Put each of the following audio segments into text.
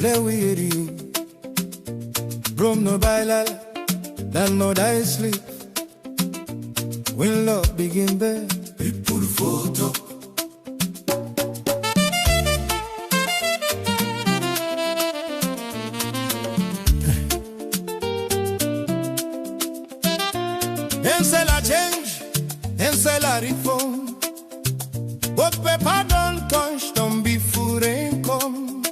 le weary you. Brom no bailal, dan no die sleep. When love begin there, people photo. Them say la change, them say la reform. What paper don't touch, don't be food ain't come.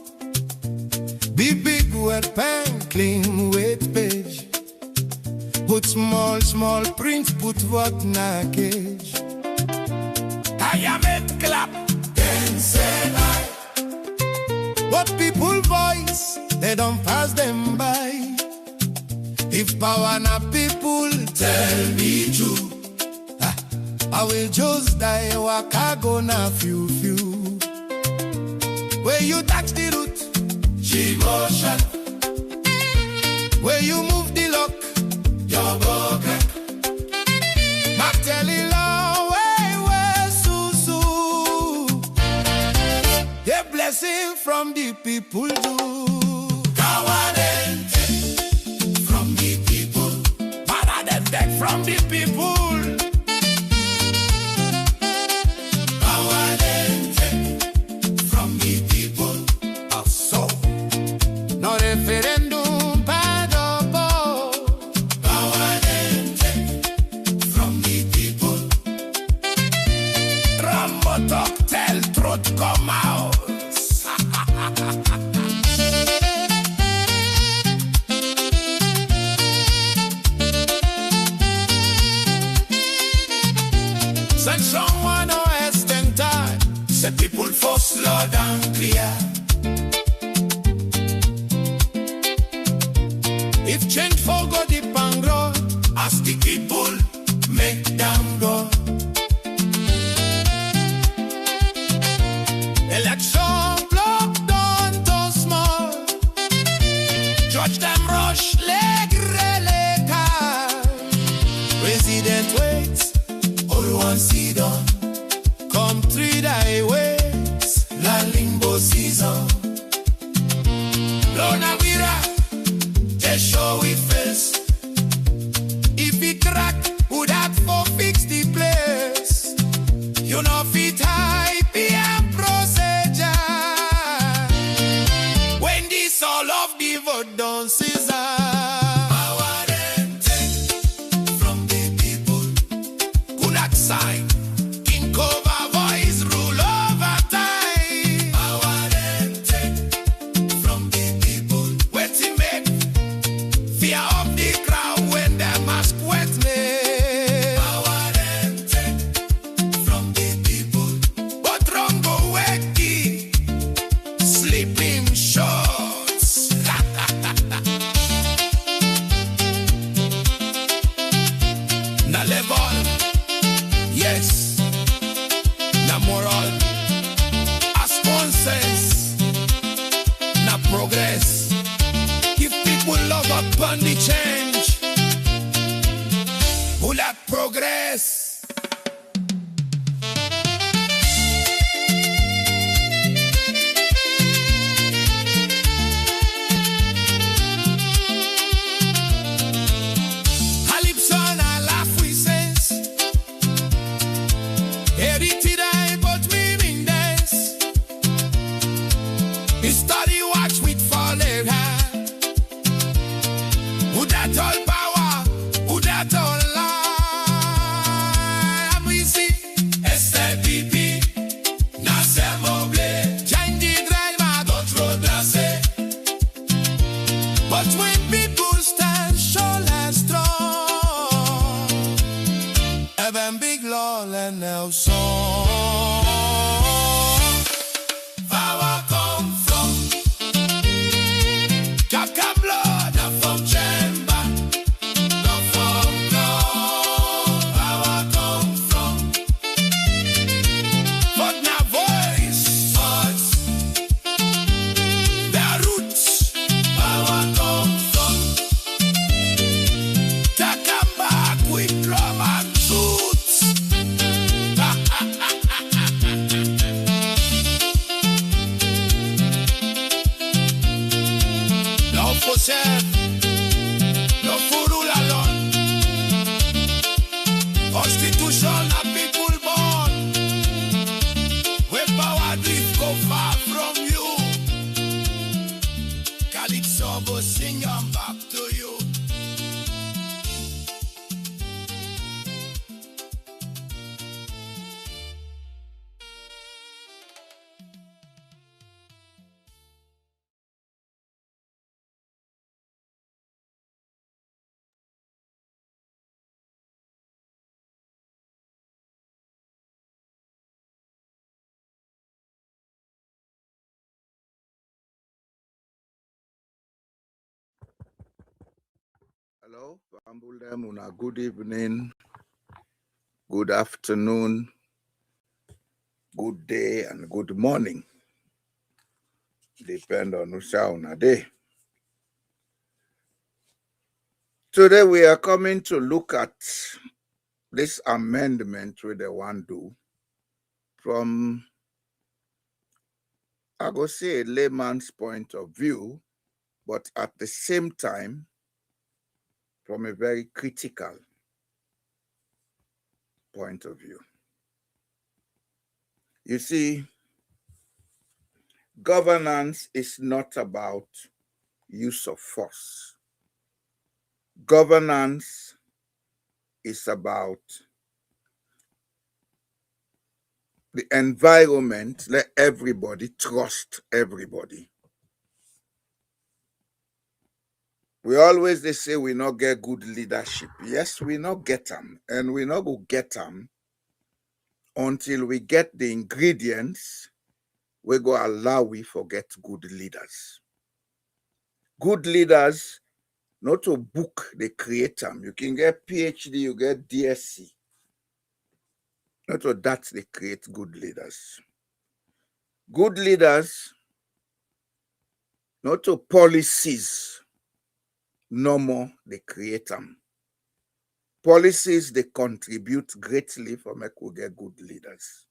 Be big wet pen, clean wet page. Put small, small print, put what na cage. I am it clap, then say I. What people voice, they don't pass them by. If power na people, tell me true. I will just die, waka go na few. Where you touch the root, she motion. Where you move the lock, your bucket. Back tell it long way, susu. A blessing from the people do. Kawadente from the people. Paradente from the people. Referendum padopo. Kawadente from the people. Rambo talk, tell truth come out. Send someone who has ten time. Say people for slow down clear. If change for go deep and grow, ask the people, make them go. Election block down to small. Judge them rush, leg relata. President waits, all one see done. Come 3 day waits, la limbo season. Lona Vira. Show we face. If it crack, would have for fix the place. You know fit high PM procedure. When this all of the vote don't scissor. Power and take from the people. Kunak sign. King cover voice rule over time. Power and take from the people. Where to make fear of the crowd when they mask wet me. Power and take from the people. But wrong go wacky, sleeping shorts. Na level, yes. Na moral, a sponsors. Na progress. Give people love upon the change. Who like progress? Halipson, I laugh with sense. Heritage, I but meaning this. We study watch with falling hand. Who that all power? Who that all lie? We see SPP, Nasser Mobley, change the driver, don't road say. But when people stand sure and strong, even big law and Nelson, power come from yourself. No fool rule alone. Constitution a people born. Where power drift go far from you. Calypso go sing them back to you. Hello, Pambulem, una good evening, good afternoon, good day, and good morning. Depend on una day. Today we are coming to look at this amendment with the one do from, I go say, a layman's point of view, but at the same time, from a very critical point of view. You see, governance is not about use of force. Governance is about the environment. Let everybody trust everybody. We always they say we not get good leadership. Yes, we not get them, and we not go get them until we get the ingredients. We go allow we forget good leaders. Good leaders, not to book, they create them. You can get PhD, you get DSC. Not to that they create good leaders. Good leaders, not to policies, no more they create them. Policies they contribute greatly for make we get good leaders.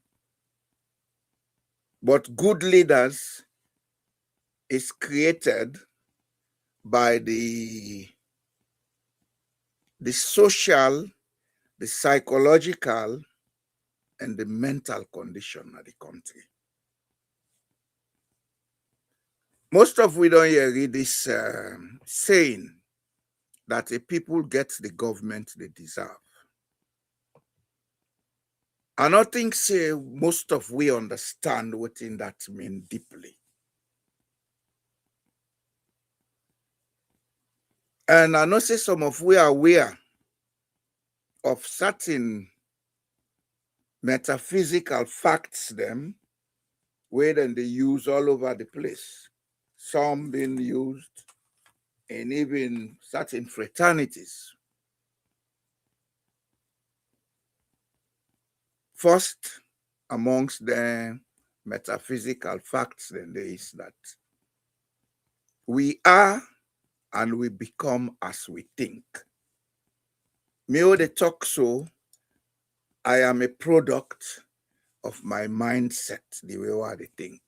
But good leaders is created by the social, the psychological, and the mental condition of the country. Most of we don't hear read this saying that the people get the government they deserve. I don't think say most of we understand what in that mean deeply. And I know say some of we are aware of certain metaphysical facts them where then they use all over the place. Some being used in even certain fraternities. First, amongst the metaphysical facts, then there is that we are and we become as we think. Me o they talk so, I am a product of my mindset, the way I think.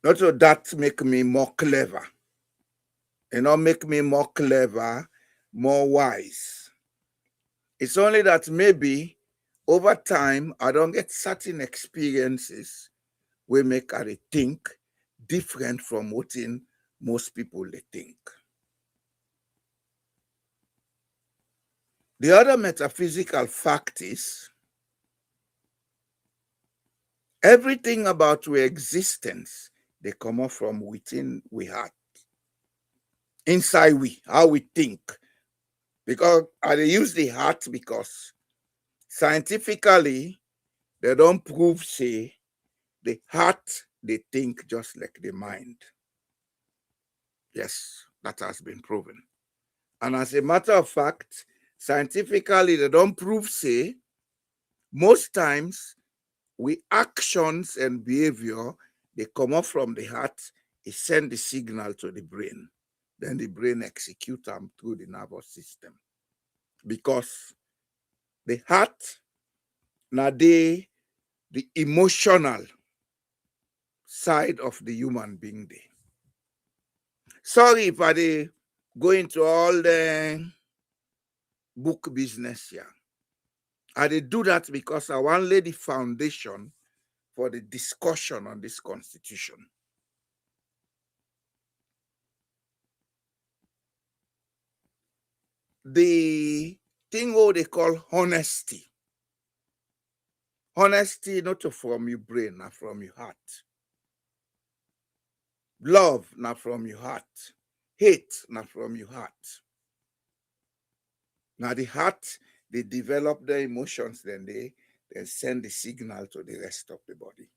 Not so that make me more clever. You know, make me more clever, more wise. It's only that maybe over time, I don't get certain experiences we make I think different from what in most people they think. The other metaphysical fact is everything about our existence, they come up from within we heart. Inside we, how we think. Because I use the heart because scientifically, they don't prove say the heart they think just like the mind. Yes, that has been proven. And as a matter of fact, scientifically, they don't prove say most times we actions and behavior they come up from the heart, it send the signal to the brain. Then the brain execute them through the nervous system. Because the heart, now the emotional side of the human being there. Sorry if I dey go into all the book business here. I dey do that because I wan lay the foundation for the discussion on this constitution. The thing what they call honesty. Honesty not from your brain, not from your heart. Love not from your heart. Hate not from your heart. Now the heart, they develop the emotions, then they send the signal to the rest of the body.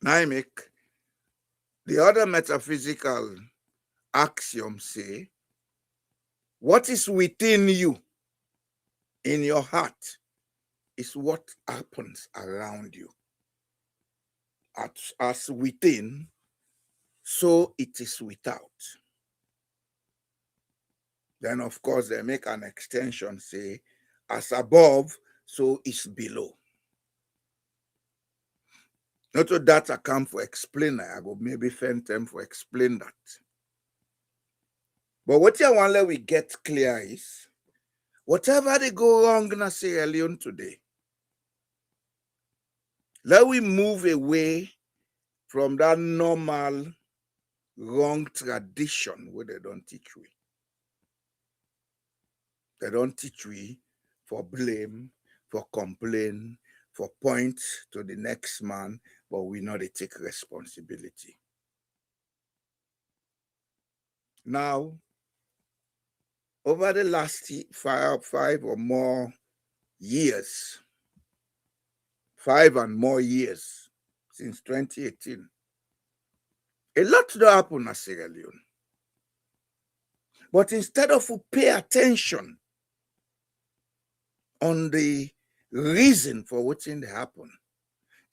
Now I make the other metaphysical axiom say, what is within you, in your heart, is what happens around you. As within, so it is without. Then, of course, they make an extension, say, as above, so is below. Not to that I come for explain, I go maybe find time for explain that. But what I want let we get clear is, whatever they go wrong in Sierra Leone today, let we move away from that normal wrong tradition where they don't teach we. They don't teach we for blame, for complain, for point to the next man, but we know they take responsibility. Now, over the last five or more years, 5 and more years since 2018, a lot to happen in Sierra Leone. But instead of we pay attention on the reason for what's in the happen,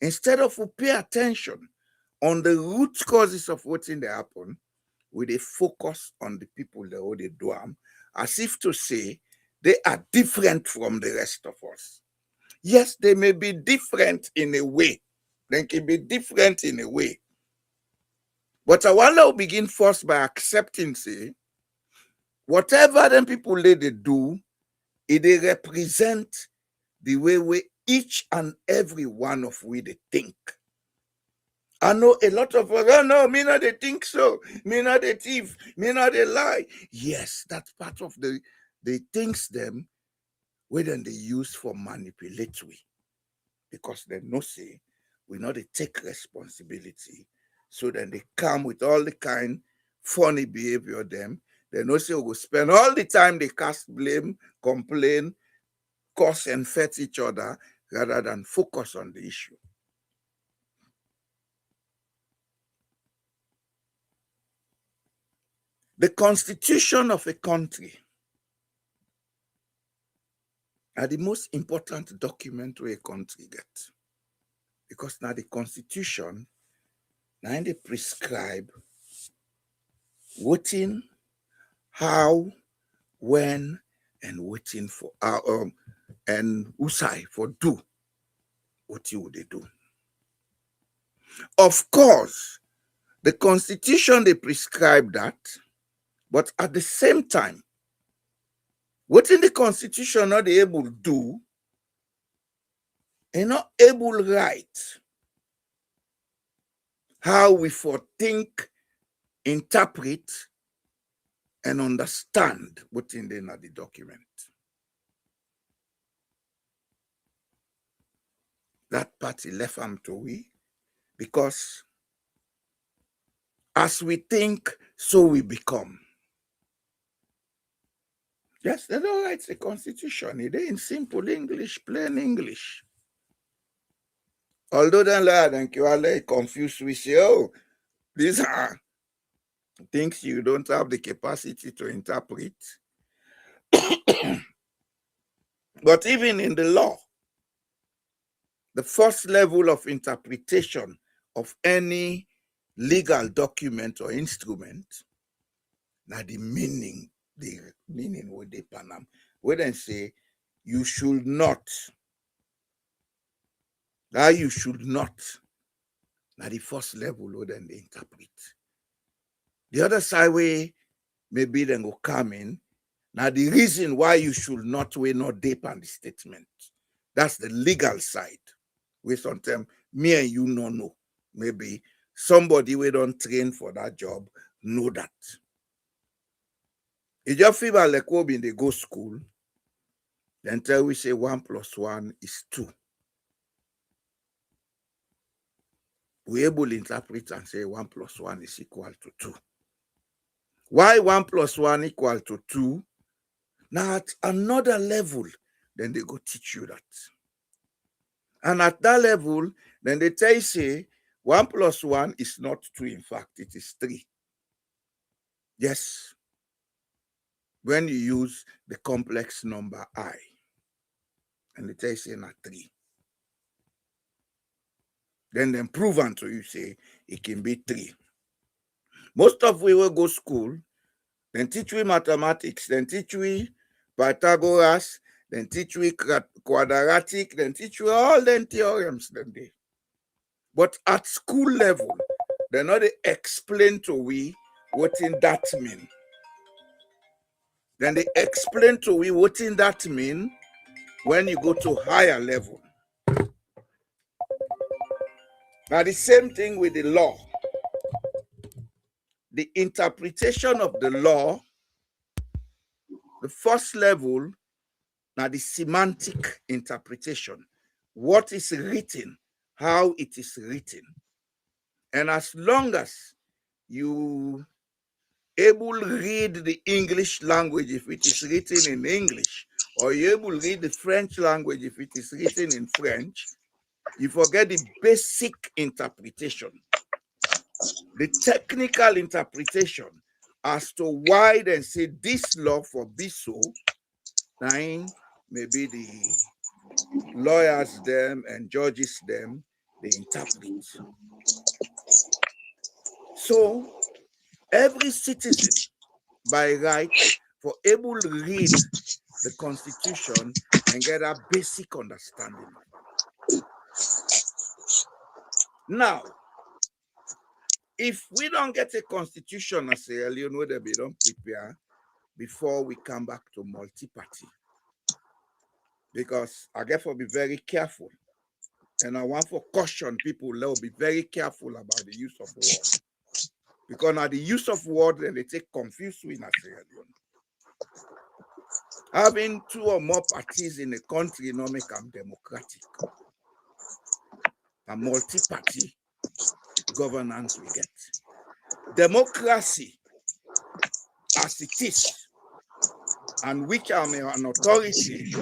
instead of we pay attention on the root causes of what's in the happen, we they focus on the people that what they do as if to say they are different from the rest of us. Yes, they may be different in a way. They can be different in a way. But I want to begin first by accepting, say, whatever them people they do, they represent the way we each and every one of we they think. I know a lot of us, oh no, me not they think so, me not they thief, me not they lie. Yes, that's part of the things them where then they use for manipulatory. Because they know say we know they take responsibility. So then they come with all the kind funny behavior them. They know say we will spend all the time they cast blame, complain, curse and fet each other rather than focus on the issue. The constitution of a country are the most important document where a country gets. Because now the constitution, now they prescribe voting, how, when, and waiting for and usai for do what you would they do. Of course, the constitution they prescribe that, but at the same time, what in the constitution not they able to do, and not able write how we for think, interpret, and understand what's in the document. That party left them to we, because as we think, so we become. Yes, they don't write the constitution. It in simple English, plain English. Although then they confused, we say, oh, these are things you don't have the capacity to interpret. But even in the law, the first level of interpretation of any legal document or instrument, now the meaning with the Panam, where they say you should not that you should not. Now the first level, then they interpret. The other side way, maybe then go come in. Now the reason why you should not weigh not deep on the statement. That's the legal side. We sometimes me and you no know. Maybe somebody we don't train for that job know that. If you feel like when they go school, then tell we say 1 + 1 is 2. We able to interpret and say 1 + 1 is equal to 2. Why 1 + 1 equal to 2? Now at another level, then they go teach you that. And at that level, then they tell you say 1 + 1 is not 2, in fact, it is 3. Yes. When you use the complex number I, and they tell you say not 3. Then prove unto you say it can be 3. Most of we will go school, then teach we mathematics, then teach we Pythagoras, then teach we quadratic, then teach we all them theorems then they. But at school level, they not they explain to we what in that mean. Then they explain to we what in that mean when you go to higher level. Now the same thing with the law. The interpretation of the law, the first level, now the semantic interpretation. What is written, how it is written. And as long as you able to read the English language if it is written in English, or you able to read the French language if it is written in French, you forget the basic interpretation. The technical interpretation as to why they say this law for be so, then maybe the lawyers them and judges them, they interpret. So every citizen by right for able to read the Constitution and get a basic understanding. Now, if we don't get a Constitution as Sierra Leone, that we don't prepare before we come back to multi-party. Because I get to be very careful. And I want to caution people, they'll be very careful about the use of word. Because now the use of word, then they take confused with Sierra Leone. Having 2 or more parties in a country not make them democratic. A multi-party governance we get. Democracy, as it is, and which I'm an authority,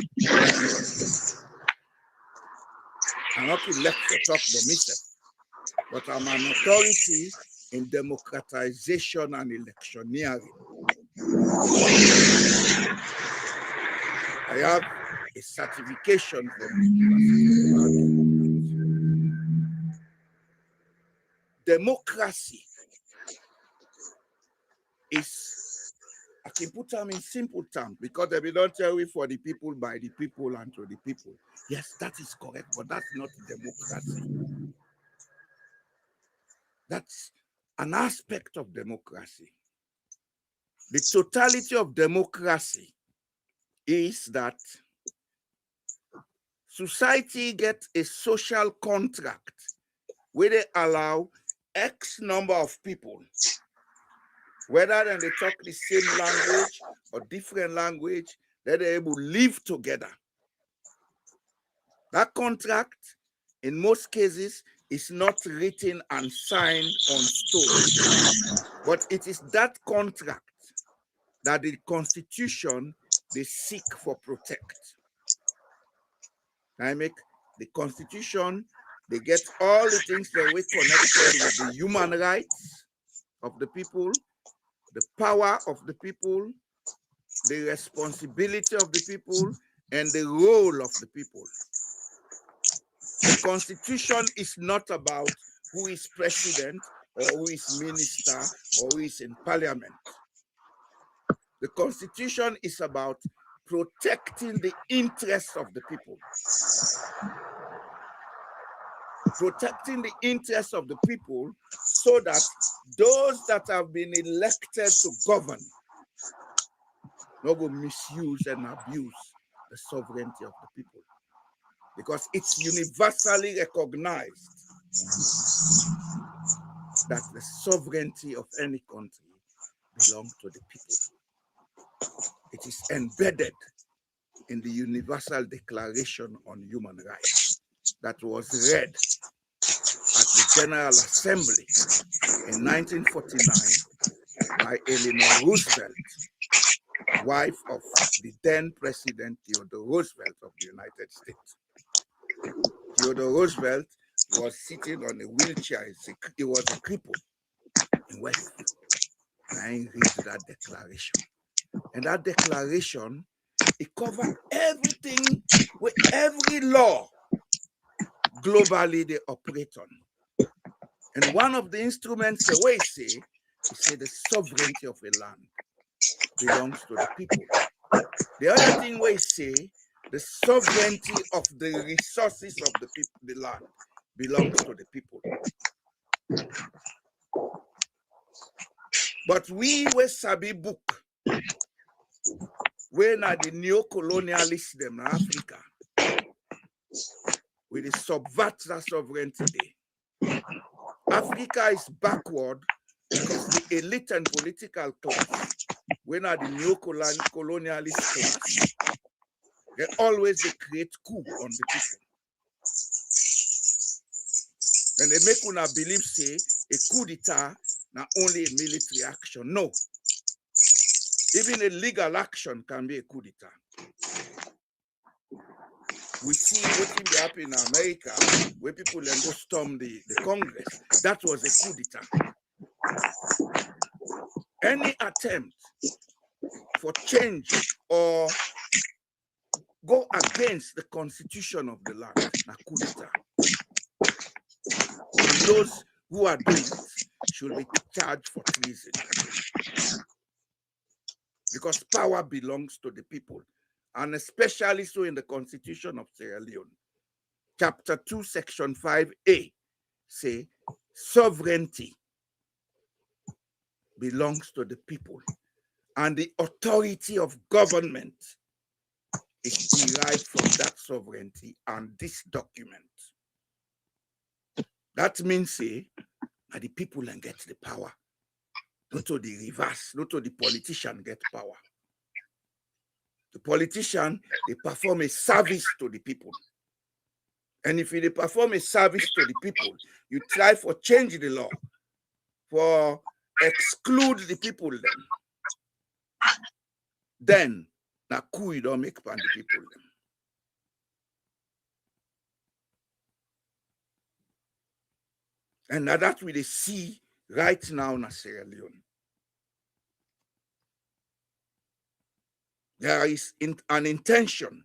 I'm not left to talk about myself, but I'm an authority in democratization and electioneering. I have a certification for democracy is, I can put them in simple terms because they don't tell you for the people, by the people, and to the people. Yes, that is correct, but that's not democracy. That's an aspect of democracy. The totality of democracy is that society gets a social contract where they allow X number of people, whether they talk the same language or different language, that they're able to live together. That contract, in most cases, is not written and signed on stone, but it is that contract that the Constitution they seek for protect. I make the Constitution, they get all the things that we connected with the human rights of the people, the power of the people, the responsibility of the people, and the role of the people. The Constitution is not about who is president or who is minister or who is in parliament. The Constitution is about protecting the interests of the people. protecting the interests of the people so that those that have been elected to govern not go misuse and abuse the sovereignty of the people. Because it's universally recognized that the sovereignty of any country belongs to the people. It is embedded in the Universal Declaration on Human Rights that was read at the General Assembly in 1949 by Eleanor Roosevelt, wife of the then President Theodore Roosevelt of the United States. Theodore Roosevelt was sitting on a wheelchair. He was a cripple in West. I read that declaration. And that declaration, it covered everything with every law globally they operate on. And one of the instruments, the way he say the sovereignty of a land belongs to the people. The other thing we say, the sovereignty of the resources of the people, the land, belongs to the people. But we sabi book, when are the neo-colonialists them in Africa, we dey subvert that sovereignty day. Africa is backward because the elite and political class, when are the neo-colonialist class, they always create coup on the people. And they make una believe say a coup d'etat not only a military action. No. Even a legal action can be a coup d'etat. We see what happened in America where people then go storm the Congress. That was a coup d'etat. Any attempt for change or go against the constitution of the land, na coup d'etat. And those who are doing it should be charged for treason. Because power belongs to the people, and especially so in the Constitution of Sierra Leone. Chapter 2, Section 5A say sovereignty belongs to the people, and the authority of government is derived from that sovereignty and this document. That means say that the people can get the power. Not to the reverse, not to the politician get power. The politician, they perform a service to the people. And if they perform a service to the people, you try for change the law, for exclude the people then na coup you don't make pan the people them. And now that we see right now in Sierra Leone. There is an intention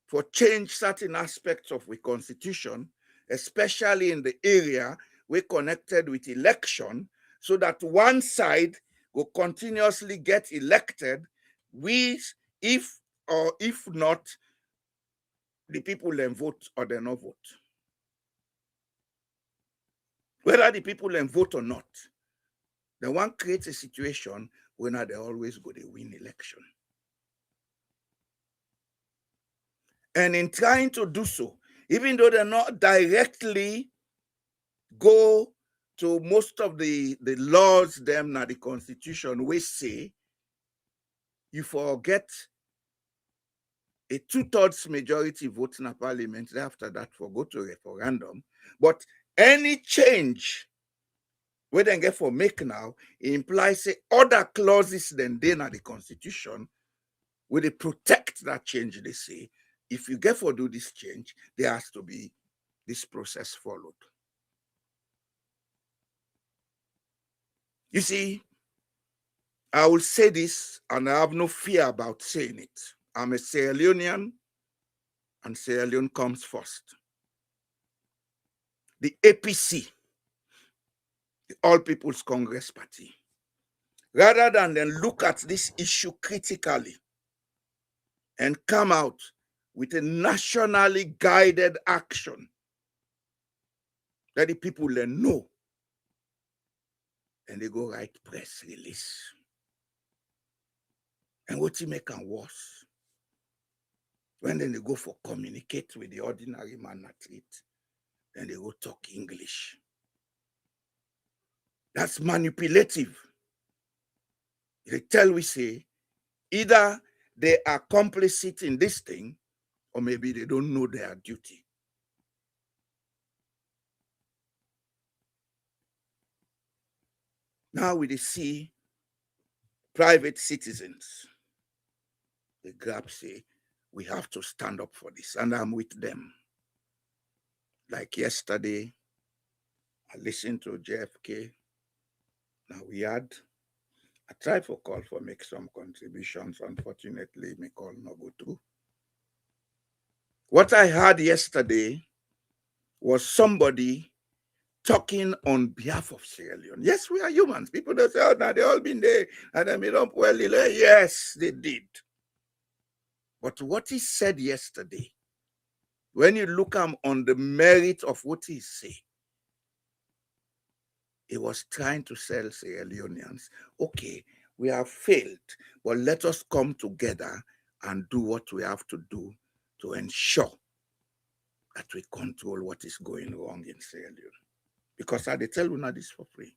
for change certain aspects of the constitution, especially in the area we connected with election, so that one side will continuously get elected, if not, the people then vote or they not vote. Whether the people then vote or not, the one creates a situation where they always go to win election. And in trying to do so, even though they're not directly go to most of the laws them na the constitution, we say you forget a 2/3 majority vote in a parliament, after that for go to referendum. But any change we then get for make now, it implies say other clauses than they na the constitution where they protect that change. They say if you get for do this change, there has to be this process followed. You see, I will say this and I have no fear about saying it. I'm a Sierra Leonean and Sierra Leone comes first. The APC, the All People's Congress Party, rather than then look at this issue critically and come out with a nationally guided action Let the people then know. And they go write press release. And what you make them worse? When then they go for communicate with the ordinary man at it, then they go talk English. That's manipulative. They tell we say, either they are complicit in this thing, or maybe they don't know their duty. Now we see private citizens. The grab say, we have to stand up for this, and I'm with them. Like yesterday, I listened to JFK. Now I tried for call for make some contributions. Unfortunately, my call not go through. What I heard yesterday was somebody talking on behalf of Sierra Leone. Yes, we are humans. People don't say, oh, now they all been there and they made up well. Yes, they did. But what he said yesterday, when you look on the merit of what he said, he was trying to tell Sierra Leoneans, okay, we have failed, but let us come together and do what we have to do to ensure that we control what is going wrong in Sierra Leone. Because they tell you now this for free.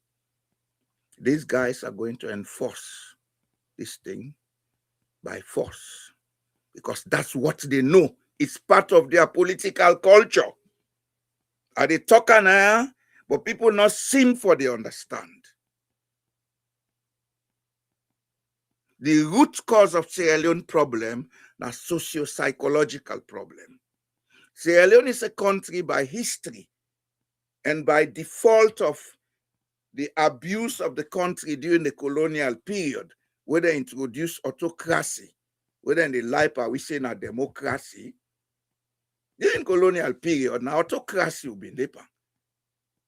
These guys are going to enforce this thing by force because that's what they know. It's part of their political culture. Are they talking now? But people not seem for they understand. The root cause of Sierra Leone problem is socio-psychological problem. Sierra Leone is a country by history and by default of the abuse of the country during the colonial period, where they introduced autocracy, whether in the life we say now democracy. During colonial period, now autocracy will be leper.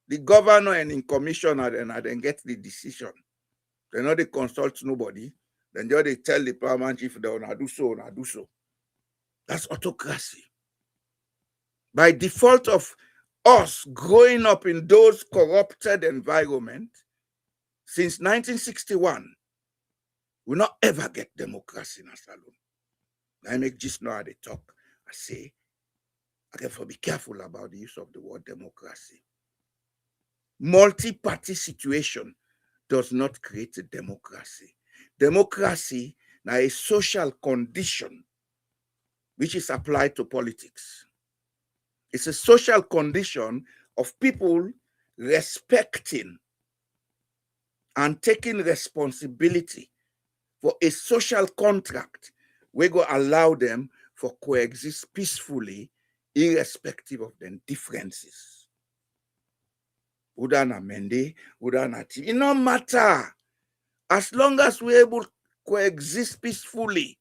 The governor and in commissioner then get the decision. They know they consult nobody. Then they tell the paramount chief they wanna do so, wanna do so. That's autocracy. By default of us growing up in those corrupted environments, since 1961, we not ever get democracy in a salon. I make just know how they talk. I say, I have to be careful about the use of the word democracy. Multi-party situation does not create a democracy. Democracy is a social condition which is applied to politics. It's a social condition of people respecting and taking responsibility for a social contract we go allow them for coexist peacefully irrespective of their differences. Udana Mende, Udana T. It no matter. As long as we're able to coexist peacefully,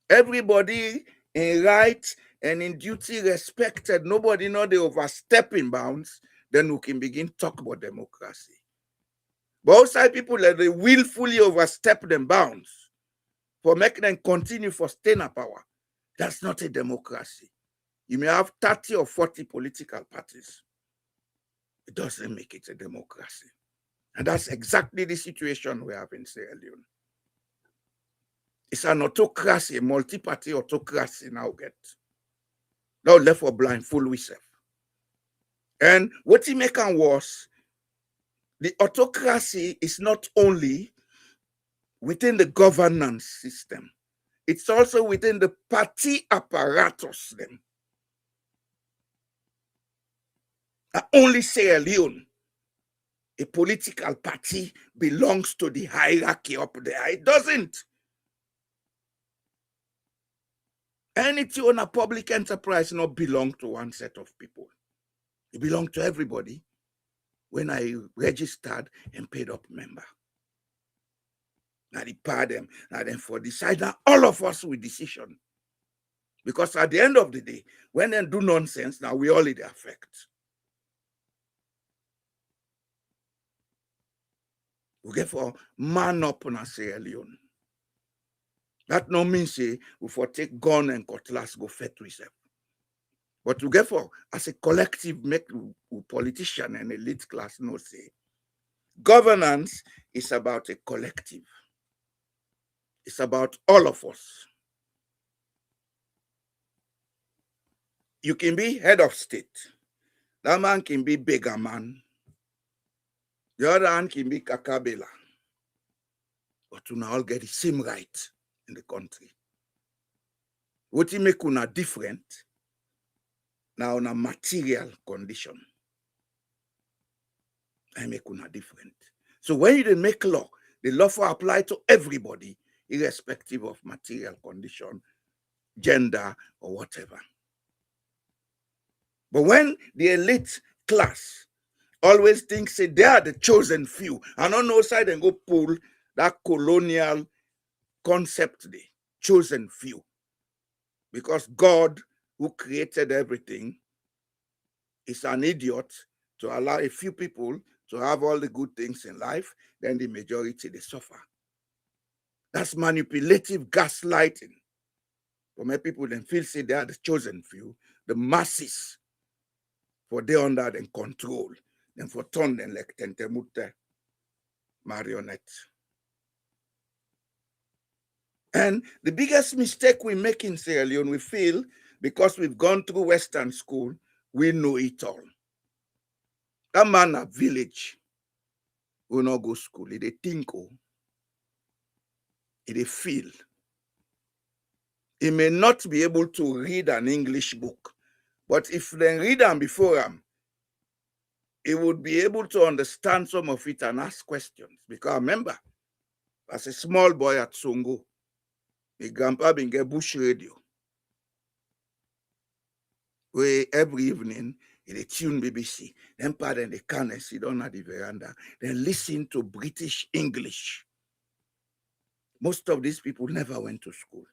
everybody in right and in duty respected, nobody know they overstepping bounds, then we can begin to talk about democracy. But outside people that they willfully overstep them bounds for making them continue for staying in power, that's not a democracy. You may have 30 or 40 political parties. It doesn't make it a democracy. And that's exactly the situation we have in Sierra Leone. It's an autocracy, a multi-party autocracy now get. Now left for blindfold we self. And what he make it worse, the autocracy is not only within the governance system, it's also within the party apparatus them. Only Sierra Leone, a political party, belongs to the hierarchy up there. It doesn't. Anything on a public enterprise not belong to one set of people. It belongs to everybody when I registered and paid up member. Now they pay them, now then for decide now all of us with decision. Because at the end of the day, when they do nonsense, now we all in the effect. We get for man up on a Sierra Leone. That no means say we for take gun and cutlass go fight with them. But together, as a collective, make politician and elite class no say. Governance is about a collective. It's about all of us. You can be head of state. That man can be beggar man. The other man can be kakabela. But we all get the same right in the country. What make una different now on a material condition. I make una different. So when you didn't make law, the law for apply to everybody, irrespective of material condition, gender, or whatever. But when the elite class always thinks say they are the chosen few, and on no side and go pull that colonial concept, the chosen few. Because God, who created everything, is an idiot to allow a few people to have all the good things in life, then the majority, they suffer. That's manipulative gaslighting. For many people, then feel say they are the chosen few, the masses, for they under them control, then for turn them like tentemute marionette. And the biggest mistake we make in Sierra Leone, we feel, because we've gone through Western school, we know it all. That man at village will not go school. He dey think, oh, he dey feel. He may not be able to read an English book, but if they read them before him, he would be able to understand some of it and ask questions. Because remember, as a small boy at Songo, my grandpa been get bush radio, where every evening they tune BBC. Then pardon the can and sit down at the veranda. Then listen to British English. Most of these people never went to school,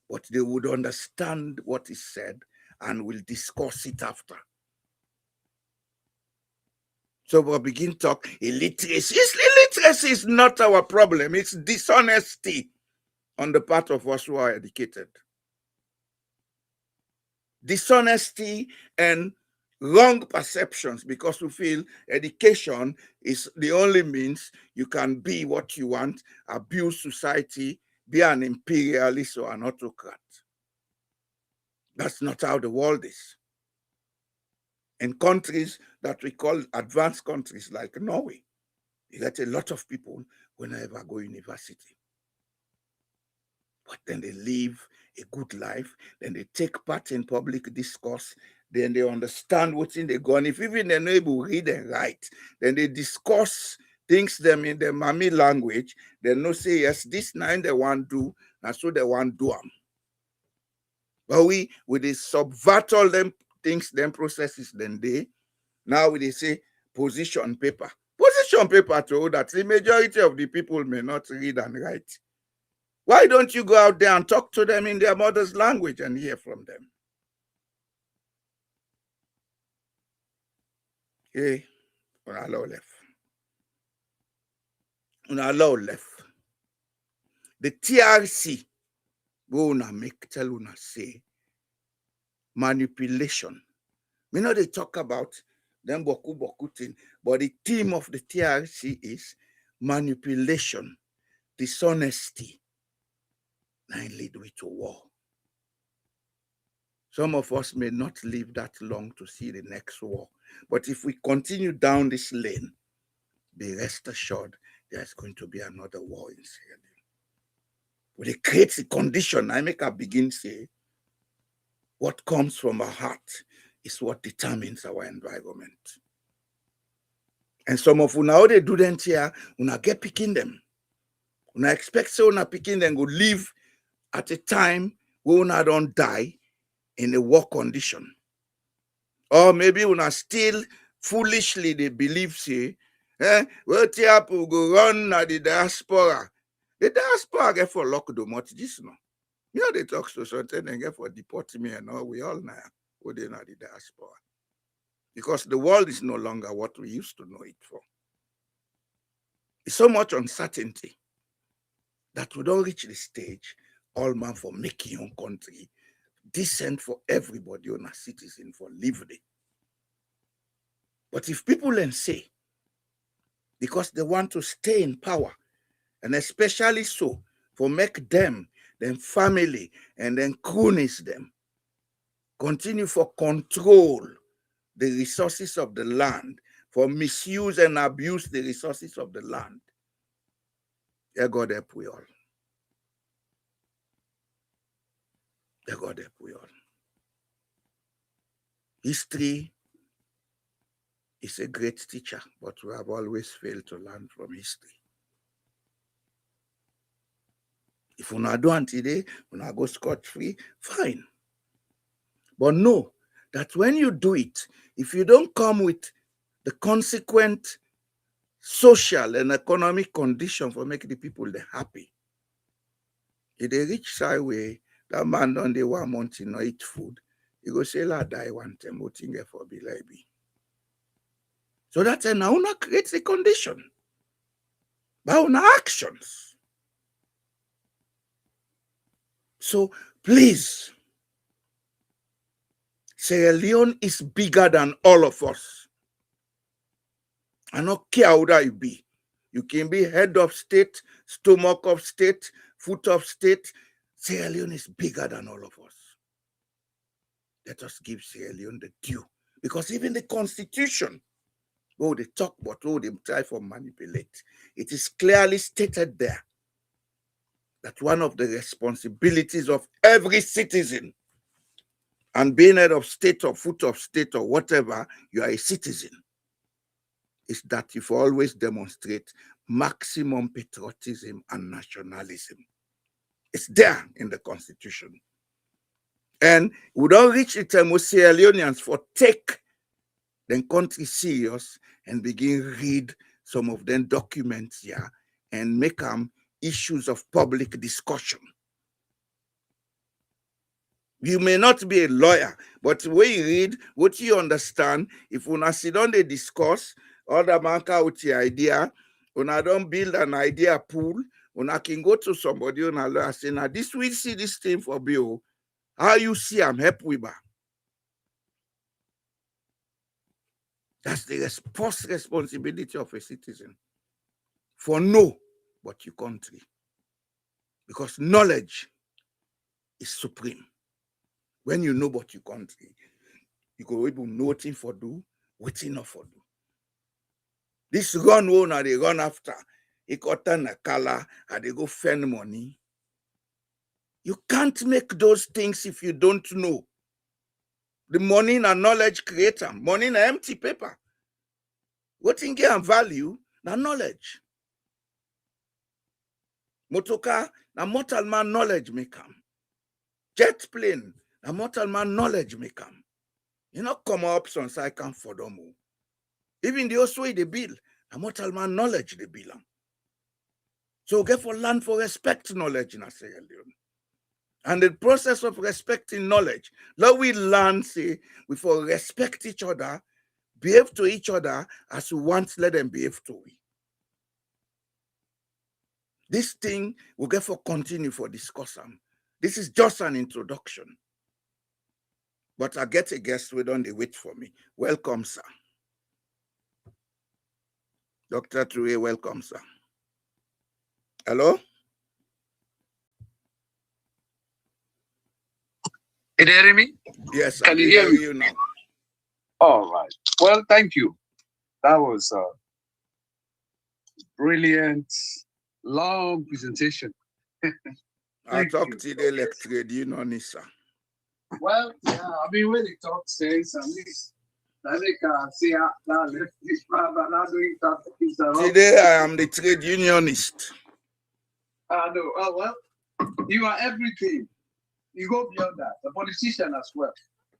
but they would understand what is said and will discuss it after. So we'll begin talk illiteracy. Illiteracy is not our problem. It's dishonesty on the part of us who are educated. Dishonesty and wrong perceptions, because we feel education is the only means you can be what you want, abuse society, be an imperialist or an autocrat. That's not how the world is. In countries that we call advanced countries like Norway, you get a lot of people who never go to university. But then they live a good life, then they take part in public discourse, then they understand what's in the gun. If even they're not able to read and write, then they discuss things them in their mommy language, they know say, yes, this nine they want to do, and so they want to do them. But we they subvert all them things, them processes, then now they say position paper. Position paper to that the majority of the people may not read and write. Why don't you go out there and talk to them in their mother's language and hear from them? Okay, on allow left. On allow left. The TRC, go on make tell una say manipulation. We know they talk about them boku thing, but the theme of the TRC is manipulation, dishonesty, and lead we to war. Some of us may not live that long to see the next war. But if we continue down this lane, be rest assured there's going to be another war in Sierra Leone. When it creates a condition, I make a begin say, what comes from our heart is what determines our environment. And some of you now they do them here, una get picking them. Una expect so una picking them go live at a time when una don't die in a war condition. Or maybe una still foolishly they believe say, well, people go run at the diaspora. The diaspora get for lockdown, what this no? You know they talk to something and get for deport me and all we all know what they know the diaspora. Because the world is no longer what we used to know it for. It's so much uncertainty that we don't reach the stage, all man for making your country, decent for everybody on a citizen for live there. But if people then say, because they want to stay in power, and especially so for make them, then family, and then cronies them, continue for control the resources of the land, for misuse and abuse the resources of the land. Yeah, God help we all. Yeah, God help we all. History is a great teacher, but we have always failed to learn from history. If we not do it today, we not go scot-free, fine. But know that when you do it, if you don't come with the consequent social and economic condition for making the people happy, if they reach sideway, that man don't dey 1 month to not eat food, he go say, la die one time, what thing for be like be. So that's a now creates the condition by our actions. So please, Sierra Leone is bigger than all of us. I don't care how that you be. You can be head of state, stomach of state, foot of state. Sierra Leone is bigger than all of us. Let us give Sierra Leone the due. Because even the constitution, oh, they talk, but oh, they try to manipulate. It is clearly stated there that one of the responsibilities of every citizen, and being head of state or foot of state or whatever, you are a citizen, is that you always demonstrate maximum patriotism and nationalism. It's there in the constitution. And we don't reach the time with Sierra Leoneans for take the country serious and begin read some of them documents here and make them issues of public discussion. You may not be a lawyer, but when you read, what you understand, if you sit down, they discuss, other man out the idea, una don't build an idea pool, una can go to somebody on a lawyer say, now this we see this thing for bill. How you see I'm help with her. That's the first responsibility of a citizen. For know what your country. Because knowledge is supreme. When you know what your country, you go able know what for do, what not for do. This run one they run after, it got a color, and they go spend money. You can't make those things if you don't know. The money and knowledge creator, money and empty paper. What in get value, na knowledge. Motoka, na mortal man knowledge may come. Jet plane, na mortal man knowledge may come. You know, come up so I can't for them. Even the also way they build, na mortal man knowledge they build. So get for land for respect knowledge in a Sierra Leone. And the process of respecting knowledge, let we learn, say, we for respect each other, behave to each other as we want, let them behave to we. This thing will get for continue for discussion. This is just an introduction. But I get a guest who don't wait for me. Welcome, sir. Dr. Toure, welcome, sir. Hello? Can you hear me? Yes, Can you hear you now? All right. Well, thank you. That was a brilliant, long presentation. I talk to the electric, you know, sir. Well, yeah, I mean, when they talk sense, at least, they can see how Today, I am the trade unionist. No, oh, well, you are everything. You go beyond that. A politician as well.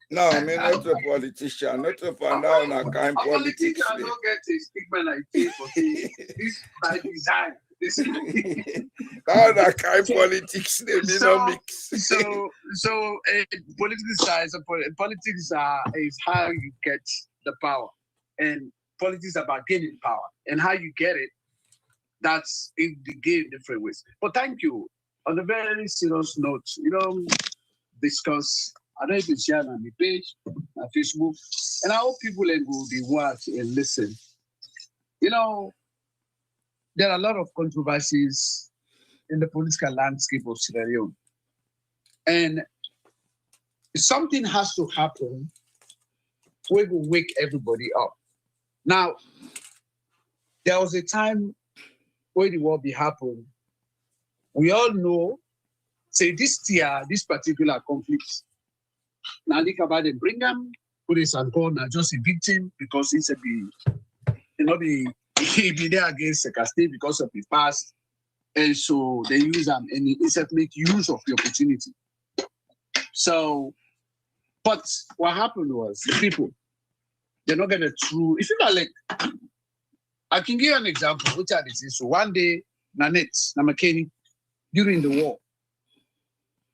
No, I mean, not a politician, not a find out on a kind politics. I don't get a stigma like this, but this by design. How that kind politics they be no mix. So political size of politics is how you get the power, and politics is about gaining power, and how you get it. That's in the game different ways. But thank you. On a very serious note, discuss. I don't even share on my page, on Facebook, and I hope people will be watch and listen. You know, there are a lot of controversies in the political landscape of Sierra Leone, and something has to happen where we wake everybody up. Now, there was a time where the war happened. We all know, say this year, this particular conflict, now think about it, bring them, put his and go, now just a victim because he's a be, he be there against the Castile because of the past. And so they use them and instead make use of the opportunity. So, but what happened was the people, they're not gonna true, if you got like, I can give you an example, which I did. So one day, Nanette, Namakeni, during the war,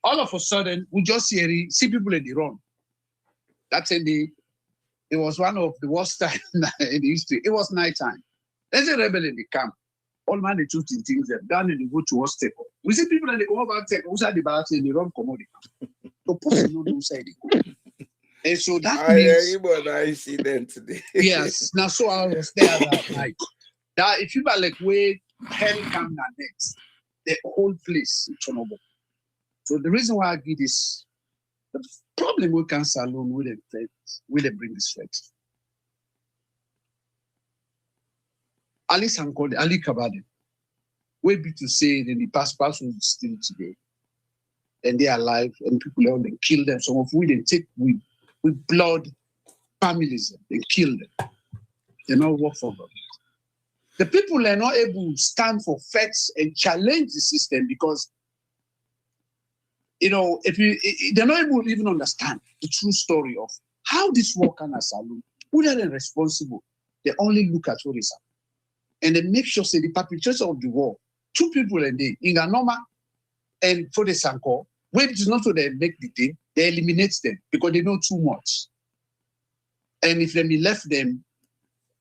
all of a sudden, we just see people in the run. That's it was one of the worst times in history. It was nighttime. There's a rebel in the camp. All man, they choose things them. Down in the go towards Teko. We see people in the go back Teko, who side the back in the run commodity. So person no know side the go. And so that means I see them today. Yes. Now so I was there that night. That if you are like where hell come next, the whole place in Chernobyl. So the reason why I give this, the problem with cancer alone will they bring this threat. Ali Sankode, Ali Kabade, way be to say that the past person is still today. And they are alive and people are they kill them. Some of we they take with blood families, they kill them. They don't work for them. The people are not able to stand for facts and challenge the system because they're not able to even understand the true story of how this war can salute. Who are they responsible? They only look at what is happening. And they make sure say the perpetrators of the war, two people in Inganoma and Fode Sanko, when it is not so they make the thing, they eliminate them because they know too much. And if they left them,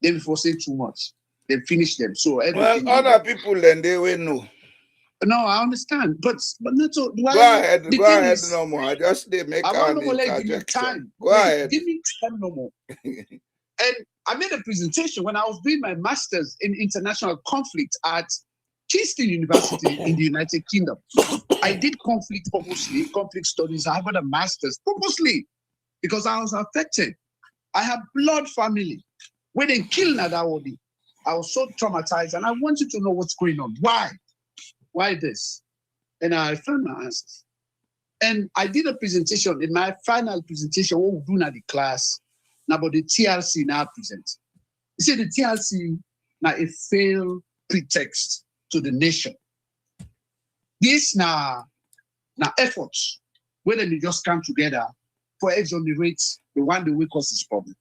they will say too much. They finish them. So other people then they will know. No, I understand, but not so. Go ahead, no more. I just they make an interjection. Go ahead. Give me time no more. And I made a presentation when I was doing my master's in international conflict at Kingston University in the United Kingdom. I did conflict purposely, conflict studies. I got a master's purposely because I was affected. I have blood family. When they killed Nadawodi, I was so traumatized and I wanted to know what's going on. Why? Why this? And I found my answers. And I did a presentation. In my final presentation, what we do in the class, now about the TLC now present. You see, the TLC now a failed pretext to the nation. This now efforts, where they just come together for exonerate the one that will cause this problem.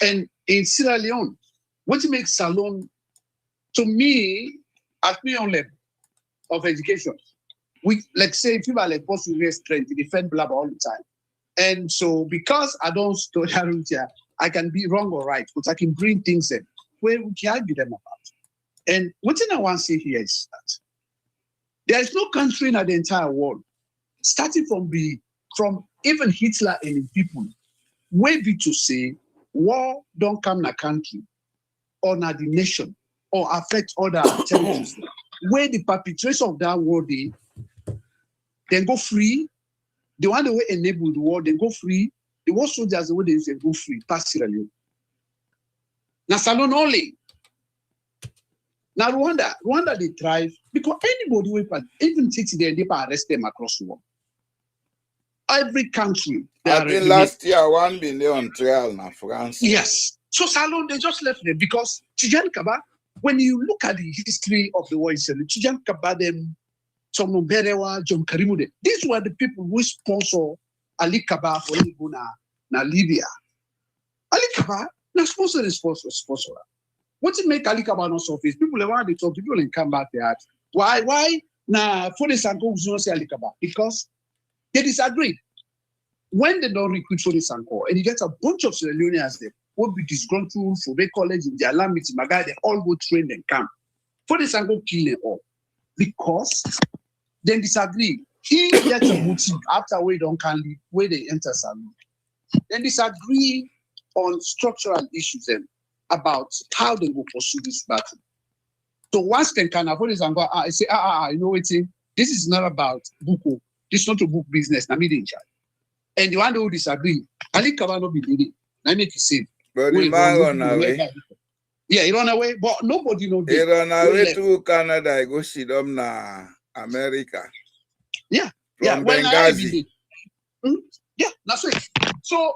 And in Sierra Leone, what makes Salon, to me, at my own level of education, we like say people are like post to strength, they defend blah blah all the time. And so because I don't study here, I can be wrong or right, but I can bring things in where we can argue them about. And one thing I want to say here is that there is no country in the entire world, starting from even Hitler and his people, way be to say war don't come in a country or not the nation or affect other territories where the perpetrators of that war they then go free. The one that will enable the war, they go free. The war soldiers, the way they go free, past Sierra Leone. Now, Salon only. Now, Rwanda, they thrive because anybody will even take there, they arrest them across the world. Every country. I think last year, 1 million trial in France. Yes. So, Salon, they just left them because Tijan Kaba, when you look at the history of the war in Sierra Leone, Tijan Kaba, them. John Karimude. These were the people who sponsor Ali Kaba for na Libya. Ali Kaba, na sponsor. What it make Ali Kaba not surface? People around the talk, people come back there. Why? Na for the Sanko who say Ali Kaba? Because they disagreed. When they don't recruit for the Sanko, and you get a bunch of Sierra Leoneans there will be disgruntled for their college in their land meeting, they all go train and camp. For the Sanko kill them all. Because they disagree. he gets a motive after we don't can leave, where they enter saloon. Then disagree on structural issues then about how they will pursue this battle. So once they can avoid this and go, I say, you know what? This is not about book. This is not a book business. I mean, and the one who disagree, I think cannot be doing it. I make it safe. But the man run away. Yeah, he run away, but nobody knows. He run away to Canada. I go see them na America. Yeah, from Benghazi. Yeah, that's it. So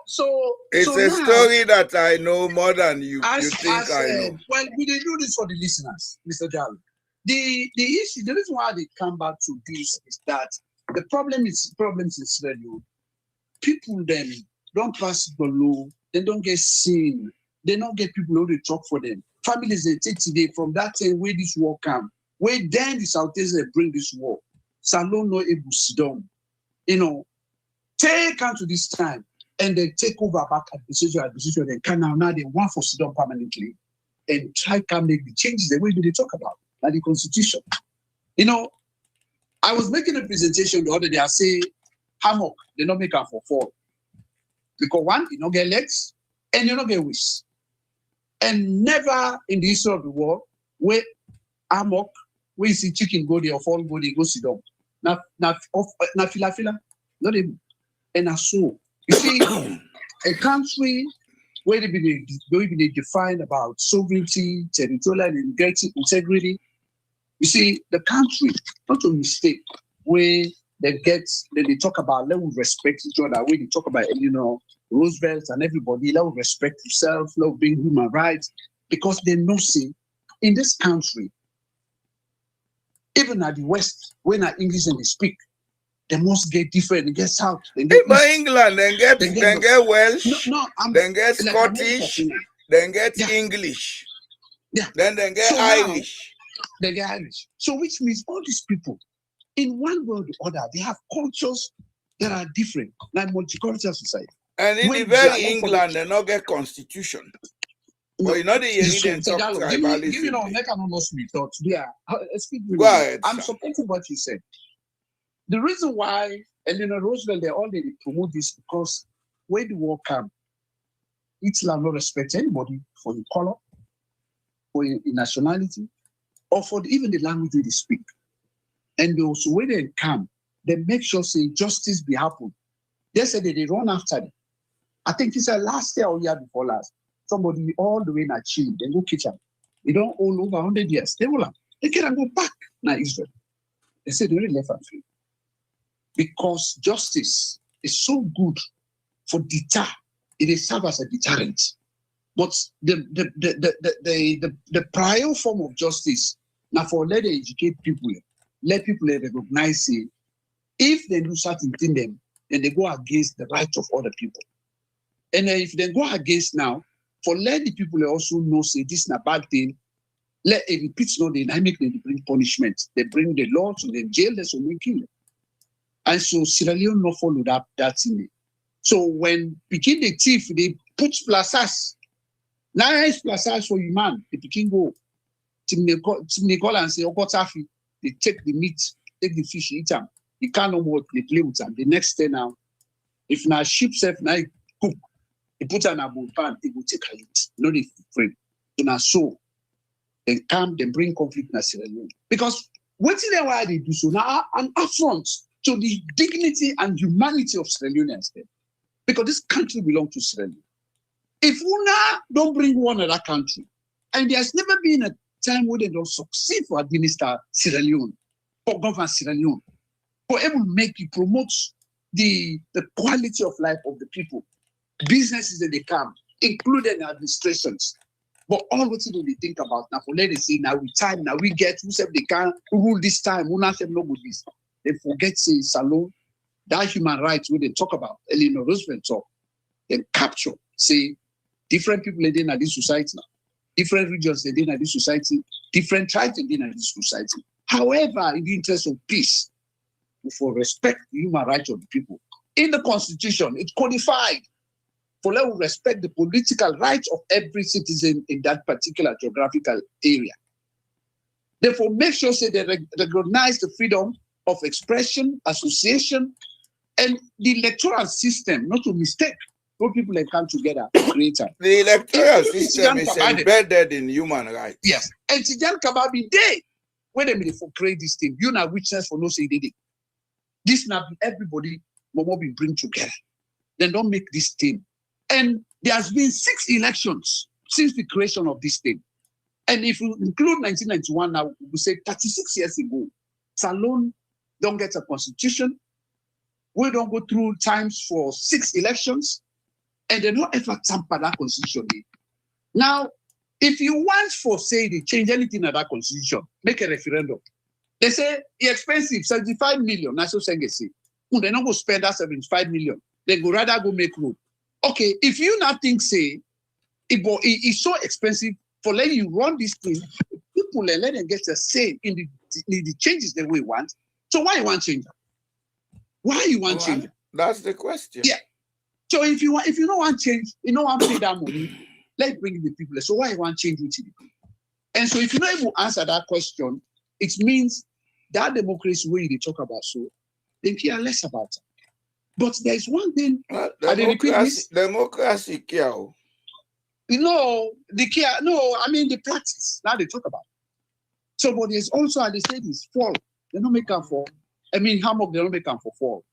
it's a story that I know more than you think I know. Well, we did do this for the listeners, Mr. Jalo. The issue, the reason why they come back to this is that the problems in Sierra Leone. People then don't pass the law, they don't get seen, they don't get people who they talk for them. Families they take today from that time where this war come, where then the Southerners they bring this war. Salon no able sit down, take on to this time and they take over back administration, then can now they want for sit down permanently and try to make the changes the way they talk about, like the constitution. I was making a presentation the other day, I say, hammock, they don't make them for fall. Because one, you don't get legs and you don't get wings. And never in the history of the world, where hammock, where you see chicken go there or fall go there, go sit down. Na fila, not even. And so, you see, a country where they be defined about sovereignty, territorial integrity. You see, the country, not a mistake, where they talk about, let us respect each other, where they talk about, Roosevelt and everybody, let us respect yourself, let us bring human rights, because they know, see, in this country, even at the West, when at English and they speak, they must get different, they get South. They get England, they get Welsh, they get Scottish, they get English, then they get Irish. They get Irish. So which means all these people, in one way or the other, they have cultures that are different, like multicultural society. And in the very England, they not get constitution. But you know the Indian talk tribalism. Give me no, make an honest me thought. Yeah, excuse me. Go ahead, I'm supporting what you said. The reason why Eleanor Roosevelt they already promote this because when the war came, Hitler not respect anybody for your color, for your nationality, or for even the language they speak. And also when they come, they make sure say justice be happen. They said that they run after them. I think it's last year or year before last. Somebody all the way in Chile, they go kitchen. They don't all over 100 years. They will they can go back now Israel. They say they really left and free. Because justice is so good for deter. It is serve as a deterrent. But the prior form of justice, now for let them educate people, let people recognize it. If they do certain thing them, then they go against the rights of other people. And if they go against now, for let the people also know say this is a bad thing, let a repeat no the dynamic they bring punishment. They bring the law to the jail, they so we kill them. And so Sierra Leone not follow that thing. So when begin the thief, they put plazas. Nice plazas for you man. They begin go. Nicole and say, they take the meat, take the fish, eat them. You can't no more they play with them. The next day now, if now sheep self now cook, they put an above pan, they will take a eat. No they frame. So now so they come, they bring conflict in Sierra Leone. Because what's in there why they do so now an affront to the dignity and humanity of Sierra Leoneans. Because this country belongs to Sierra Leone. If una don't bring one other country, and there's never been a time where they don't succeed for administer Sierra Leone, for govern Sierra Leone, for able to make it promote the quality of life of the people, businesses that they come, including administrations. But all what they think about now, for let us say now we time, now we get who said they can rule this time, who not say no good this. They forget say Salon, that human rights where they talk about, Eleanor Roosevelt talk, they capture, say different people in this society now, different regions in this society, different tribes in this society. However, in the interest of peace, for respect the human rights of the people. In the Constitution, it's codified for let us respect the political rights of every citizen in that particular geographical area. Therefore, make sure say they recognize the freedom of expression, association, and the electoral system, not to mistake, when people have come together to create it. The electoral system is embedded in human rights. Yes. And Tijan Kababi Day, when they for create this thing, you know, witness for no say did it. This now everybody will be bring together. Then don't make this thing. And there has been 6 elections since the creation of this thing. And if you include 1991 now, we say 36 years ago, Salone don't get a constitution. We don't go through times for 6 elections, and they don't ever tamper that constitution. Now, if you want for say they change anything in that constitution, make a referendum. They say it's expensive, 75 million. National Assembly say, they not go spend that 75 million. They go rather go make road. Okay, if you not think say it's so expensive for letting you run this thing, people let them get a say in the changes that we want. So why you want change? Why you want change? That's the question. Yeah. So if you don't want change, you don't want to pay that money, let's bring the people. So why you want change with it? And so if you're not able to answer that question, it means that democracy where they talk about, so they care less about it. But there's one thing. Democracy care. You know, the care, no, I mean the practice. Now they talk about. So, but there's also, as they say, this fall. They don't make them for. I mean, hammock, they don't make them for fall.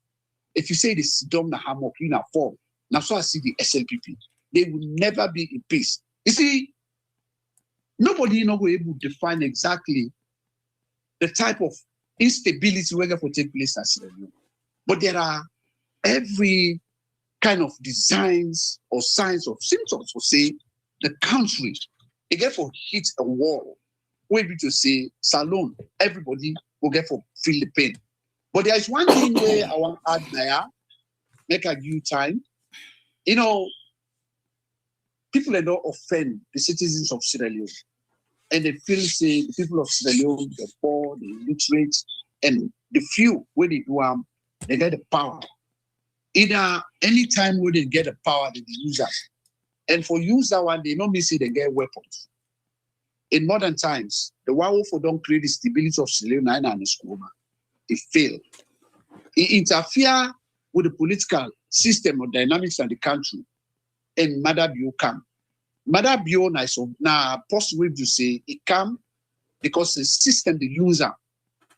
If you say this dumb na hammock, you na fall. Now, so I see the SLPP. They will never be in peace. You see, nobody not go able to define exactly the type of instability we're going to take place at Sierra Leone. But there are every kind of designs or signs of symptoms for say the country, they get for hit a wall. Where to say Salone, everybody will get for feel the pain. But there is one thing where I want to add there, make a due time. You know, people that don't offend the citizens of Sierra Leone. And they feel say the people of Sierra Leone, the poor, the illiterate, and the few where they do they get the power. Either any time when they get the power, they use that. And for use that one, they don't mean say they get weapons. In modern times, the one who don't create the stability of Sierra Leone and the school, it failed. It interfere with the political system or dynamics of the country. And Madabio come. Madabio now possible to say it come because the system the user.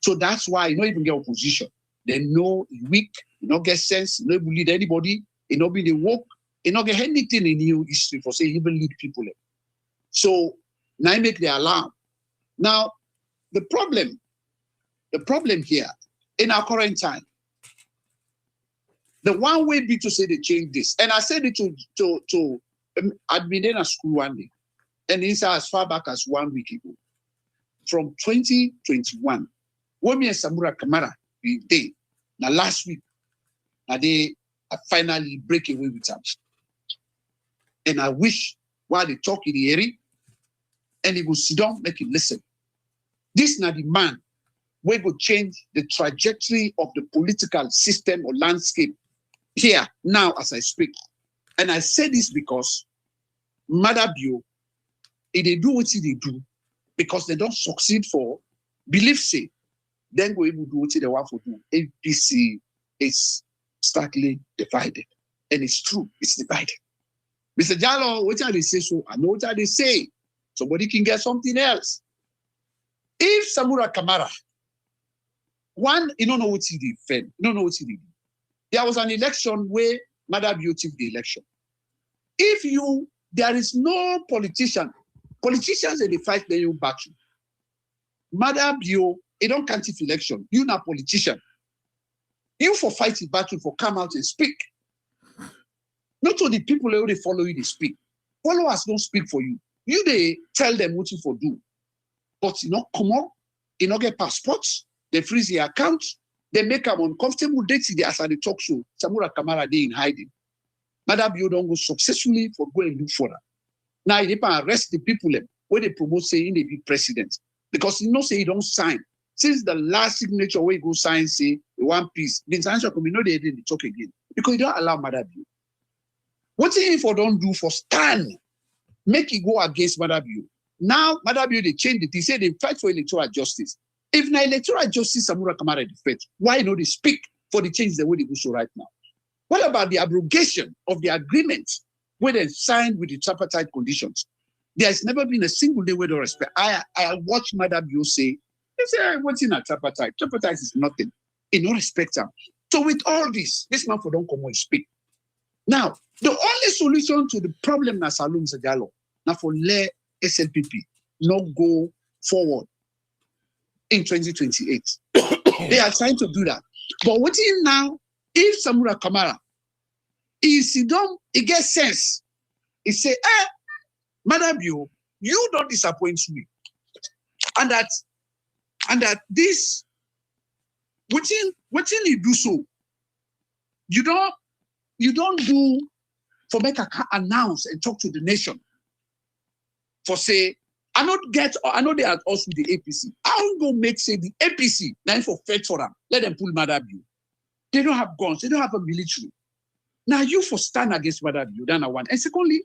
So that's why you don't even get opposition. They know weak, you don't get sense, you don't lead anybody, you don't be the work, you don't get anything in new history for say even lead people. So now I make the alarm. Now the problem here in our current time, the one way be to say they change this, and I said it to I'd been in a school one day, and it's as far back as 1 week ago, from 2021, when me and Samura Kamara we did. Now last week, now they finally break away with them. And I wish while they talk in the area, and he will sit down, make him listen. This now the man where will change the trajectory of the political system or landscape here now as I speak. And I say this because Madabio, if they do what they do, because they don't succeed for belief say, then we will do what they want to do. APC is starkly divided. And it's true, it's divided. Mr. Jallo, what are they say? So I know what they say. Somebody can get something else. If Samura Kamara, one, you don't know what he did, you don't know what he did. There was an election where Madabio took the election. There is no politicians that they fight, then you back you. Madabio, you don't count if election. You're not a politician. You for fighting battle, for come out and speak. Not to the people who they follow you, they speak. Followers don't speak for you. You they tell them what you for do. But you not come up, you not get passports, they freeze your accounts, they make them uncomfortable dates as I talk show. Samura Kamara they in hiding. Madabio don't go successfully for go and do for that. Now they can arrest the people where they promote saying they be president. Because you know say you don't sign. Since the last signature where you go sign say one piece, the international community they didn't talk again. Because you don't allow Madabio. What if you don't do for stand? Make it go against Madabio. Now Madabio they change it. They say they fight for electoral justice. If na electoral justice Samura Kamara defect, why not they speak for the change the way they do so right now? What about the abrogation of the agreement where they signed with the tripartite conditions? There has never been a single day where they respect. I watch Madam Bio say, they say, what's in a tripartite? Tripartite is nothing. In no respect them. So with all this man for don't come and speak. Now, the only solution to the problem na Salum Zagalo, now for let SLPP not go forward in 2028. They are trying to do that. But what is now, if Samura Kamara he gets sense, he say, Madam you don't disappoint me. And that this, what you do so, you don't do for make a announce and talk to the nation. For say, I know they are also the APC. I don't go make say the APC, then for fetch for them. Let them pull Madam you. They don't have guns, they don't have a military. Now you for stand against Madam you, then I want. And secondly,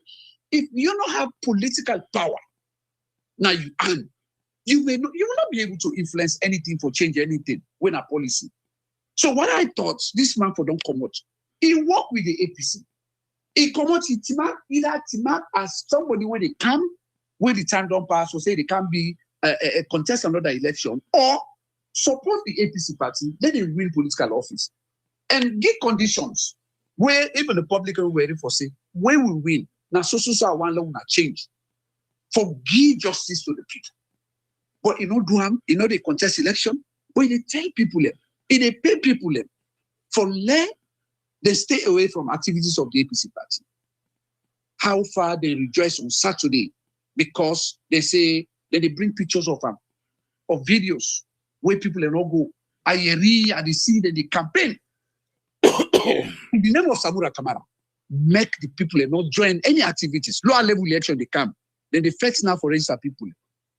if you don't have political power, now you will not be able to influence anything for change anything when a policy. So what I thought, this man for don't come out. He work with the APC. He come out, either team up as somebody when they come, when the time don't pass, or say they can be a contest another election, or support the APC party, let them win political office. And give conditions where even the public are waiting for say, when we win, now so one law will change. For give justice to the people. But they contest election, but they tell people they pay people for let they stay away from activities of the APC party. How far they rejoice on Saturday because they say that they bring pictures of them, of videos where people are not go. Ayeri and they see that they campaign. In the name of Samura Kamara, make the people not join any activities. Lower level election they come. Then they first now for register people.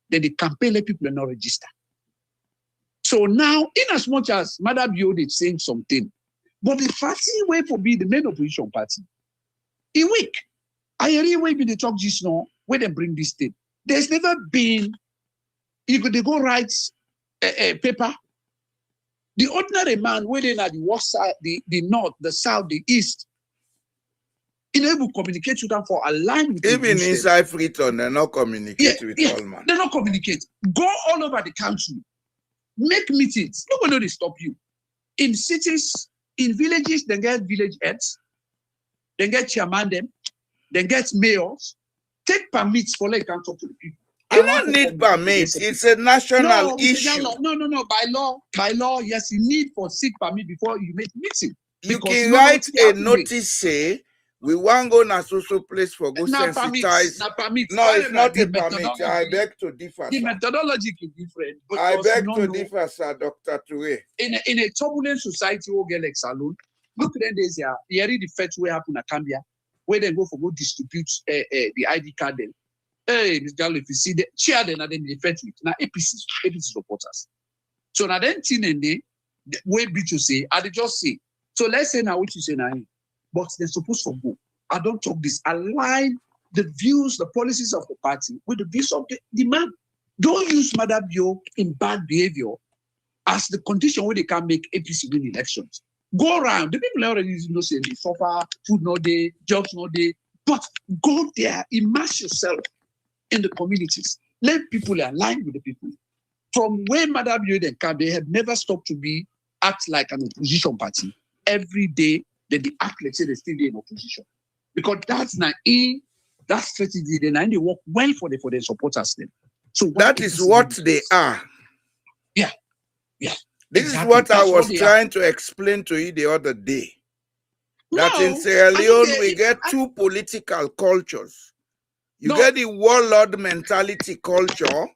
Then they campaign let people not register. So now, in as much as Madam Bio is saying something, but the party way for be the main opposition party, he weak. I really way be the talk just now where they bring this thing. There's never been. They go write a paper. The ordinary man, whether in the west side, the north, the south, the east, able to communicate with them for align with even inside Freetown, they not communicate with all man. They not communicate. Go all over the country, make meetings. Nobody stop you. In cities, in villages, they get village heads, they get chairman them, they get mayors. Take permits for like can talk to the people. You don't need permits. It's a national issue. No. By law, yes, you need for seek permit before you make meeting. You can write a notice say we want go na social place for go sensitize. No, it's not a permit. I beg to differ. The methodology is different. I beg to differ, sir, Dr. Toure. In a turbulent society, we get like saloon. Look at days here. Here the fetch way happen at Cambia, where they go for go distribute the ID card then. Hey, Mr. Gallo, if you see the chair, then they fetch it. Now APC supporters. So now then, the way to say, I just say. So let's say now what you say now, but they're supposed to go. I don't talk this. Align the views, the policies of the party with the views of the man. Don't use Madam Bio in bad behavior as the condition where they can make APC win elections. Go around. The people already say they suffer, food no day, jobs no day. But go there, immerse yourself in the communities. Let people align with the people. From where Madam Bio then come, they have never stopped to act like an opposition party. Every day, they act like say they still in opposition. Because that's not that strategy, they work well for their supporters then. So that is what they are. Yeah. This is what I was trying to explain to you the other day. That in Sierra Leone, we get two political cultures. You get the warlord mentality culture,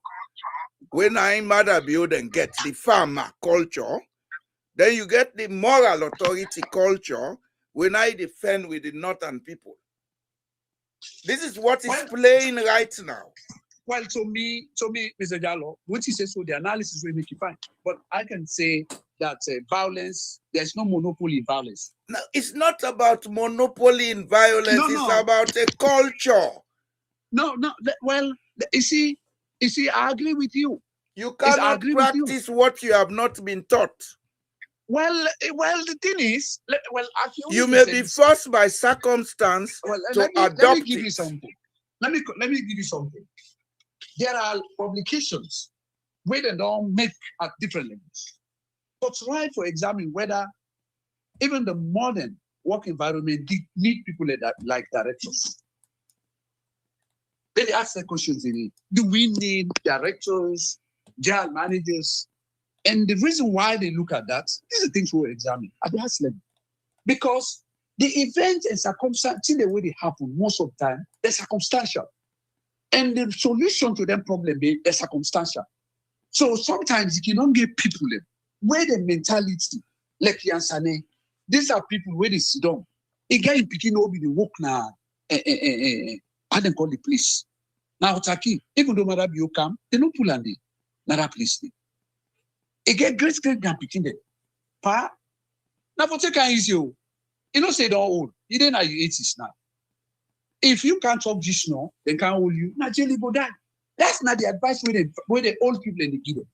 when I'm Madam Bio, then get the farmer culture. Then you get the moral authority culture when I defend with the northern people. This is what is playing right now. Well, to me, Mr. Jallo, what you say, so the analysis will make you fine. But I can say that violence, there's no monopoly in violence. No, it's not about monopoly in violence. It's about a culture. No. Well, you see, I agree with you. You I cannot agree with you. practice what you have not been taught. Well, the thing is, You may be forced by circumstance to adopt let me give it. you something. Let me give you something. There are publications where they don't make at different levels. So try to examine whether even the modern work environment need people like directors. Then they ask the questions in it. Do we need directors, general managers? And the reason why they look at that, these are things we'll examine at the highest level. Because the events and circumstances, the way they happen, most of the time, they're circumstantial. And the solution to them problem is circumstantial. So sometimes you don't get people where the mentality, like Yansane, these are people where they sit down. Again, picking will be the work now. I don't call the police. Now, Taki, even though Mother Bio come, they don't pull on the Nara police. Again, great grand picking them. Pa, now for take easy, you know, say don't hold. You didn't know you 80s now. If you can't talk this now, they can't hold you. Now, Jelly go die. That's not the advice where the old people in the give them.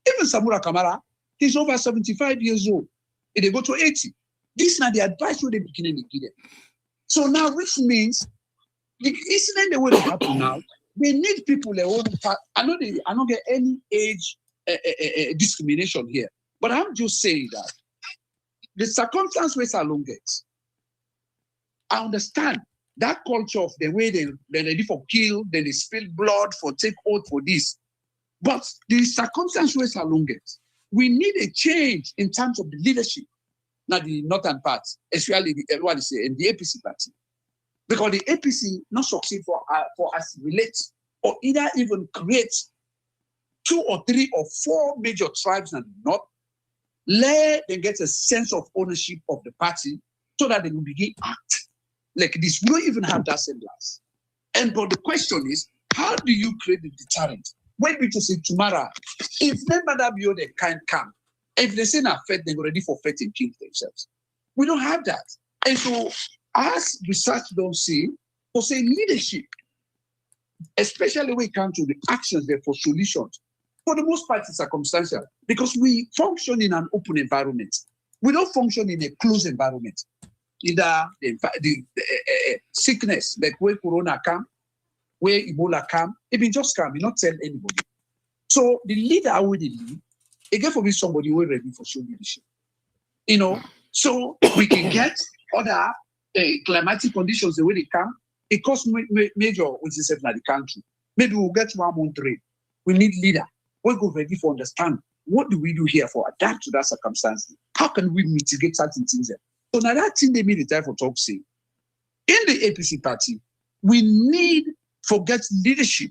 Even Samura Kamara, he's over 75 years old. And they go to 80. This is not the advice where they begin in the give them. So now, which means the incident the way they happen now, they need people their own. I don't get any age discrimination here, but I'm just saying that the circumstances are longest. I understand that culture of the way they're ready for kill, then they spill blood for take oath for this, but the circumstances are longest. We need a change in terms of the leadership, not the northern part, especially everyone is saying the APC party. Because the APC not succeed for us relate or either even create 2 or 3 or 4 major tribes in the north, let them get a sense of ownership of the party so that they will begin act like this. We don't even have that semblance. But the question is, how do you create the deterrent? When people say tomorrow, if never that be they can't come, if they say not fed, they're ready for fed and kill themselves. We don't have that. And so as research don't see, for say leadership, especially when it comes to the actions there for solutions, for the most part it's circumstantial because we function in an open environment. We don't function in a closed environment. Either the sickness, like where Corona come, where Ebola come, it been just come, you not tell anybody. So the leader I would lead, again for me somebody who is ready for show leadership. You know, so we can get other climatic conditions the way they come. It costs major, which is in the country. Maybe we'll get 1 month trade. We need leader. We'll go ready for understand what do we do here for adapt to that circumstance. How can we mitigate certain things there? So now that thing they made the time for talk say, in the APC party, we need forget leadership.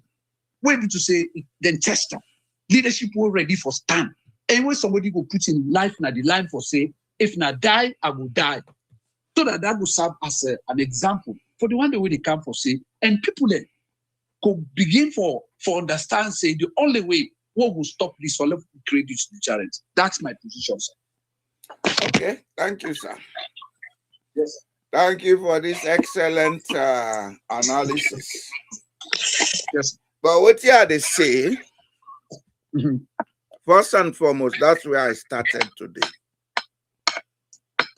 We're able to say then tester. Leadership will ready for stand. And when somebody will put in life na the line for say, if na die, I will die. So that will serve as an example for the one the way they come for say, and people then could begin for understand say the only way what will stop this or create this deterrent. That's my position, sir. Okay, thank you, sir. Yes, sir. Thank you for this excellent analysis. Yes. But what they say, first and foremost, that's where I started today.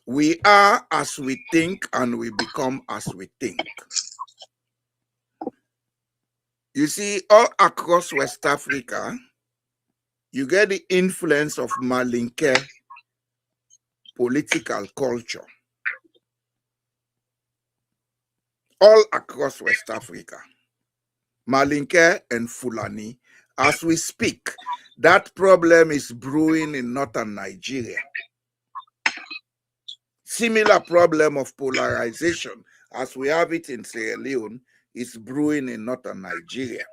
We are as we think and we become as we think. You see, all across West Africa, you get the influence of Malinke political culture. All across West Africa, Malinke and Fulani, as we speak, that problem is brewing in northern Nigeria. Similar problem of polarization, as we have it in Sierra Leone, is brewing in northern Nigeria.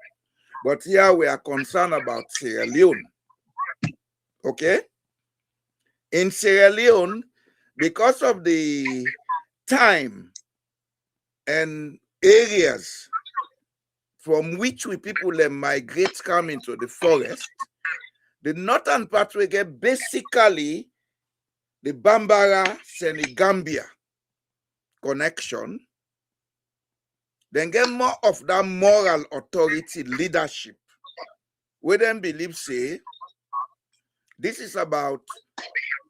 But here we are concerned about Sierra Leone. Okay? In Sierra Leone, because of the time and areas from which we people migrate come into the forest, the northern part we get basically the Bambara Senegambia connection, then get more of that moral authority leadership we then believe say this is about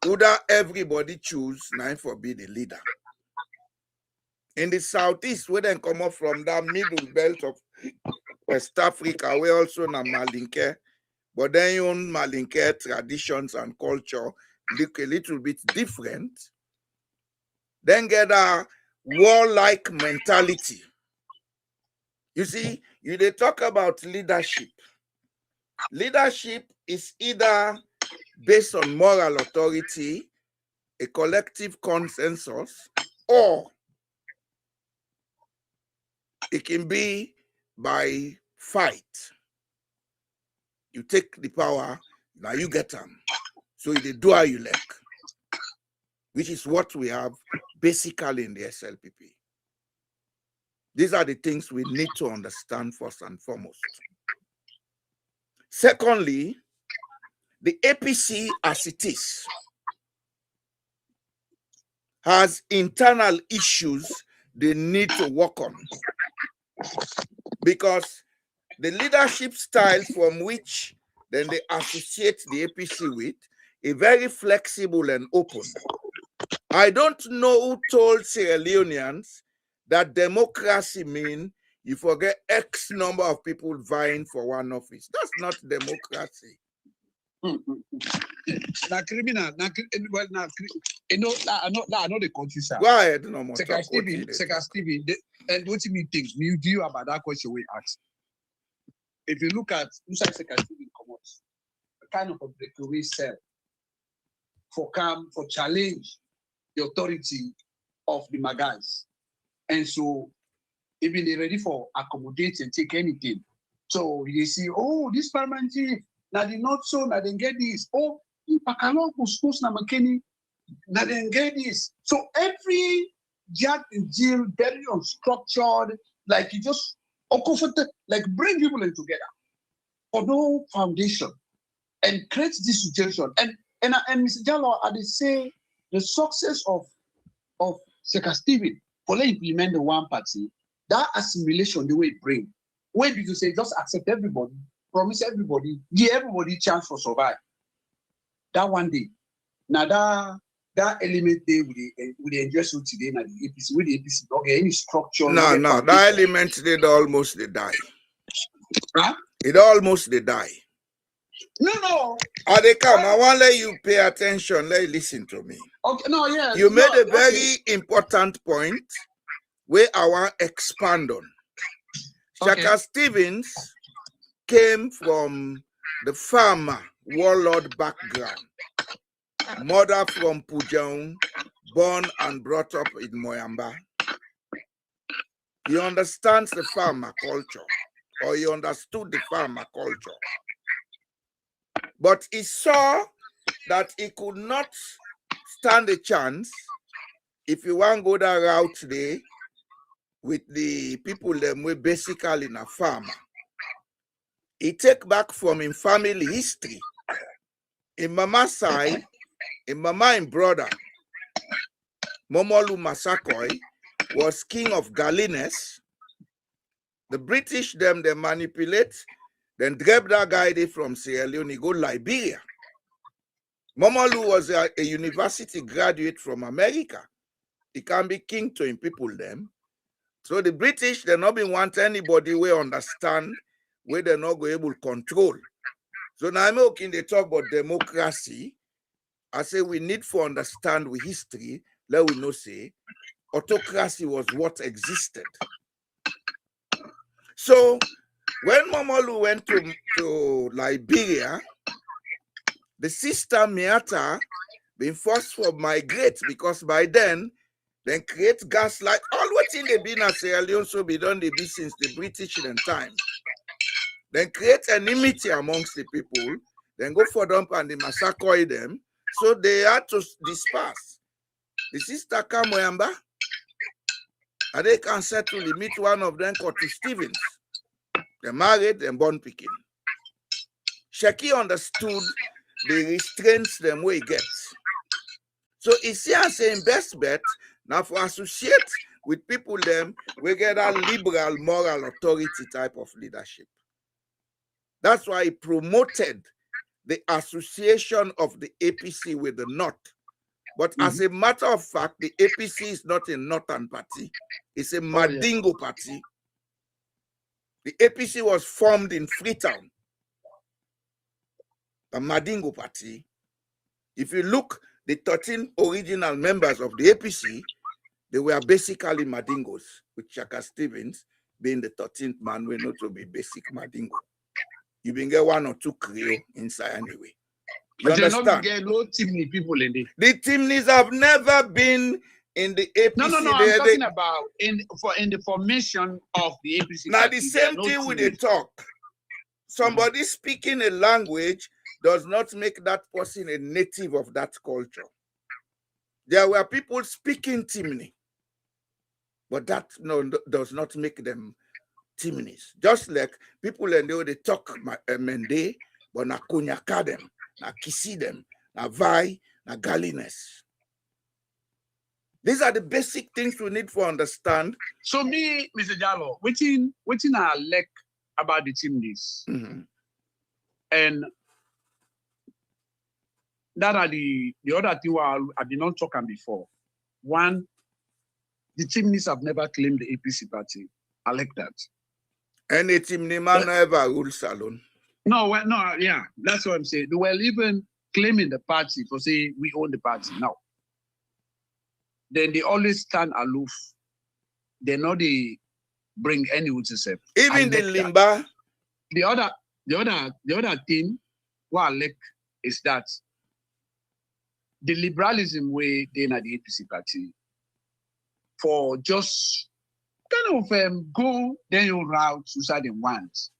whether everybody choose now for be the leader. In the southeast, we then come up from that middle belt of West Africa, we also na Malinke, but then your own Malinke traditions and culture look a little bit different. Then get a warlike mentality. You see, they talk about leadership. Leadership is either based on moral authority, a collective consensus, or it can be by fight. You take the power, now you get them. So they do how you like, which is what we have basically in the SLPP. These are the things we need to understand first and foremost. Secondly, the APC as it is has internal issues they need to work on, because the leadership style from which then they associate the APC with is very flexible and open. I don't know who told Sierra Leoneans that democracy means you forget X number of people vying for one office. That's not democracy. Na criminal, well, I know the country, sir. Go ahead, no more. Secretary Stephen, and what do you think? You do about that question we asked. If you look at inside Secretary Stephen comments, a kind of a breakaway cell for challenge the authority of the Magais. And so even they're ready for accommodate and take anything. So you see, oh, this parliament chief, now they not so, now they get this. Oh, Pakalon Kuskus na Makeni, now they get this. So every Jack and Jill, very unstructured, like you just like bring people in together for no foundation and create this situation. And Mr. Jallo, I say the success of Secretary Stephen for implement the one party, that assimilation the way it bring. Wait, because say just accept everybody, promise everybody, give everybody chance for survive. That one day, now that element there with the address today, now the APC with the APC, okay, any structure. No, that element did almost they die. Huh? It almost they die. No. They come. I want to let you pay attention. Let you listen to me. Okay, no, yeah. You made a very important point where I want to expand on. Shaka Stevens came from the farmer warlord background. Mother from Pujang, born and brought up in Moyamba. He understands the farmer culture, or he understood the farmer culture. But he saw that he could not stand a chance if you want to go that route today with the people that were basically in a farmer. He take back from his family history. In mama's side, in mama and brother, Momolu Masakoi was king of Galines. The British they manipulate, then grab that guy from Sierra Leone, go Liberia. Momolu was a university graduate from America. He can be king to him people them. So the British, they not been want anybody we understand where they're not going able to control. So now I'm okay, they talk about democracy. I say we need to understand with history, let we know say autocracy was what existed. So when Momolu went to Liberia, the sister Miata been forced to migrate because by then they create gas like all what in the been as Sierra Leone so be done they be since the British in time. Then create enmity amongst the people, then go for them and they massacre them. So they had to disperse. The sister come Moyamba, and they can settle to meet one of them called Stevens. They married and born picking. Sheki understood the restraints them way gets. So it's here saying best bet now for associate with people them we get a liberal moral authority type of leadership. That's why he promoted the association of the APC with the North. But as a matter of fact, the APC is not a Northern party. It's a Mandingo party. The APC was formed in Freetown, the Mandingo party. If you look, the 13 original members of the APC, they were basically Mandingos, with Chaka Stevens being the 13th man, we know to be basic Mandingo. You can get one or two Creole inside anyway. You but understand? Not get no Timney people in there. The Timneys have never been in the APC. No. I'm talking about in the formation of the APC. Now the same thing with the talk. Somebody speaking a language does not make that person a native of that culture. There were people speaking Timney, but that does not make them Timneys. Just like people and they talk Mende, but na kunyaka them, na kisi them, na vai, na galines. These are the basic things we need to understand. So me, Mr. Jallo, waiting I like about the Timneys. And that are the other two I did not talk on before. One, the Timneys have never claimed the APC party. I like that. Any Timney man ever rule salon. No, yeah, that's what I'm saying. They were even claiming the party for saying we own the party now. Then they always stand aloof. They know they bring any yourself. Even the Limba. The other thing what I like is that the liberalism way they na the APC party for just kind of go then your route to say they want,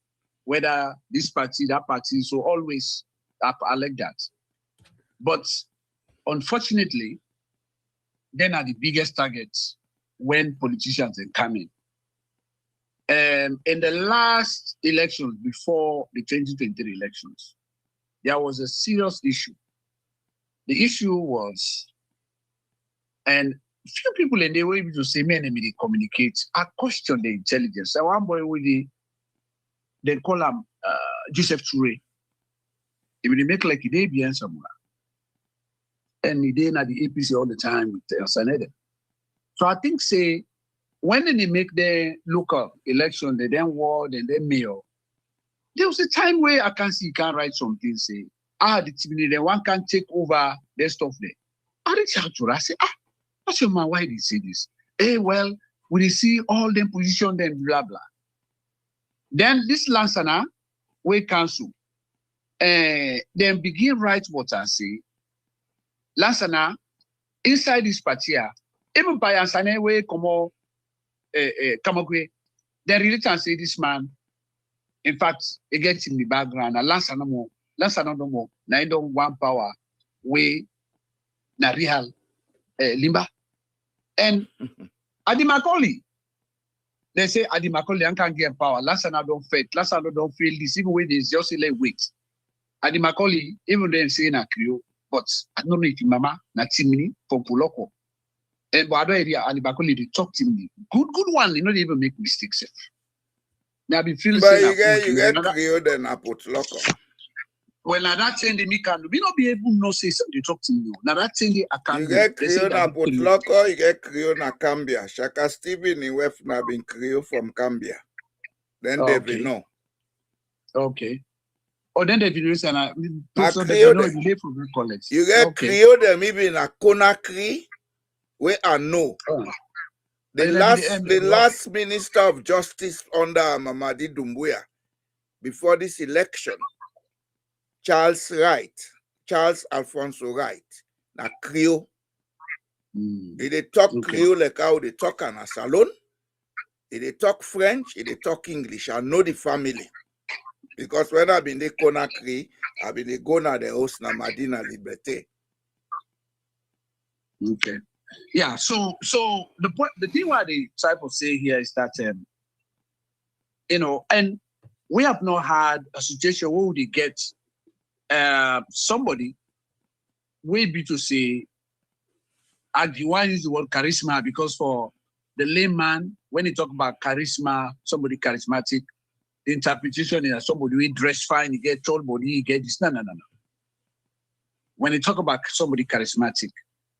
whether this party, that party, so always I like that. But unfortunately, then are the biggest targets when politicians are coming. In the last elections, before the 2023 elections, there was a serious issue. The issue was, and few people in the way to say, me and me, they communicate. I question the intelligence. So one boy with they call him Joseph Toure. He will make like he did be somewhere. And he did at the APC all the time with Sanede. So I think, say, when they make the local election, they then ward and then mayor, there was a time where I can see, you can write something, say, the team, then one can take over their stuff there. I reach out to her, I say, what's your man, why did he say this? Well, we see all them position, then blah, blah. Then this Lansana, we cancel. Then begin write what I say. Lansana, inside this party, even by Ansane, we come Kamagwe, then really can say this man, in fact, he gets in the background, and Lansana no more, na I don't want power, we, na real, Limba. And Adi Macaulay, they say Adi Macaulay can't get power. Lansana don't fit. Lansana don't feel this. Even when there's just like wait. Adi Macaulay, even then saying a Creole, but I don't know if Mama na Timini from Puloko. And but other area Adi Macaulay they talk Timini. Good one. You know they even make mistakes. Now be feeling. But you get Creole then a Puloko. Well, now that thing they make we not be able to say something talk to you. Now that thing they can. You get Creole na Putloko, you get Creole na Cambia. Shaka Stephen in West na been Creole from Cambia. Then they will know. Okay. Oh, then they will know. So Creole they know you from the college. You get Creole them even na Conakry, where I know. The last Minister of Justice under Mamadi Doumbouya before this election. Charles Alfonso Wright, na Creole. They talk Creole like how they talk in a salon. They talk French, they talk English. I know the family. Because when I've been the Conakry, I've been the Gona the host na Madina Liberté. Okay. Yeah, so the thing what the disciple say here is that and we have not had a situation where they get somebody will be to say, I want to use the word charisma because for the layman, when you talk about charisma, somebody charismatic, the interpretation is somebody who dress fine, he get tall body, he get this. No. When you talk about somebody charismatic,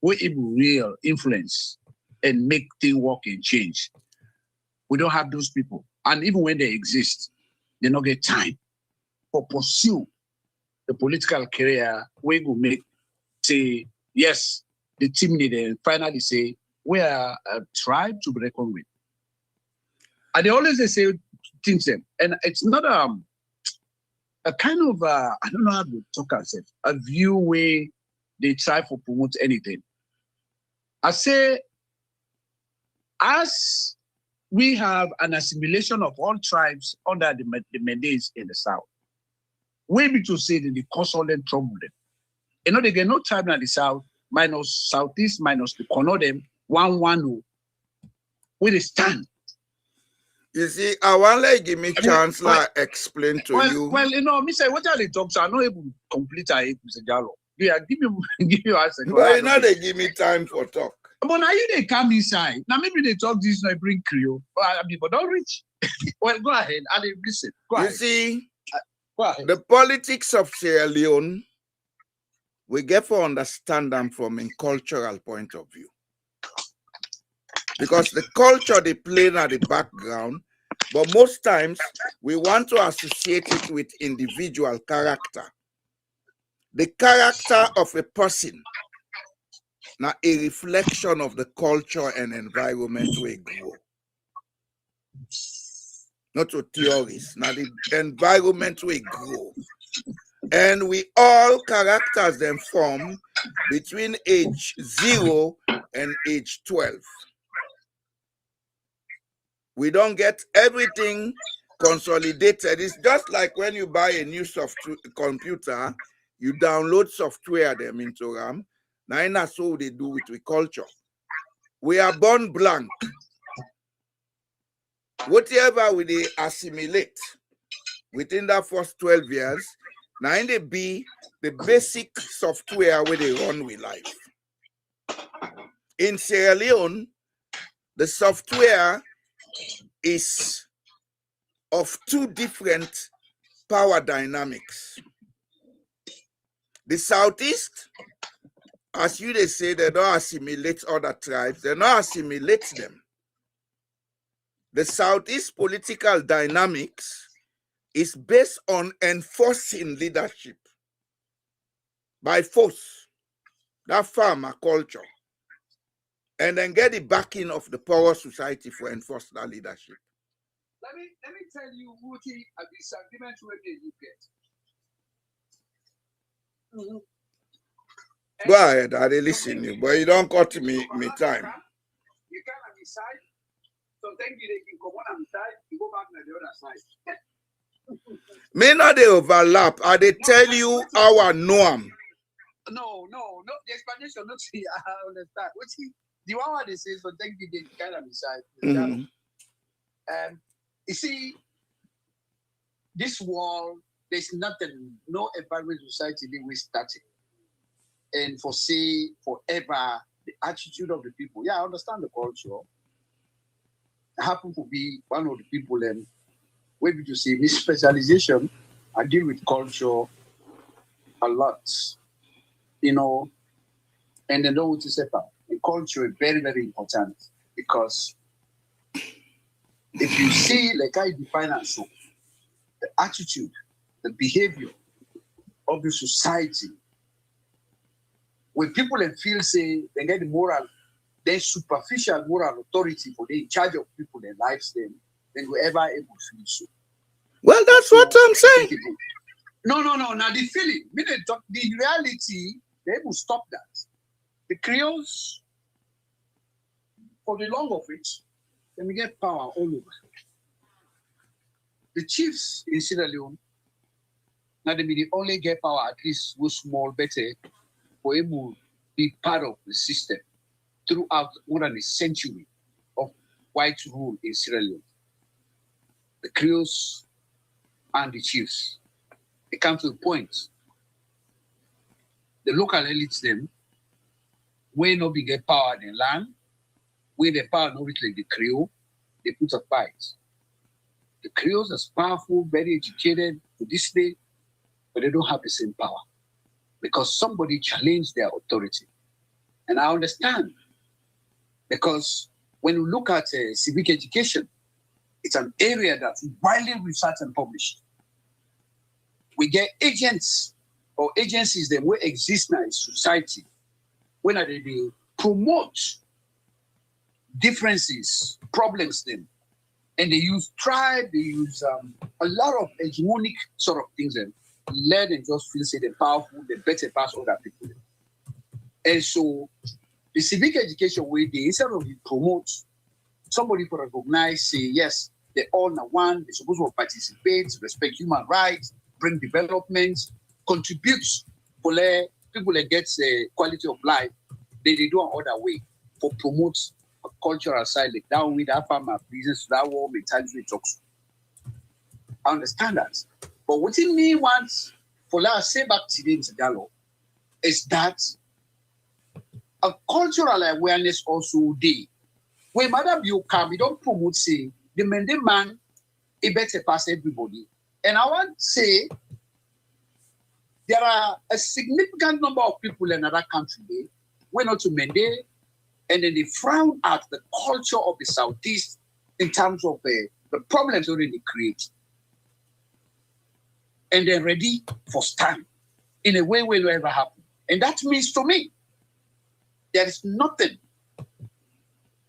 who able real influence and make things work and change, we don't have those people. And even when they exist, they don't get time for pursue the political career where we make, say, yes, the team leader, and finally say, we are a tribe to be reckoned with. And they say things them. And it's not a kind of, I don't know how to talk ourselves, a view where they try to promote anything. I say, as we have an assimilation of all tribes under the mandates in the South, we be to say that the cause all them trouble them. You know, they get no tribe in the South, minus Southeast, minus the corner them, one, where they stand. You see, I want to give me a chance to explain to you. Well, you know, me say, what are the talks? I'm not able to complete it, Mr. Jallo. Yeah, give you answer. But you know, they give me time for talk. But now you they come inside. Now maybe they talk this, now bring Creole. But don't reach. Well, go ahead. I'll listen. Go ahead. You see, go ahead. The politics of Sierra Leone, we get to understand them from a cultural point of view. Because the culture they play at the background, but most times we want to associate it with individual character. The character of a person, now a reflection of the culture and environment we grow. Not to theories, now the environment we grow. And we all characters them form between age 0 and age 12. We don't get everything consolidated. It's just like when you buy a new computer, you download software them into RAM. Now that's what they do with culture. We are born blank. Whatever we assimilate within that first 12 years, now they be the basic software where they run with life. In Sierra Leone, the software is of two different power dynamics. The Southeast, as you they say, they don't assimilate other tribes, they don't assimilate them. The Southeast political dynamics is based on enforcing leadership by force, that farmer culture, and then get the backing of the power society for enforce that leadership. Let me tell you, Wuti, a disagreement with you get. Go ahead, I listen you, but you don't cut me time. You can't decide. So thank you, they can come on and side, you go back to the other side. May not they overlap. I they tell you our norm. No. The explanation, not see, I understand. The one what they say, so thank you, they kind of decide. You see, this world, there's nothing, no environment society we started. And forever, the attitude of the people. Yeah, I understand the culture. I happen to be one of the people and maybe to say this specialization, I deal with culture a lot. You know, and I know what to say about. The culture is very, very important because if you see, like I define as the attitude, the behavior of the society, when people feel say they get the moral, then superficial moral authority for the in charge of people, their lives, then whoever able to feel so. Well, that's what I'm saying. No. Now the feeling, the reality, they will stop that. The Creoles, for the long of it, then we get power all over. The chiefs in Sierra Leone, now they only get power at least was small, better, for able to be part of the system throughout more than a century of white rule in Sierra Leone. The Creoles and the chiefs, it comes to the point. The local elites them, when no big get power in land, when the power no reach like the Creole, they put a fight. The Creoles are powerful, very educated to this day, but they don't have the same power because somebody challenged their authority. And I understand because when you look at civic education, it's an area that's widely researched and published. We get agents or agencies that will exist now in society when they promote differences, problems then. And they use tribe, they use a lot of hegemonic sort of things and let them just feel say they're powerful, they're better past other people. And so the civic education way they instead of promote somebody to recognize, say, yes, they're all now one, they're supposed to participate, respect human rights, bring development, contribute for people that get quality of life, they do another way for promote a cultural side, like that with that farmer business, that war mentality talks. I understand that. But what it means once for let's say back to the Gallo is that a cultural awareness also day. When Madam you come, we don't promote say the man it better pass everybody. And I want to say there are a significant number of people in another country went out to Mende, and then they frown at the culture of the Southeast in terms of the problems already created. And they're ready for stand in a way will ever happen. And that means to me, there is nothing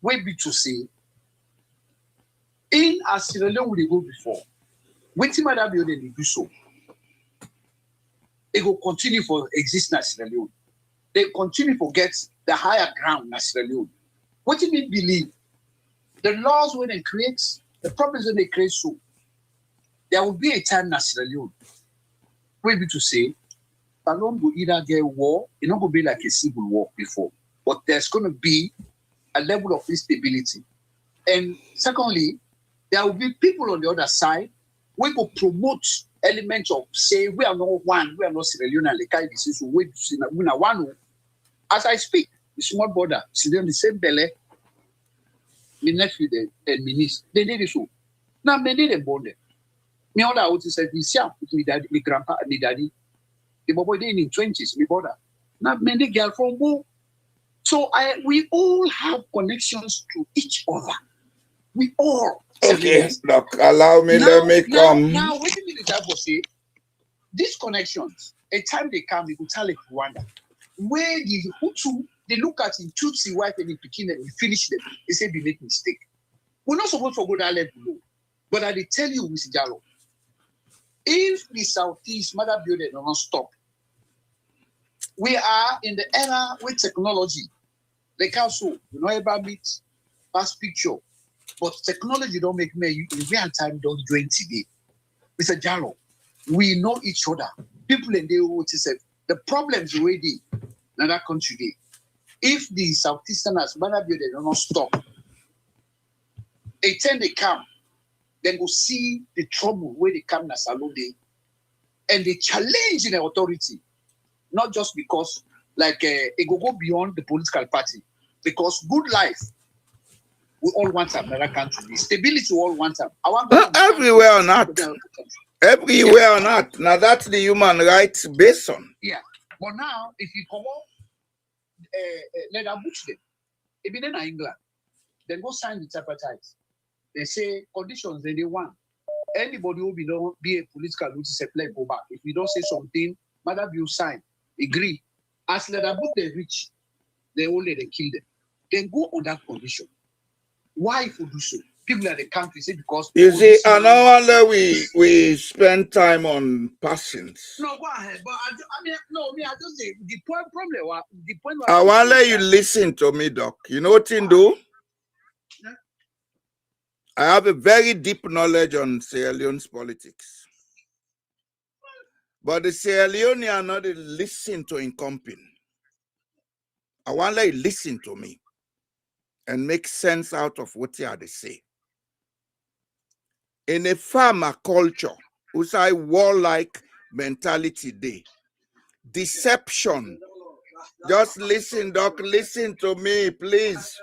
way be to say in as Sierra Leone we go before. When Timada building they do so, it will continue for existence Sierra Leone. They continue to get the higher ground in Sierra Leone. What do we believe? The laws when they create, the problems when they create so, there will be a time in Sierra Leone where be to say, Salon will either get war, it's not going to be like a civil war before, but there's going to be a level of instability. And secondly, there will be people on the other side who will promote elements of say we are not one, we are not Sierra Leone and Lekai disease, we are one. As I speak, the small border, sitting on the same belly, my nephew and minister, they did it so. Now they did a border. Me all out is a VCR with me daddy, my grandpa, and my daddy. The boy in the 20s, my brother. Now many girl from home. So we all have connections to each other. We all. Okay, look, allow me, let me come. Now, what do you mean the type of say? These connections, a time they come, they go tell it Rwanda. Where the Hutu, they look at in Tutsi wife and in Pekin and we finish them. They say we make mistake. We're not supposed to go that level, but I tell you, Mr. Jallo, if the Southeast mother building do not stop, we are in the era with technology. The council, you know about meet, past picture, but technology don't make me in real time don't join today. Mr. Jallo, we know each other. People in the say the problems already in that country. If the Southeasterners mother building do not stop, a time they come, then go see the trouble where they come na Salone, and they challenge the authority, not just because like it go beyond the political party, because good life we all want them, another country, stability we all want them. I want everywhere or not, everywhere or not. Now that's the human rights based on. Yeah, but now if you come on, let them butch them. If you in England, then go sign the tripartite. They say conditions they want. Anybody who be a political notice apply go back. If you don't say something, madam you sign, agree. As let them they reach, they only they kill them. Then go on that condition. Why if you do so? People at the country say because you see, and no wonder we spend time on passions. No, go ahead. But I just say the point problem. The point. I want to let you listen to me, Doc. You know what you do? I have a very deep knowledge on Sierra Leone's politics. But the Sierra Leone are not listen to incomping. I want to let you listen to me and make sense out of what you have to say. In a farmer culture, who's a warlike mentality day, deception. Just listen, Doc, listen to me, please.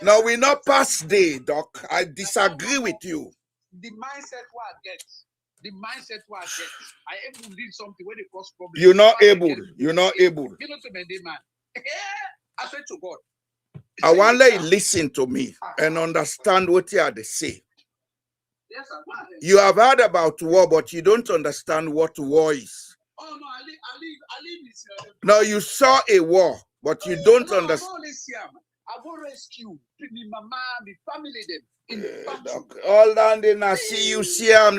No, we not pass day, Doc. I disagree with you. The mindset what I get. The mindset what I get. I able to read something where they cause problems. You're not able. You're not able. You know to me, man. I swear to God. I want you to listen to me and understand what you are to say. Yes, You have heard about war, but you don't understand what war is. Oh no, I live this. No, you saw a war, but you don't understand. I go rescue me, mama, me family them in battle. All down there, I see you,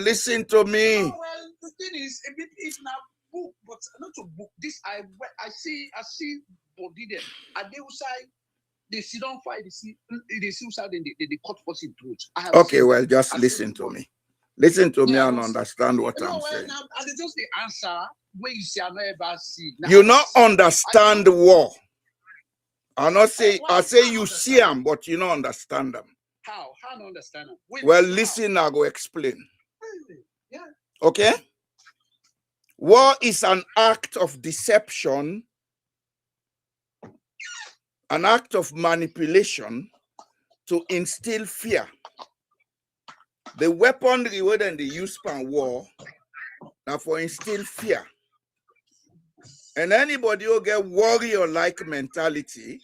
listen to me. Oh, well, the thing is, if not book, but not to book this. I see body them. And they outside, they sit on fire. They see outside, then they cut person throat. Okay, well, just listen to me. Listen to me and understand what I'm saying. Now, and they just the answer where you see I never see. You not understand war. I say you see them, but you don't understand them. How not understand them? Well, listen, I go explain. Yeah. Okay? War is an act of deception, an act of manipulation to instill fear. The weaponry where they use for war now for instill fear. And anybody who get warrior-like mentality,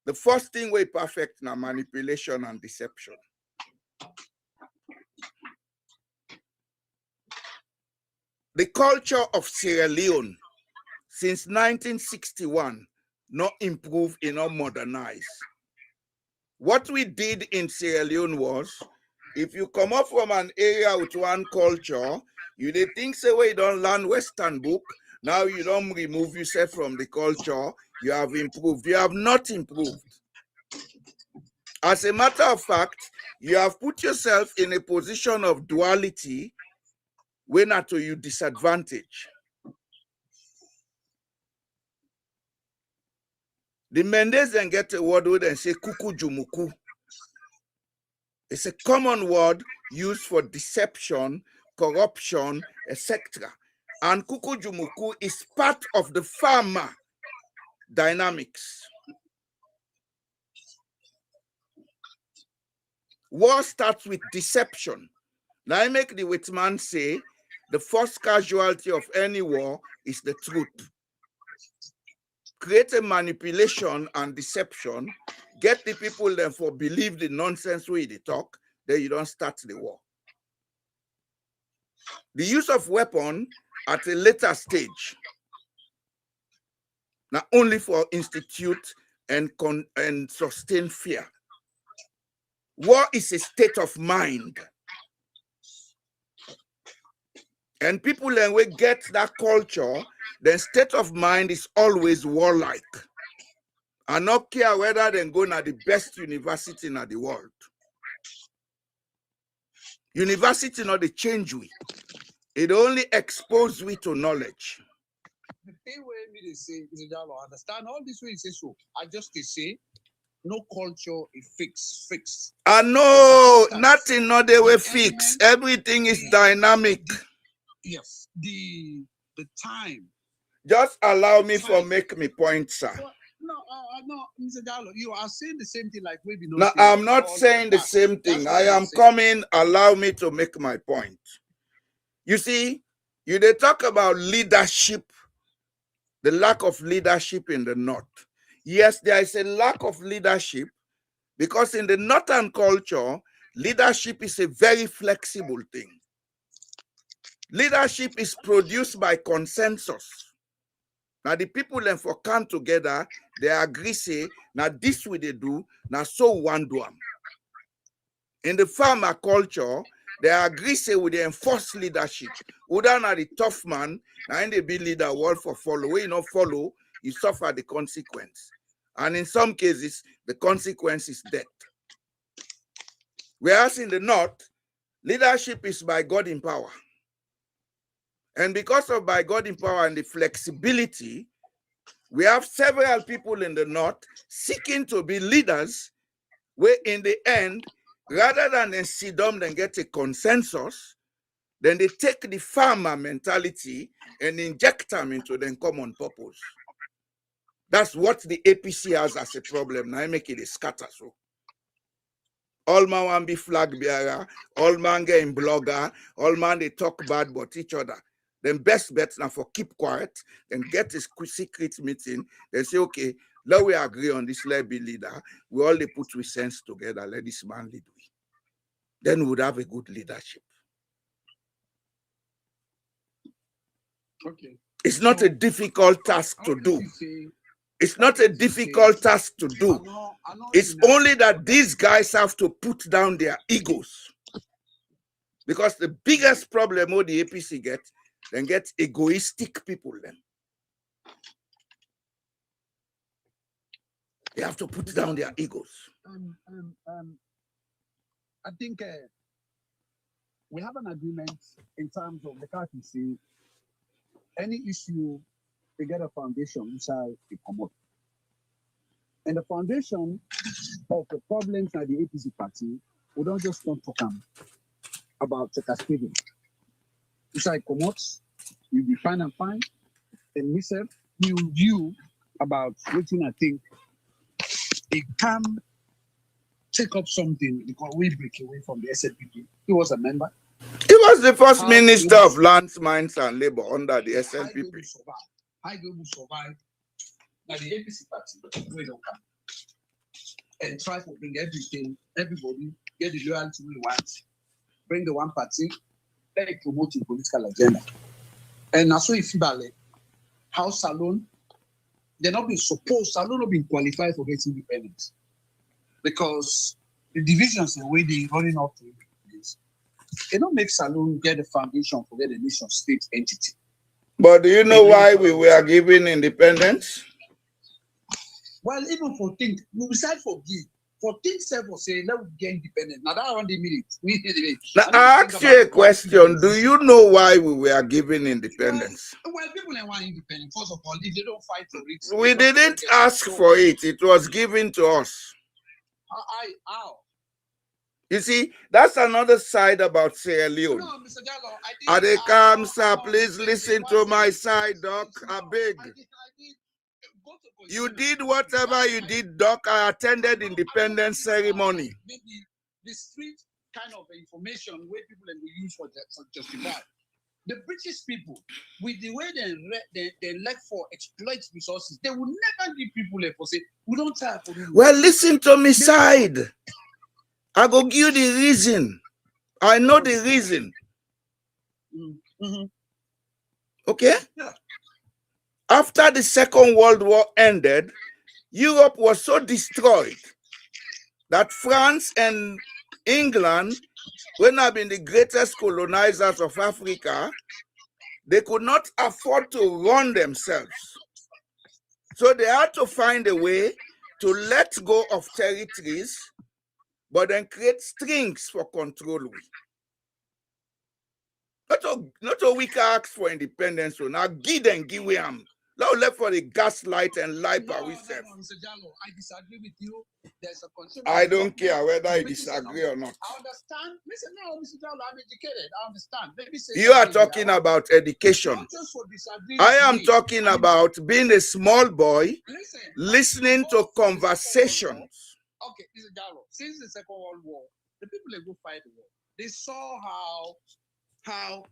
the first thing we perfect now manipulation and deception. The culture of Sierra Leone since 1961 not improve, not modernize. What we did in Sierra Leone was, if you come up from an area with one culture, you did think say well, you don't learn Western book, now you don't remove yourself from the culture, you have improved. You have not improved. As a matter of fact, you have put yourself in a position of duality when not to your disadvantage. The Mendes then get a word where they say kuku jumuku. It's a common word used for deception, corruption, etc. And kuku jumuku is part of the farmer dynamics. War starts with deception. Now I make the Whitman say the first casualty of any war is the truth. Create a manipulation and deception, get the people then for believe the nonsense way they talk, then you don't start the war. The use of weapon at a later stage, not only for institute and sustain fear. War is a state of mind. And people then we get that culture, then state of mind is always warlike. And not care whether they go to the best university in the world. University not the change we. It only expose we to knowledge. The thing where me they say is I understand all this way say so. I just say no culture is fixed. I know nothing not they will fix. Everything is dynamic. Yes, the time. Just allow me for make me point, sir. Well, no, Mr. Gallo, you are saying the same thing like we be. No, I'm not saying the same thing. I am coming. Allow me to make my point. You see, they talk about leadership, the lack of leadership in the North. Yes, there is a lack of leadership because in the Northern culture, leadership is a very flexible thing. Leadership is produced by consensus. Now the people then for come together, they agree say, now this way they do, now so one do them. In the farmer culture, they agree say with the enforced leadership. Whether not the tough man, now in the be leader world for follow. When you not follow, you suffer the consequence. And in some cases, the consequence is death. Whereas in the North, leadership is by God in power. And because of by God in power and the flexibility, we have several people in the North seeking to be leaders, where in the end, rather than then sit down and get a consensus, then they take the farmer mentality and inject them into the common purpose. That's what the APC has as a problem. Now I make it a scatter. So all man want be flag bearer, all man get blogger, all man they talk bad about each other. Then best bet now for keep quiet, then get a secret meeting, then say, okay, let we agree on this, let be leader. We all they put we sense together, let this man lead we. Then we would have a good leadership. Okay. It's not a difficult task to do. It's not a difficult task to do. It's only that these guys have to put down their egos. Because the biggest problem what the APC get egoistic people then. They have to put down their egos. I think we have an agreement in terms of the KTC. Any issue, they get a foundation inside the commodity. And the foundation of the problems at the APC party, we don't just talk about cascading. Inside commodities, you'll be fine and fine. And myself, we will view about what I think it can take up something because we break away from the SLPP. He was a member. He was the first minister of lands, mines, and labor under the SLPP. How you will survive? Now the APC party, we don't come and try to bring everything, everybody, get the loyalty we want, bring the one party, let it promote the political agenda. And also if you ballet, House Salon, they're not being supposed, Salon not being qualified for getting independence. Because the divisions the way they running up to this, they don't make Salon get a foundation for get a nation state entity. But do you know why we were given independence? Well, even for things, we decide for things for say, let us get independent. Now that around the minute. Now I ask you a question. Do you know why we were given independence? Well, people don't want independence. First of all, if they don't fight for it. We didn't ask for it. It was given to us. How? You see, that's another side about Sierra Leone. No, Mr. Jallo, I did come, sir. Please listen to my side, Doc. I beg. You did whatever you did, Doc. I attended independence ceremony. Maybe the street kind of information where people will use for justify. The British people, with the way they like for exploit resources, they will never give people a for say, we don't tire for you. Well, listen to me side. I go give you the reason. I know the reason. Mm-hmm. Okay? Yeah. After the Second World War ended, Europe was so destroyed that France and England, when have been the greatest colonizers of Africa, they could not afford to run themselves. So they had to find a way to let go of territories, but then create strings for control. Not a weak ask for independence. So now give them, give them. Now left for the gaslight and lie by ourselves. No, Mr. Jallo, I disagree with you. There's a concern. I don't care whether I disagree or not. I understand. Listen, no, Mr. Jallo, I'm educated. I understand. Let me say you are talking about education. Not just for disagreeing I am with me. talking about being a small boy, listening to conversations. Okay, Mr. Jallo, since the Second World War, the people that go fight the war, they saw how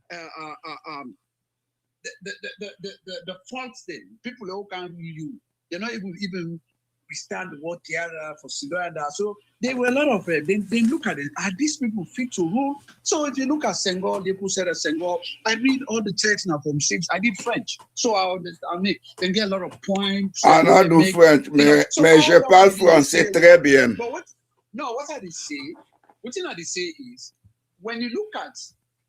the faults thing, people who can't read you, they're not even withstand the word Tiara for Siganda. So there were a lot of they look at it. Are these people fit to rule? So if you look at Senghor, they put said Senghor. I read all the texts now from six. I did French, so I make then get a lot of points. I not do French, mais je parle français très bien. But what I did say, what I did say is when you look at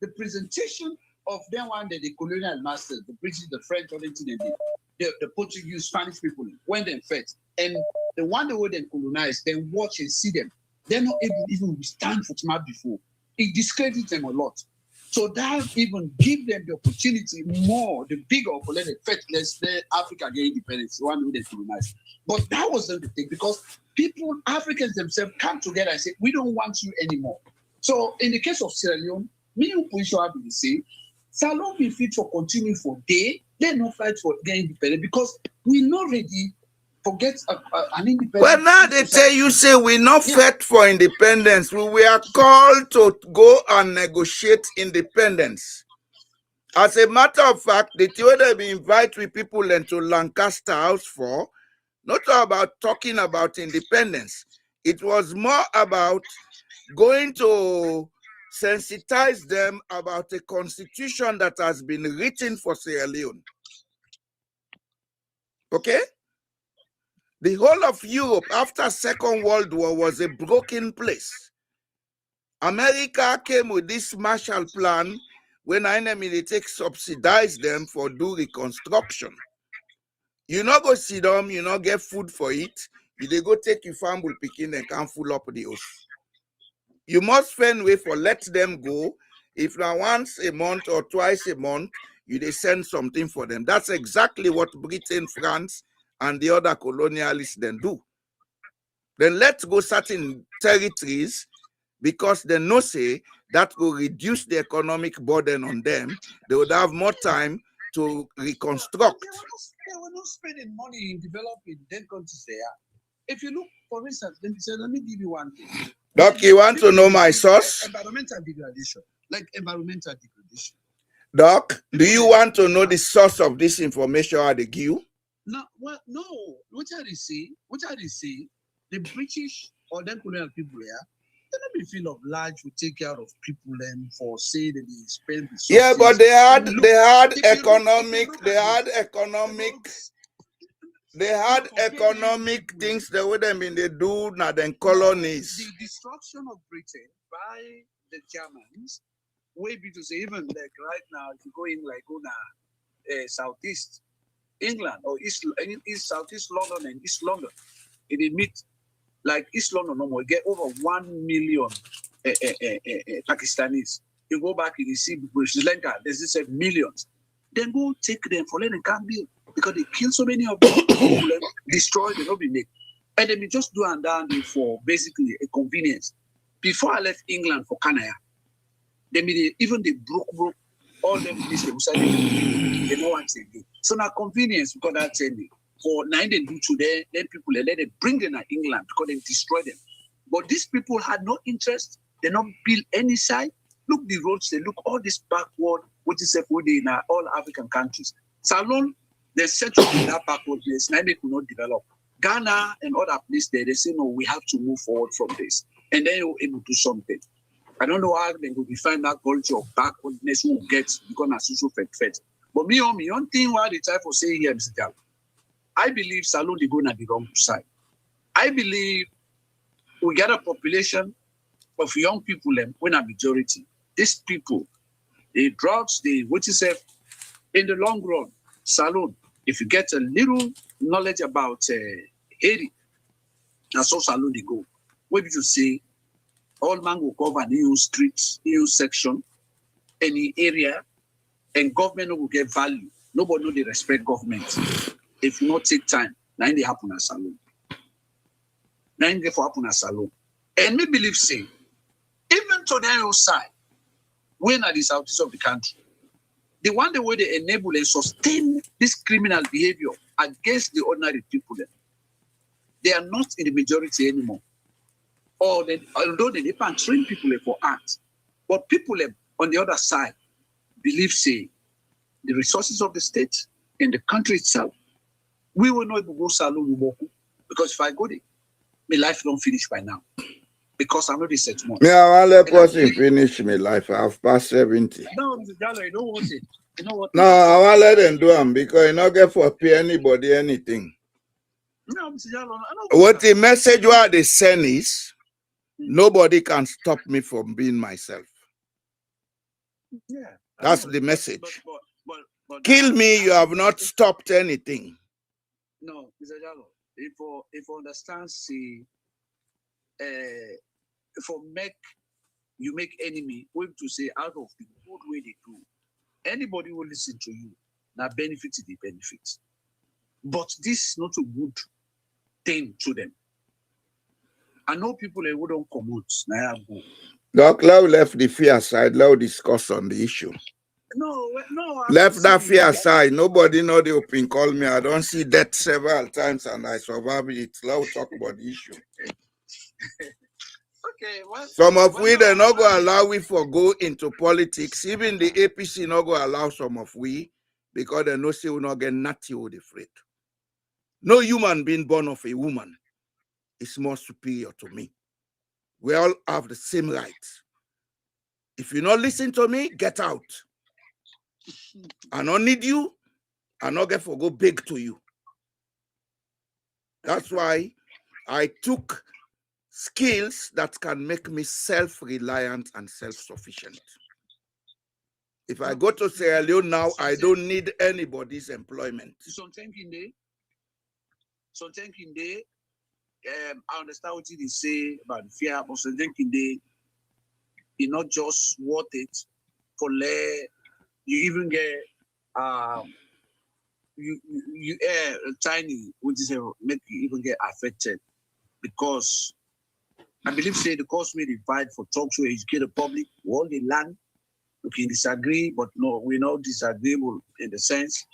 the presentation of them one day, the colonial masters, the British, the French, all the Portuguese, Spanish people, when they fed, and the one they were then colonized, then watch and see them, they're not able to even stand for Tma before. It discredits them a lot. So that even give them the opportunity more, the bigger of let Africa get independence, the one who they colonized. But that wasn't the thing because people, Africans themselves come together and say, we don't want you anymore. So in the case of Sierra Leone, me and Position have been saying, Salon be fit for continuing for day, they not fight for getting independent because we're not ready forget an independent. Well, now they tell you, say we're not fit for independence. We were called to go and negotiate independence. As a matter of fact, the way they invite we people into Lancaster House for, not about talking about independence. It was more about going to sensitize them about a constitution that has been written for Sierra Leone. Okay? The whole of Europe after Second World War was a broken place. America came with this Marshall Plan when enemy they take subsidize them for do reconstruction. You not go sit down, you not get food for it. You they go take your family picking and can full up the house. You must find way for let them go. If now once a month or twice a month, you they send something for them. That's exactly what Britain, France, and the other colonialists then do. Then let's go certain territories because they know say that will reduce the economic burden on them. They would have more time to reconstruct. They were not spending money in developing them countries there. If you look, for instance, let me give you one thing. Doc, you want to know my source? Environmental degradation, like environmental degradation. Doc, do you want to know the source of this information I give you? No, well, no. What I say, the British or the colonial people here, they don't be feel obliged to take care of people and for say that they spend resources. Yeah, but they had economic things the way them in they do now then colonies. The destruction of Britain by the Germans, way to say even like right now, if you go in like southeast England or southeast London and East London, it meet like East London no more get over 1 million Pakistanis. You go back and you see Sri Lanka, there's this millions. Then go take them for letting can't build because they kill so many of them, destroy, they not be made. And then we just do and down for basically a convenience. Before I left England for Canada, even they broke all them ministers they know what they do. So now convenience because that's ending. For 9 they do today, then people let them bring them to England because they destroy them. But these people had no interest, they not build any side. Look the roads, they look all this backward, which is in all African countries. Salon, they settled in that backward place, now they could not develop. Ghana and other places there, they say, no, we have to move forward from this. And then you're able to do something. I don't know how they will define that culture of backwardness who gets because of social fed. But me, one thing why they try for saying here, Mr. Jal, I believe Salon they go on the wrong side. I believe we get a population of young people when a majority. These people, the drugs, in the long run, Salon, if you get a little knowledge about Haiti, that's how Salon they go. What did you say? All man will cover new streets, new section, any area, and government will get value. Nobody know they respect government. If you not take time, now they happen at Salon. Now they happen at Salon. And me believe say, even to their side, when at the southeast of the country, the one the way they enable and sustain this criminal behavior against the ordinary people, they are not in the majority anymore. Although they can't train people for art, but people on the other side believe say the resources of the state and the country itself, we will not go Salon because if I go there, my life don't finish by now. Because I'm not set months. Me, I want let person finish my life. I've passed 70. No, Mr. Jallo, you don't want it. You know what? No, I want let them do them because you not get for pay anybody anything. No, Mr. Jallo, I don't what the message what they send is, nobody can stop me from being myself. Yeah. That's the message. But kill me, you have not stopped anything. No, Mr. Jallo, if you understand, see, you make enemy, going to say out of the good way they do. Anybody will listen to you. Now benefit the benefits. But this is not a good thing to them. I know people who don't come out. Now go. Doc, now left the fear side, now discuss on the issue. No. Left that fear aside. Nobody know the open call me. I don't see that several times and I survive it. Let's talk about the issue. Okay, well, some of we they not go allow we for go into politics. Even the APC not go allow some of we because they know say we not get nothing with the freight. No human being born of a woman is more superior to me. We all have the same rights. If you not listen to me, get out. I don't need you. I not get for go beg to you. That's why I took skills that can make me self-reliant and self-sufficient. If I go to Sierra Leone now, I don't need anybody's employment. I understand what you say about the fear, but something it's not just worth it for you even get you tiny, which is make you even get affected because I believe say the course we divide for talk to educate the public, we all the land. We can disagree, but no, we're not disagreeable in the sense.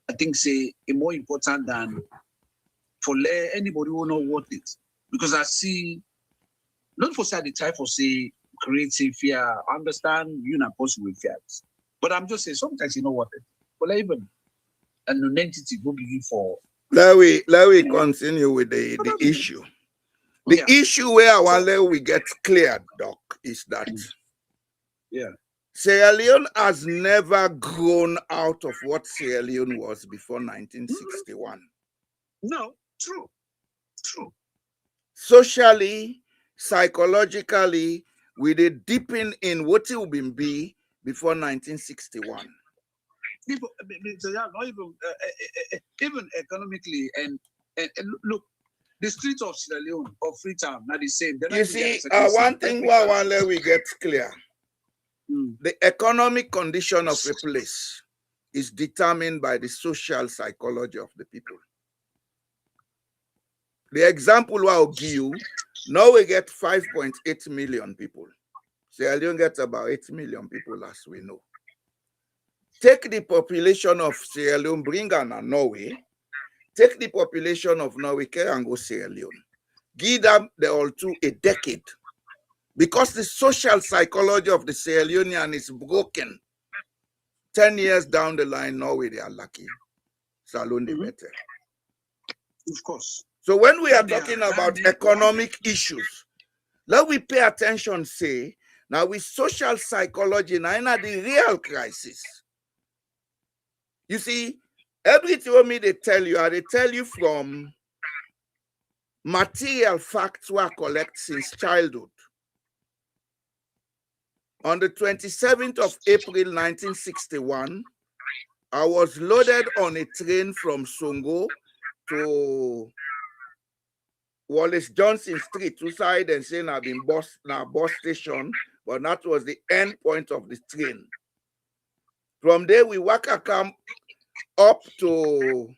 I think say it's more important than for anybody who know what it. Because I see, not for say the type of say creative fear. I understand you not possible fears. But I'm just saying sometimes you know what it. Well, even an entity will be for. Let we continue with the issue. The issue where I want we get cleared, Doc, is that Sierra Leone has never grown out of what Sierra Leone was before 1961. No, true. Socially, psychologically, we did deepen in what it would be before 1961. Even economically and look, the streets of Sierra Leone or Freetown are the same. You see, one thing we get clear. The economic condition of a place is determined by the social psychology of the people. The example I'll give you, now we get 5.8 million people. Sierra Leone gets about 8 million people, as we know. Take the population of Sierra Leone, bring on Norway. Take the population of Norway, and go Sierra Leone. Give them the all two a decade. Because the social psychology of the Sierra Leonean is broken. 10 years down the line, Norway, they are lucky. Salon they better. Of course. So when we are talking about economic issues, let we pay attention, say, now with social psychology, now in the real crisis. You see, everything they tell you from material facts we collect since childhood. On the 27th of April, 1961, I was loaded on a train from Songo to Wallace Johnson Street, two sides, and saying I've been bus station, but that was the end point of the train. From there, we walk up to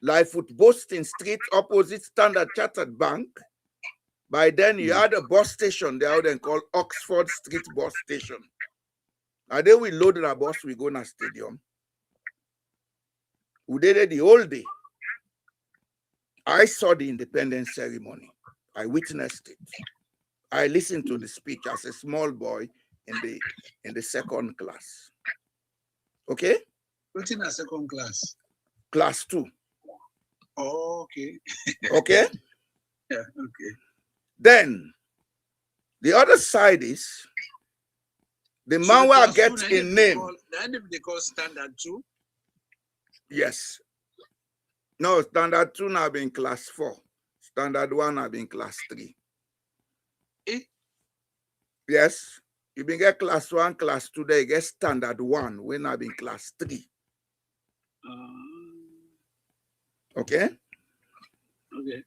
Lightfoot Boston Street, opposite Standard Chartered Bank. By then, you had a bus station there, then called Oxford Street Bus Station. And then we loaded a bus, we go to stadium. We did it the whole day. I saw the independence ceremony. I witnessed it. I listened to the speech as a small boy in the second class. Okay? What's in a second class? Class 2. Oh, okay. Okay? Yeah, okay. Then, the other side is, the man will get a name. They call standard 2? Yes. No, standard 2 now been class 4. Standard 1 now been class 3. Eh? Yes. You been get class 1, class 2, they get standard 1 when I been class 3. Okay? Okay.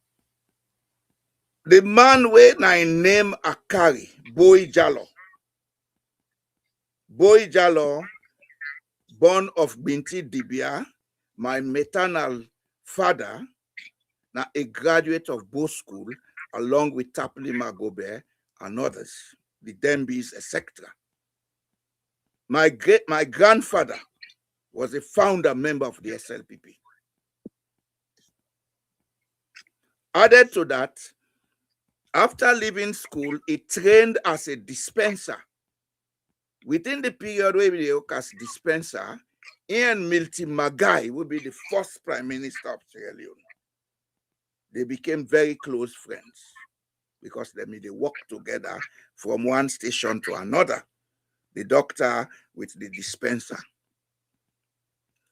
The man when I name a carry, Boy Jallo. Boy Jallo, born of Binti Dibia, my maternal father, now a graduate of both school, along with Tapley Magobe and others, the Dembis, etc. My grandfather was a founder member of the SLPP. Added to that, after leaving school, he trained as a dispenser. Within the period where he worked as dispenser, Ian Milty Magai would be the first prime minister of Sierra Leone. They became very close friends because they worked together from one station to another, the doctor with the dispenser.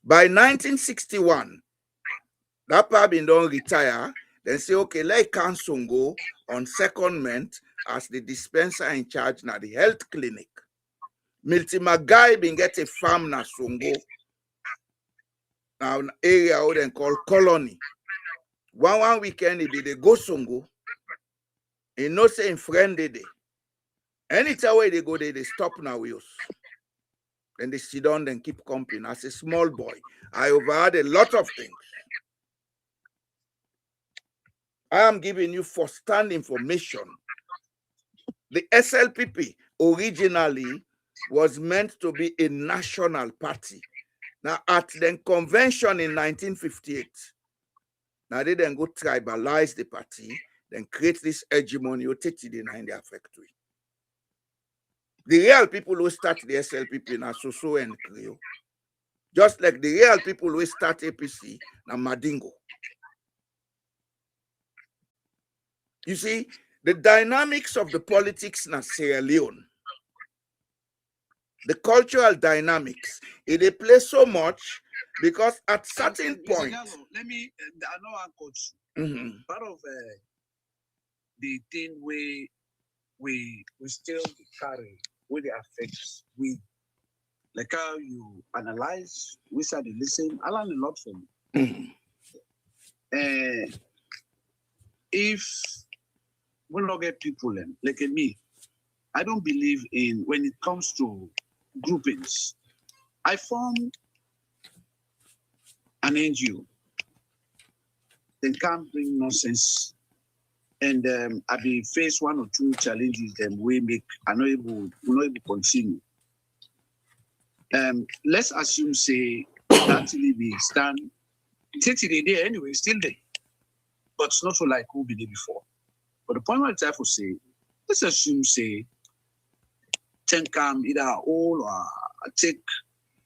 By 1961, that Pabin don't retire, then say, okay, let Council go on secondment as the dispenser in charge now the health clinic. Milty Magai been get a farm na Songo, now an area what they call Colony. One weekend, if they go Songo, he no say in friend they. Anytime where they go, they stop now wheels. Then they sit down and keep company. As a small boy, I overheard a lot of things. I am giving you first-hand information. The SLPP originally was meant to be a national party. Now, at the convention in 1958, now they then go tribalize the party, then create this hegemony in India factory. The real people who start the SLPP now Soso and Creole. Just like the real people who start APC now Madingo. You see, the dynamics of the politics in Sierra Leone, the cultural dynamics, they play so much because at certain point. Let me, I know I'm coach. Part of the thing we still carry with the effects, like how you analyze, we started listening. I learned a lot from you. If we don't get people like me, I don't believe in when it comes to groupings. I formed an NGO. They can't bring nonsense. And I be face one or two challenges that we make are not able to continue. Let's assume say actually we stand 30 day anyway, still there. But it's not so like who be there before. But the point I have to say, let's assume say 10 come either all or take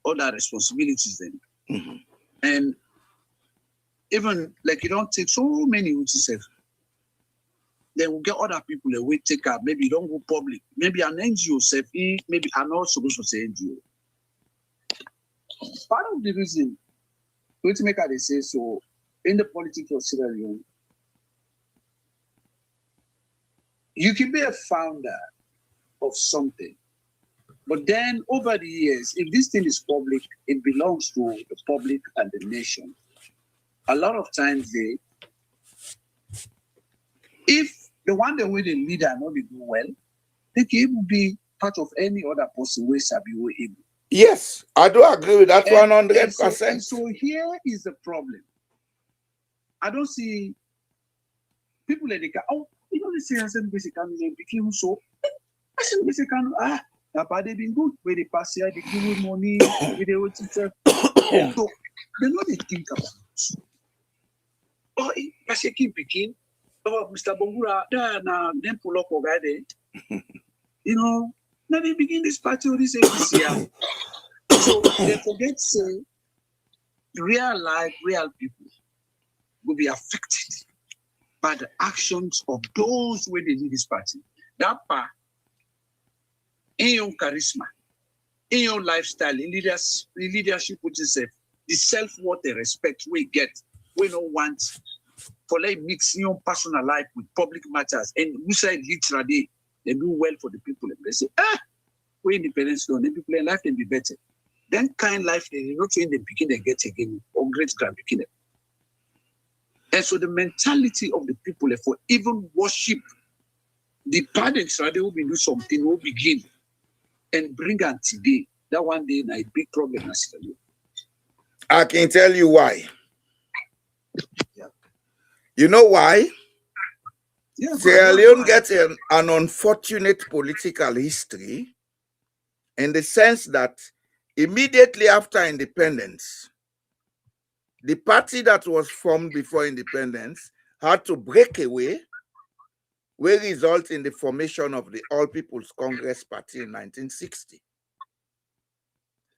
other responsibilities then. And even like you don't take so many with yourself. Then we'll get other people that will take up. Maybe you don't go public. Maybe an NGO self, maybe I'm not supposed to say NGO. Part of the reason, to make they say so, in the politics of Sierra Leone, you can be a founder of something, but then over the years, if this thing is public, it belongs to the public and the nation. A lot of times if the one that will the leader not be do well, they can even be part of any other person who shall be able. Yes, I do agree with that 100%. So here is the problem. I don't see people that they can, you know, they say I said basically became so. I said basically they been good where they pass here, they give you money, with the teacher. So they know they think about it. Oh, I say keep picking. Oh, Mr. Bongura, then pull up already. You know, now they begin this party or this APC. So they forget say real life, real people will be affected by the actions of those who they lead this party. That part, in your charisma, in your lifestyle, in leadership, which is the self-worth and respect we get, we don't want for like mixing your personal life with public matters. And we say literally, they do well for the people. And they say, we independence, the people in life can be better. Then kind life, they not in the beginning get again, or great grand beginning. And so the mentality of the people for even worship the parents, they will be do something, will begin and bring on today. That one day, a big problem. I can tell you why. You know why? Yeah, Sierra Leone gets an unfortunate political history in the sense that immediately after independence, the party that was formed before independence had to break away, which resulted in the formation of the All People's Congress Party in 1960.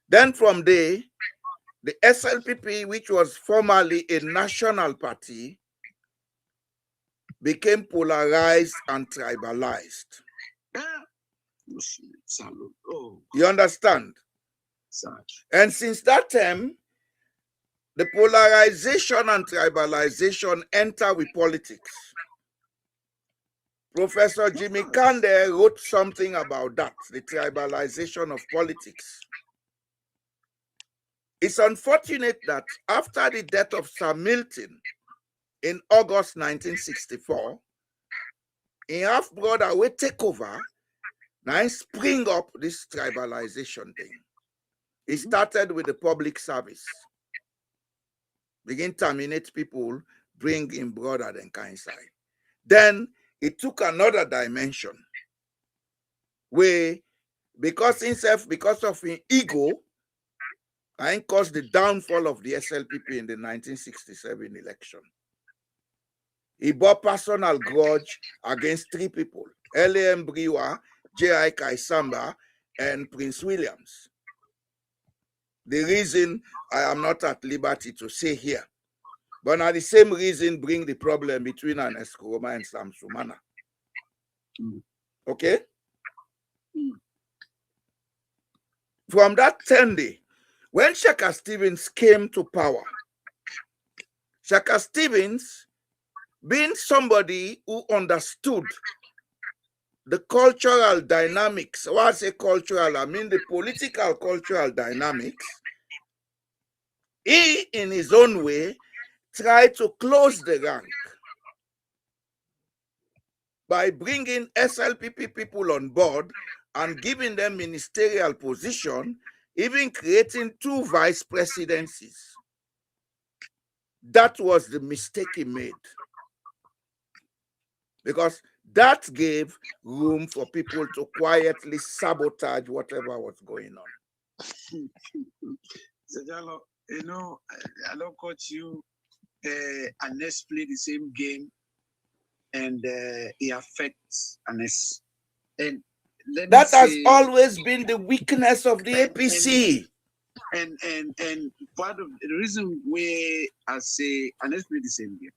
Then from there, the SLPP, which was formerly a national party, became polarized and tribalized. You understand? And since that time, the polarization and tribalization enter with politics. Professor Jimmy Kande wrote something about that, the tribalization of politics. It's unfortunate that after the death of Sir Milton in August 1964, in half-brother we take over, now spring up this tribalization thing. It started with the public service. Begin terminate people, bring in brother then kind side. Then it took another dimension where, because of his ego, and caused the downfall of the SLPP in the 1967 election. He bore personal grudge against three people, L.A.M. Briwa, J.I. Kaisamba, and Prince Williams. The reason I am not at liberty to say here, but now the same reason bring the problem between Ernest Koroma and Sam Sumana. Okay? From that 10 day, when Shaka Stevens came to power, Shaka Stevens, being somebody who understood the cultural dynamics, when I say cultural, I mean the political cultural dynamics, he, in his own way, tried to close the rank by bringing SLPP people on board and giving them ministerial position, even creating 2 vice presidencies. That was the mistake he made, because that gave room for people to quietly sabotage whatever was going on. Sajalo, you know, I don't coach you, Anes play the same game, and he affects Anes. And that has always been the weakness of the APC. And part of the reason why I say, and let's play the same game.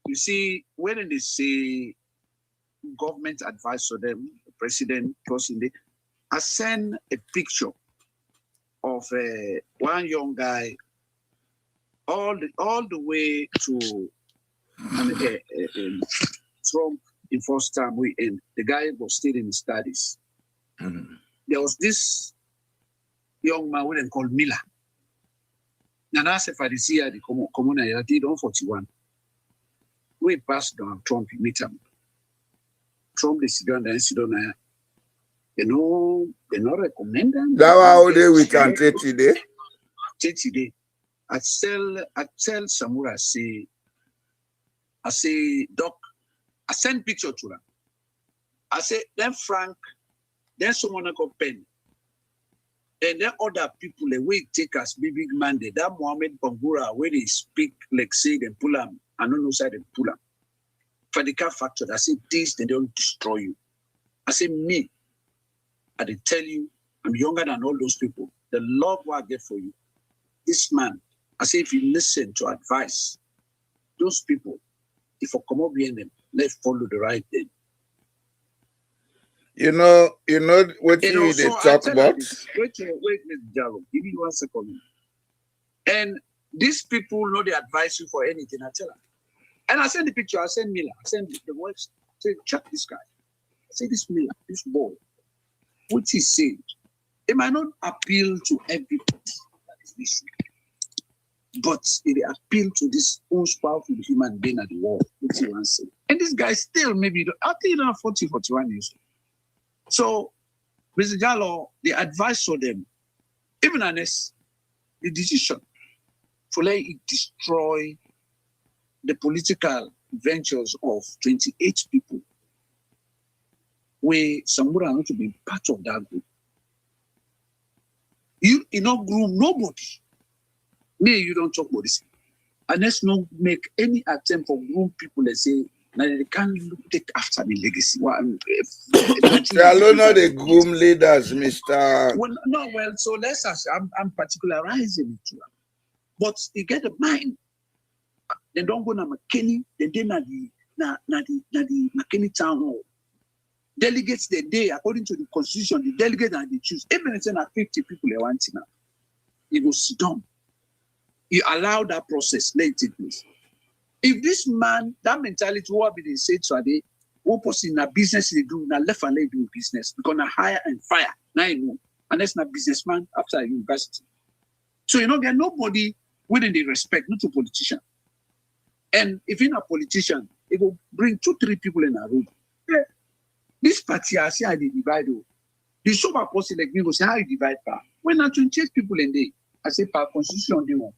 You see, when they say government advice for them, the president personally, I send a picture of one young guy all the way to Trump in first time we end. The guy was still in studies. Mm-hmm. There was this young man we called Miller. And I said, if I see the common I did on 41. We passed down Trump, meet him. Trump, they sit down, you know, they not recommend them. That how they we can take today. I tell Samura, I say, Doc, I send picture to them. I say, then Frank, then someone got pen. And then other people, the way take us, big man, that Mohammed Bangura, where they speak like say they pull them, and on no side they pull them. For the car factor, I say this, they don't destroy you. I say me, I did tell you, I'm younger than all those people. The love what I get for you. This man, I say if you listen to advice, those people, if I come up behind them, let's follow the right thing. You know what you they talk about? Wait, Jalo, give me 1 second. And these people know they advise you for anything, I tell them. And I send the picture, I send Miller, I send the voice, say, check this guy. I say, this Miller, this boy, what he said, it might not appeal to everybody that is listening, but it appeal to this most powerful human being at the world, what he wants to say. And this guy still maybe, I think 40, 41 years old. So, Mr. Jallo, the advice for them, even honest, the decision for let it destroy the political ventures of 28 people. where Samura not to be part of that group. You not groom nobody. Me, you don't talk about this. And let's not make any attempt for groom people and say, now they can't take after the legacy. They are not the groom leaders, Mr. Well, no, well, so let's ask, I'm particularizing it. But you get the mind. They don't go to McKinney, they did not the McKinney town hall. Delegates the day, according to the constitution, the delegate and they choose. Even if it's 50 people they want now, you go sit down. You allow that process, let it take place. If this man, that mentality, what be they say today, what person in a business they do, now left and they do business, because now hire and fire, now you know, and that's not businessman after university. So you don't get nobody within the respect, not a politician. And if you're a politician, it will bring 2-3 people in a room. Yeah. This party, I say, I divide. The sober person like me will say, how you divide power? When I 28 people in there, I say, power constitution, they want.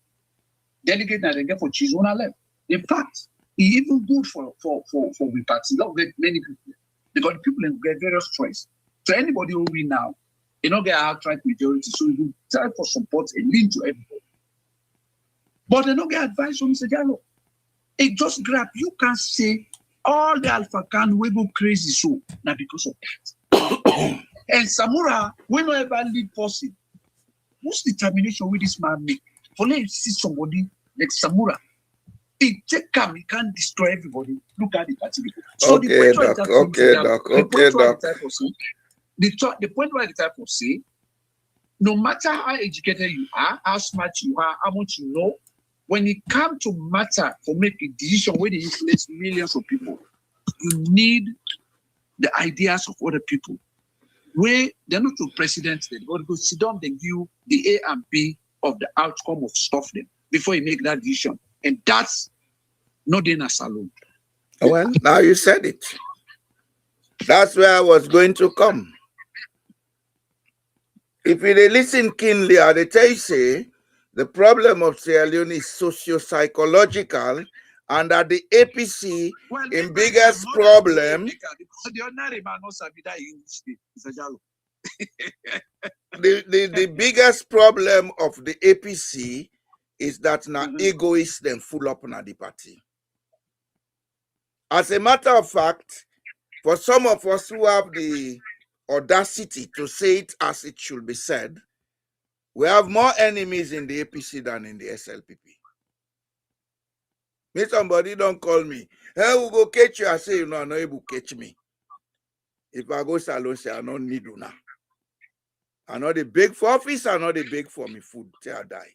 Delegate and they get for cheese on our left. In fact, it's even good for the party. Not get many people. Because people get various choice. So anybody who win now, you don't get outright majority. So you try for support and lean to everybody. But they don't get advice from Mr. Diallo. It just grab. You can't say all the Alpha can we go crazy so now because of that. And Samura, whenever lead person, what's determination with this man make? For let see somebody like Samura. It take come, he can't destroy everybody. Look at the party. So Okay, the point Doc. The point where the type of say, no matter how educated you are, how smart you are, how much you know, when it comes to matter for making a decision where they influence millions of people, you need the ideas of other people. Where they're not to president, they go sit down, they give you the A and B of the outcome of stuff them before you make that decision. And that's not in a salon. Well, now you said it. That's where I was going to come. If you listen keenly, they tell you say the problem of Sierra Leone is socio-psychological, and that the APC in biggest problem. The biggest problem of the APC is that now egoists then full up on the party. As a matter of fact, for some of us who have the audacity to say it as it should be said, we have more enemies in the APC than in the SLPP. Me, somebody don't call me. Hey, we go catch you. I say, you know, I'm not able to catch me. If I go salon, say, I don't need you now. I'm not a big for office, I'm not a big for me food till I die.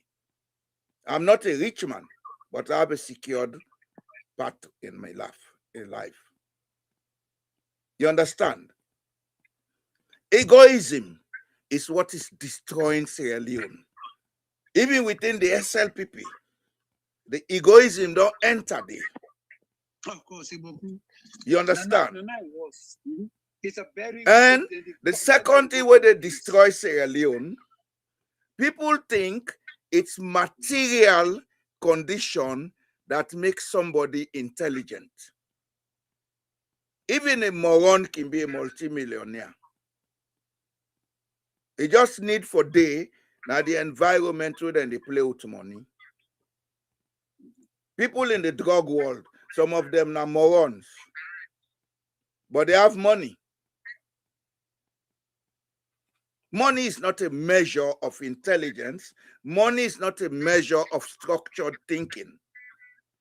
I'm not a rich man, but I have a secured path in my life. You understand? Egoism is what is destroying Sierra Leone. Even within the SLPP, the egoism don't enter there. Of course, you understand? It's a very and the second thing where they destroy Sierra Leone, people think it's material condition that makes somebody intelligent. Even a moron can be a multimillionaire. They just need for day now the environment where then they play with money. People in the drug world, some of them are morons, but they have money. Money is not a measure of intelligence. Money is not a measure of structured thinking.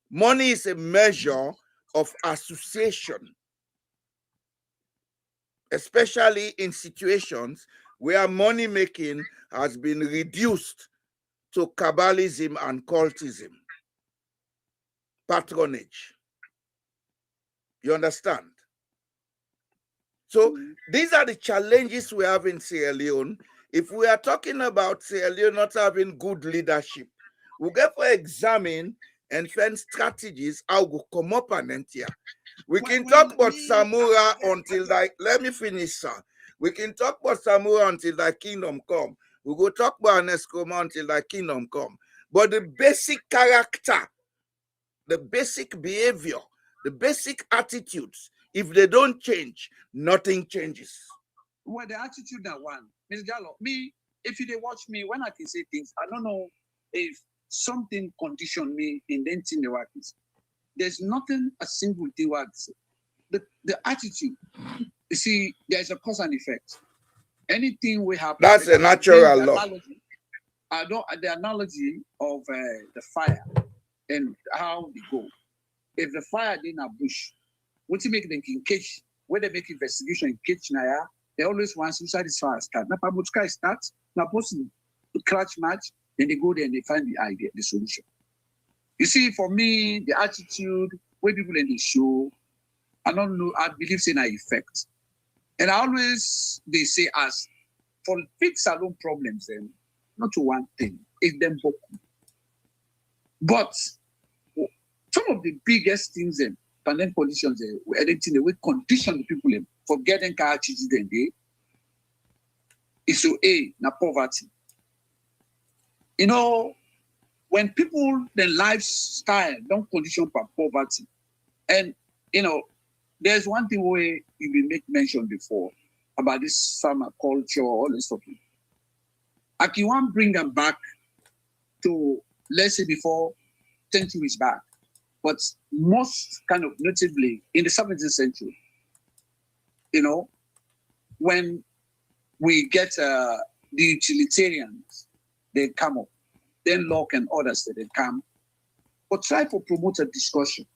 Money is a measure of association, especially in situations where money making has been reduced to cabalism and cultism, patronage. You understand? So these are the challenges we have in Sierra Leone. If we are talking about Sierra Leone not having good leadership, we get to examine and find strategies how we come up and here. We can talk about Samura until let me finish, sir. We can talk about Samura until the kingdom come. We go talk about Neskoma until the kingdom come. But the basic character, the basic behavior, the basic attitudes If they don't change, nothing changes. Well, the attitude that one, Mr. Gallo, me, if you watch me, when I can say things, I don't know if something conditioned me in the thing the work is. There's nothing, a single thing works. The attitude, you see, there's a cause and effect. Anything we have. That's a natural law. The analogy of the fire and how they go. If the fire in a bush, what you make them in catch, when they make investigation in catch now, they always want suicide is fire start. Now, Pabuchka starts, now person clutch match, then they go there and they find the idea, the solution. You see, for me, the attitude, where people in the show, I don't know, I believe in an effect. And I always, they say, as for fix our own problems, then, not to one thing, it's them both. But some of the biggest things, and then conditions, we identify the way condition the people for getting car attitude, then they is to na poverty. You know, when people, their lifestyle don't condition for poverty, and you know, there's one thing where you will make mention before about this farmer culture, all this stuff. I can want bring them back to, let's say, before centuries back, but most kind of notably in the 17th century, you know, when we get the utilitarians, they come up, then Locke and others, they come, but try to promote a discussion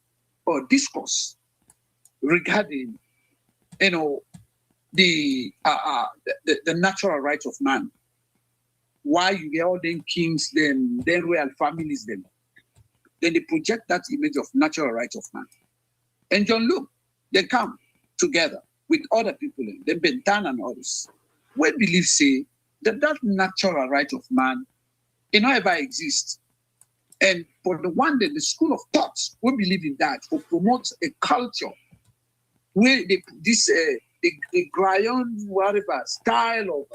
or discourse regarding, you know, the natural rights of man. Why you get all them kings, then royal families, then they project that image of natural rights of man. And John Luke, they come together with other people, then Bentham and others. We believe, say, that natural right of man, it not ever exists. And for the one that the school of thought, we believe in that, to promote a culture where the Grayon, whatever, style of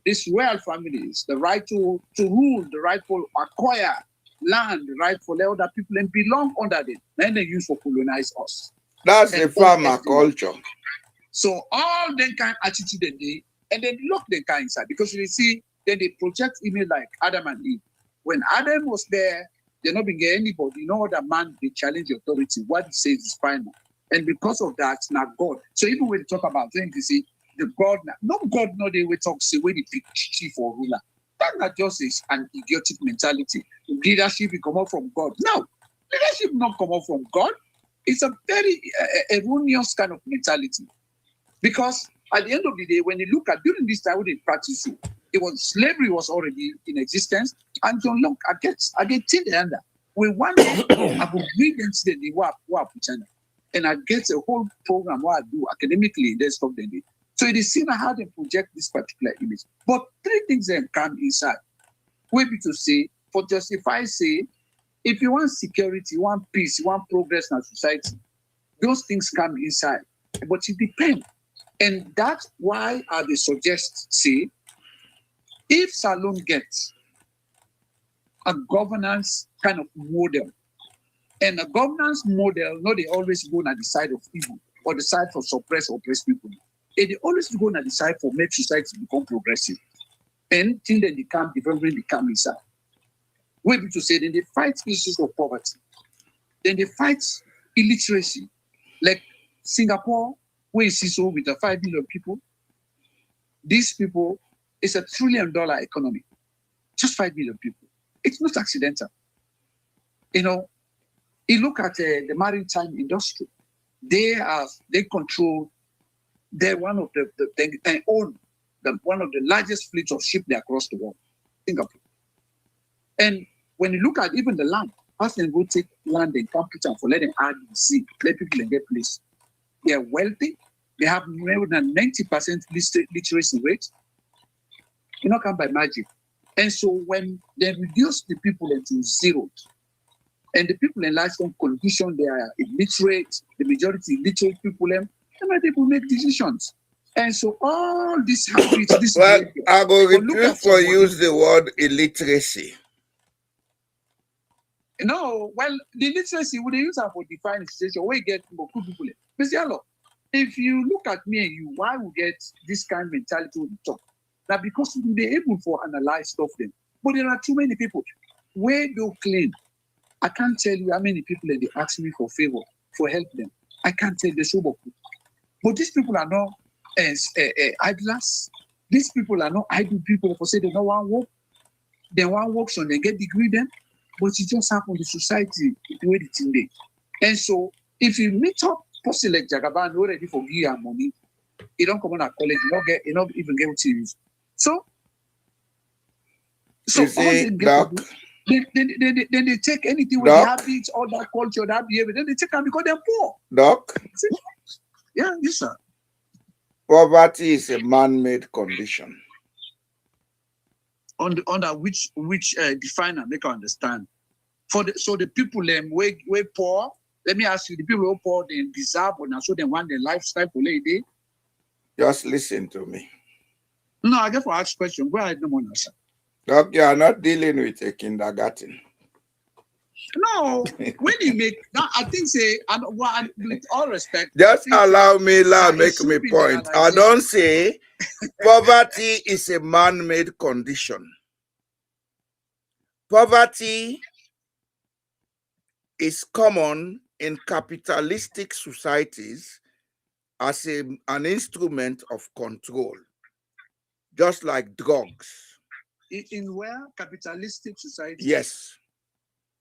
these royal families, the right to rule, the right to acquire land, the right for other people and belong under them, then they use for colonize us. That's the farmer culture. So all that kind of attitude and then look the kind inside, because you see, then they project image like Adam and Eve. When Adam was there, they not being anybody, no other man, they challenge the authority. What he says is final. And because of that, now God. So even when we talk about things, you see, the God, no God, no, they will talk, say, when they pick chief or ruler. That not just is an idiotic mentality. Leadership will come out from God. No, leadership not come out from God. It's a very erroneous kind of mentality. Because at the end of the day, when you look at during this time when they practice it was slavery was already in existence. And John Locke, I get till the end. We want I will read them to the WAP channel. And I get a whole program what I do academically, there's stuff they did. So it is seen how they project this particular image. But three things then come inside. We be to say, for justify, say, if you want security, you want peace, you want progress in our society, those things come inside. But it depends. And that's why I suggest, say, if Salon gets a governance kind of model, and a governance model, no, they always go on the side of evil or the side for suppress or oppress people. And they always go on the side for make society become progressive. And till then they come development, they come inside. We be to say, then they fight issues of poverty. Then they fight illiteracy. Like Singapore, where you see so with the 5 million people, these people, it's $1 trillion economy. Just 5 million people. It's not accidental. You know, you look at the maritime industry. They control. They're one of they own one of the largest fleets of ships across the world, Singapore. And when you look at even the land, as they go take land and capital for letting add the sea, let people get place. They are wealthy. They have more than 90% literacy rate. You know, come by magic. And so when they reduce the people into zero, and the people in life don't condition they are illiterate, the majority illiterate people, and they will make decisions. And so all these habits, this well, behavior, I will refuse for use the word illiteracy. No, well, the literacy, would they use that for defining situation where you get people. Mr. Yalo, if you look at me and you, why we get this kind of mentality when we talk? That because we be able to analyze stuff then. But there are too many people. Where do claim? I can't tell you how many people that they ask me for favor, for help them. I can't tell the sober. But these people are not idlers. These people are not idle people for say they don't want work. They want work so they get degree then. But it just happens in society the way it's in there. And so if you meet up person like Jagaban already for you and money, you don't come on at college, you don't even get what you use. So you see, Doc, then they take anything with the habits, all that culture, that behavior, then they take them because they're poor. Doc? Yeah, yes, sir. Poverty is a man-made condition. Under which define and make understand. So the people way poor, let me ask you, the people who poor they deserve and so they want their lifestyle for lady. Just listen to me. No, I get for ask question. Go ahead, no more answer. Doc, you are not dealing with a kindergarten. No, when you make that, I think say, and with all respect, just allow me, make me point. I don't say poverty is a man-made condition. Poverty is common in capitalistic societies as an instrument of control, just like drugs. In where capitalistic society? Yes.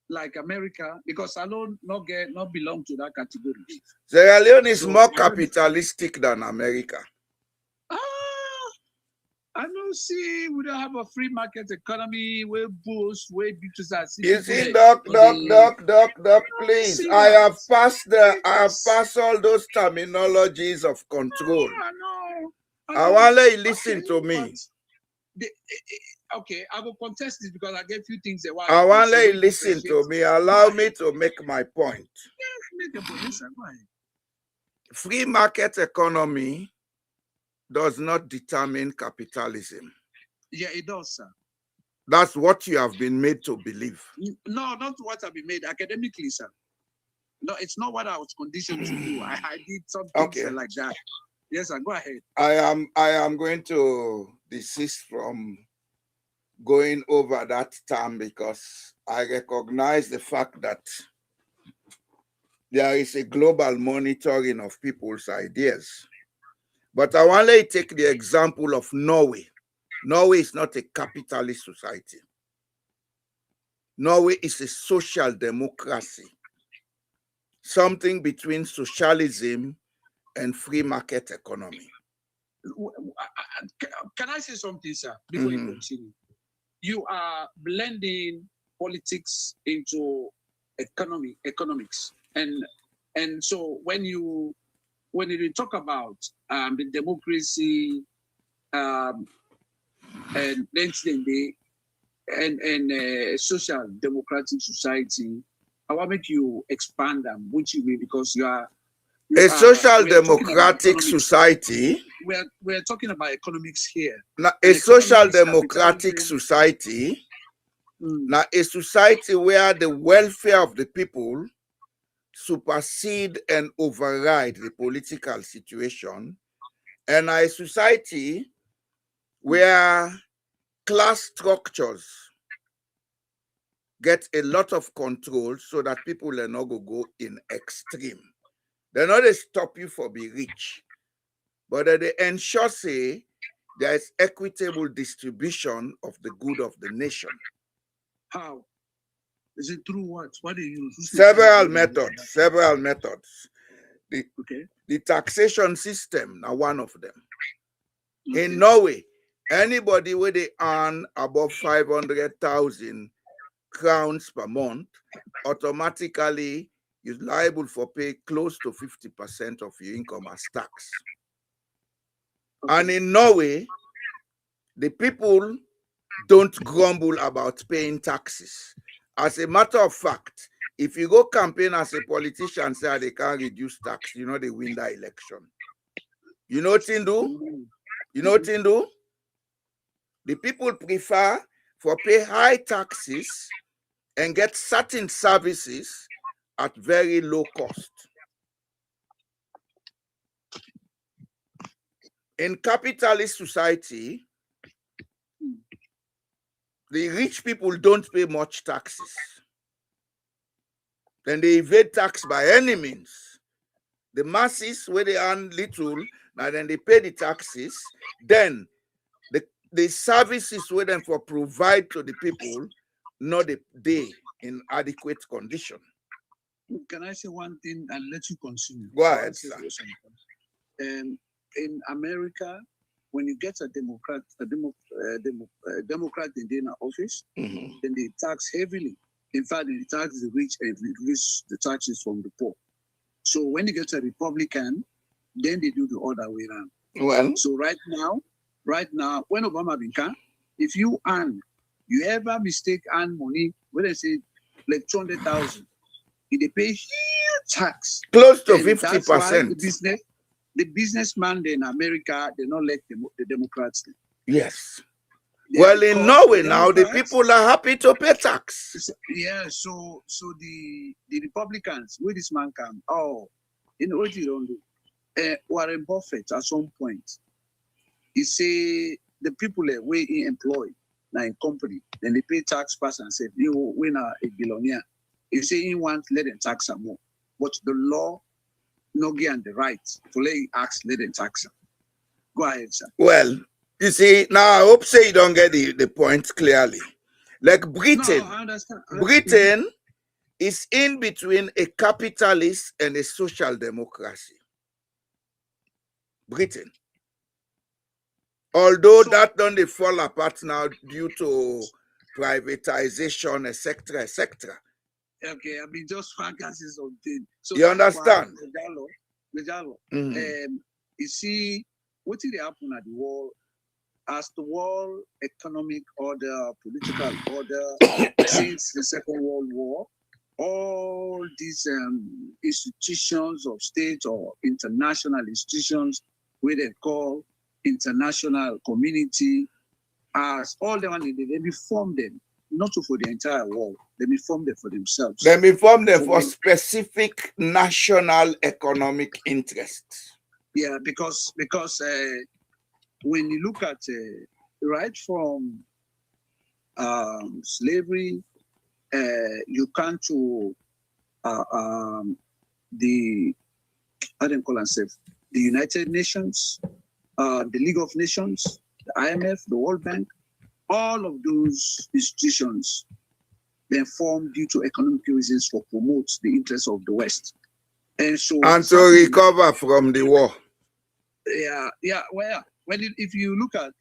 Like America, because I don't not belong to that category. Sierra Leone is more capitalistic than America. I don't see we don't have a free market economy where boost, where beauties. You see, Doc, please. I have passed all those terminologies of control. I want to listen to me. Okay, I will contest this because I get a few things that I want to listen to me. Allow me to make my point. Make a point. Free market economy does not determine capitalism. Yeah, it does, sir. That's what you have been made to believe. No, not what I've been made academically, sir. No, it's not what I was conditioned to do. I did something like that. Yes, sir. Go ahead. I am going to desist from going over that term because I recognize the fact that there is a global monitoring of people's ideas. But I want to take the example of Norway. Norway is not a capitalist society. Norway is a social democracy, something between socialism and free market economy. Can I say something, sir, before you continue? You are blending politics into economics. And so when you talk about the democracy and social democratic society, I want to make you expand them, which you mean, because you are a social democratic society. We're talking about economics here. Now, a social democratic society, now a society where the welfare of the people supersede and override the political situation, and a society where class structures get a lot of control so that people are not going to go in extreme. They're not to stop you for being rich, but they ensure, say, there is equitable distribution of the good of the nation. How? Is it through what? What do you use? Several methods. The taxation system, now one of them. Okay. In Norway, anybody where they earn above 500,000 crowns per month, automatically is liable for pay close to 50% of your income as tax. Okay. And in Norway, the people don't grumble about paying taxes. As a matter of fact, if you go campaign as a politician, say they can't reduce tax, you know they win that election. You know what they do? You know what they do? The people prefer for pay high taxes and get certain services at very low cost. In capitalist society, the rich people don't pay much taxes. Then they evade tax by any means. The masses, where they earn little, now then they pay the taxes. Then the services where them for provide to the people, not they in adequate condition. Can I say one thing and let you continue? Go ahead, sir. In America, when you get a Democrat in the office, then they tax heavily. In fact, they tax the rich and reduce the taxes from the poor. So when you get a Republican, then they do the other way around. Well, so right now, when Obama became, if you ever mistake earn money, when they say like 200,000, they pay huge tax, close to 50%. The businessman in America, they don't like the Democrats. Yes. Well, in Norway now, the people are happy to pay tax. Yeah, so the Republicans, where this man come, you know what you don't do? Warren Buffett at some point, he say the people that we employ now in company, then they pay tax pass and say, you win a billionaire. He say he want let them tax some more. But the law no give the right to let you ask let them tax them. Go ahead, sir. Well, you see, now I hope say you don't get the point clearly. Like Britain, No, I understand. Britain is in between a capitalist and a social democracy. Britain. Although that don't they fall apart now due to privatization, etc., etc. Okay, I mean just fantasy something. So you understand? You see, what did happen at the world? As the world economic order, political order, since the Second World War, all these institutions of state or international institutions, where they call international community, as all the money they be formed them, not for the entire world, they be formed them for themselves. They be formed them for specific national economic interests. Yeah, because when you look at right from slavery, you come to the I don't call themselves the United Nations, the League of Nations, the IMF, the World Bank, all of those institutions they're formed due to economic reasons for promote the interests of the West, and so recover from the war. Yeah. Well, if you look at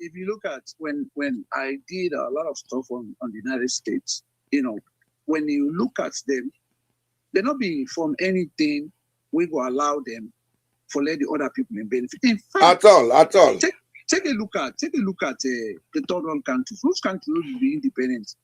when I did a lot of stuff on the United States, you know, when you look at them, they're not being from anything we will allow them for let the other people in benefit. In fact, at all. Take a look at the third world countries. Those countries will be independent,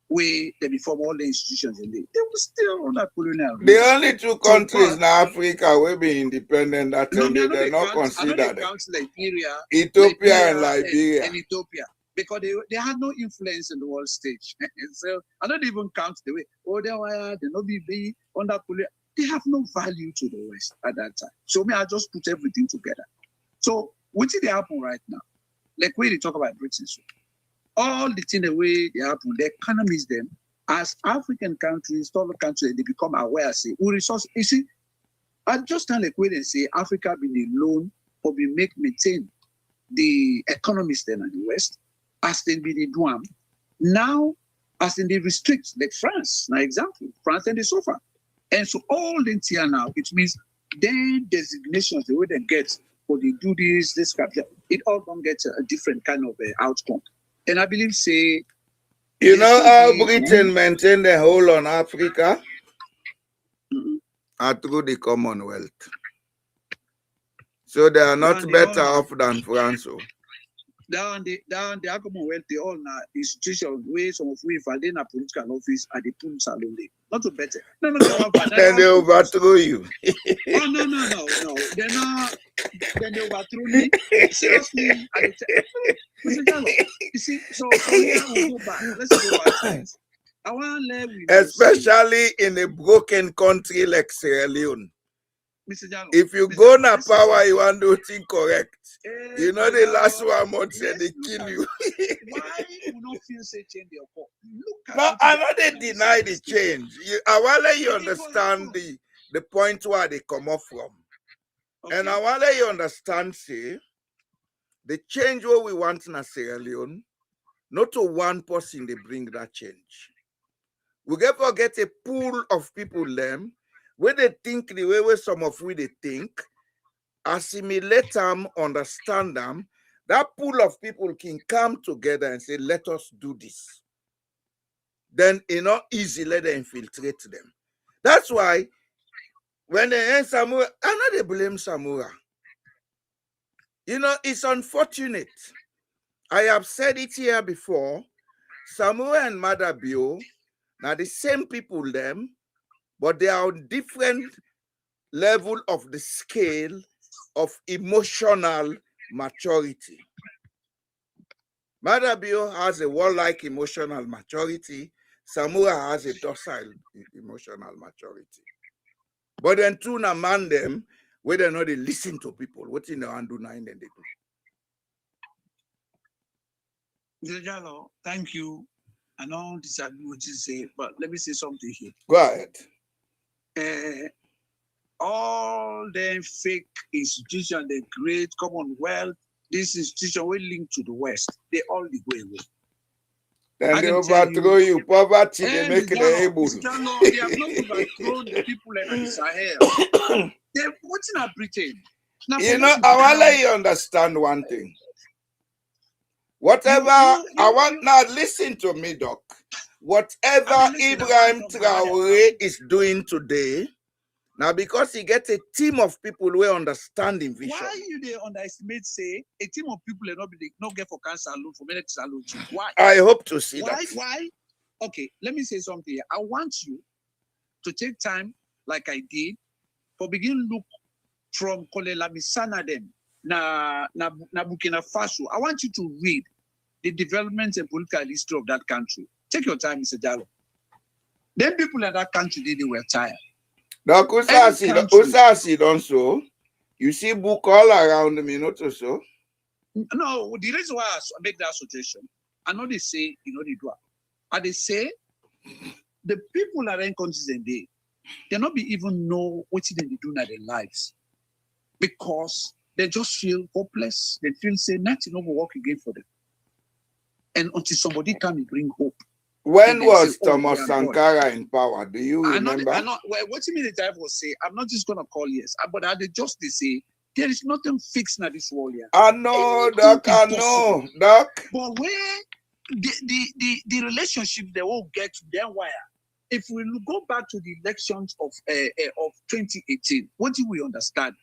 where they form all the institutions in there. They will still under colonial. The only two countries in Africa will be independent that they're not considered. Liberia, Ethiopia and Liberia. And Ethiopia. Because they had no influence in the world stage. So I don't even count the way, they not be under colonial. They have no value to the West at that time. So I just put everything together. So what did they happen right now? Like when they talk about Britain, so all the things the way they happen, the economies them as African countries, other countries, they become aware. Say, we resource. You see, I just stand like when they say Africa been alone or be maintain the economies then in the West, as they be the do now, as in they restrict like France. Now example, France and they suffer. And so all the here now, it means then designations, the way they get, or they do this capital, it all don't get a different kind of outcome. And I believe, say, you know how Britain maintained the hold on Africa? Through the Commonwealth. So they are not better off than France. Down the Commonwealth, they all now institutions where some of we if I didn't political office at the pool salon. Not to better. No. Then they overthrow you. No. They're not. Then they overthrow me. Seriously, you see, so yeah, we'll go back. Let's go back. I want to learn with especially in a broken country like Sierra Leone. Mr. Jallo, If you Mr. go Jallo, na this is power, something. you want to do thing correct. You know Mr. the last Jallo, 1 month said they let's look kill at you. why we don't feel say change the occur. Look at No, what I the know they happened in deny the State. change. I want to let you It will understand happen. the point where they come up from. And Okay. I want to let you understand, say, the change what we want in Sierra Leone, not to one person they bring that change. We get forget a pool of people them where they think the way where some of we they think, assimilate them, understand them. That pool of people can come together and say, let us do this. Then it's not easy let them infiltrate them. That's why when they end Samura, I know they blame Samura. You know, it's unfortunate. I have said it here before. Samura and Madabio, now the same people them, but they are on different level of the scale of emotional maturity. Madabio has a warlike emotional maturity. Samura has a docile emotional maturity. But then two na man them, where they know they listen to people. What in the hand do nine then they do. Mr. Jallo, thank you. I don't disagree with what you say, but let me say something here. Go ahead. All the fake institutions, the great Commonwealth, this institution will link to the West. They all go away. Then they overthrow you. Poverty, they make it able. They have not overthrown the people in the Sahel. They're watching at Britain. Now, you know, I want to let you understand one thing. Whatever, I want now, listen to me, Doc. Whatever Ibrahim Traore is doing today, now because he gets a team of people who understand his vision. Why you they underestimate, say, a team of people not get for cancer alone, for medical alone? Why? I hope to see that. Why? Okay, let me say something here. I want you to take time, like I did, for begin look from Kolela Misana them, na Burkina Faso. I want you to read the development and political history of that country. Take your time, Mr. Jallo. Then people in that country, they were tired. Doc, Usasi also. You see book all around me, not so. No, the reason why I make that suggestion, I know they say, they do. And they say the people that are in countries and they not be even know what they do in their lives. Because they just feel hopeless. They feel say nothing will work again for them. And until somebody come and bring hope. When was Thomas Sankara in power? Do you remember? What you mean the driver was say, I'm not just gonna call yes, but they just they say there is nothing fixed in this world here. I know, Doc, I know, Doc. But where the relationship they won't get to them wire. If we go back to the elections of 2018, what do we understand?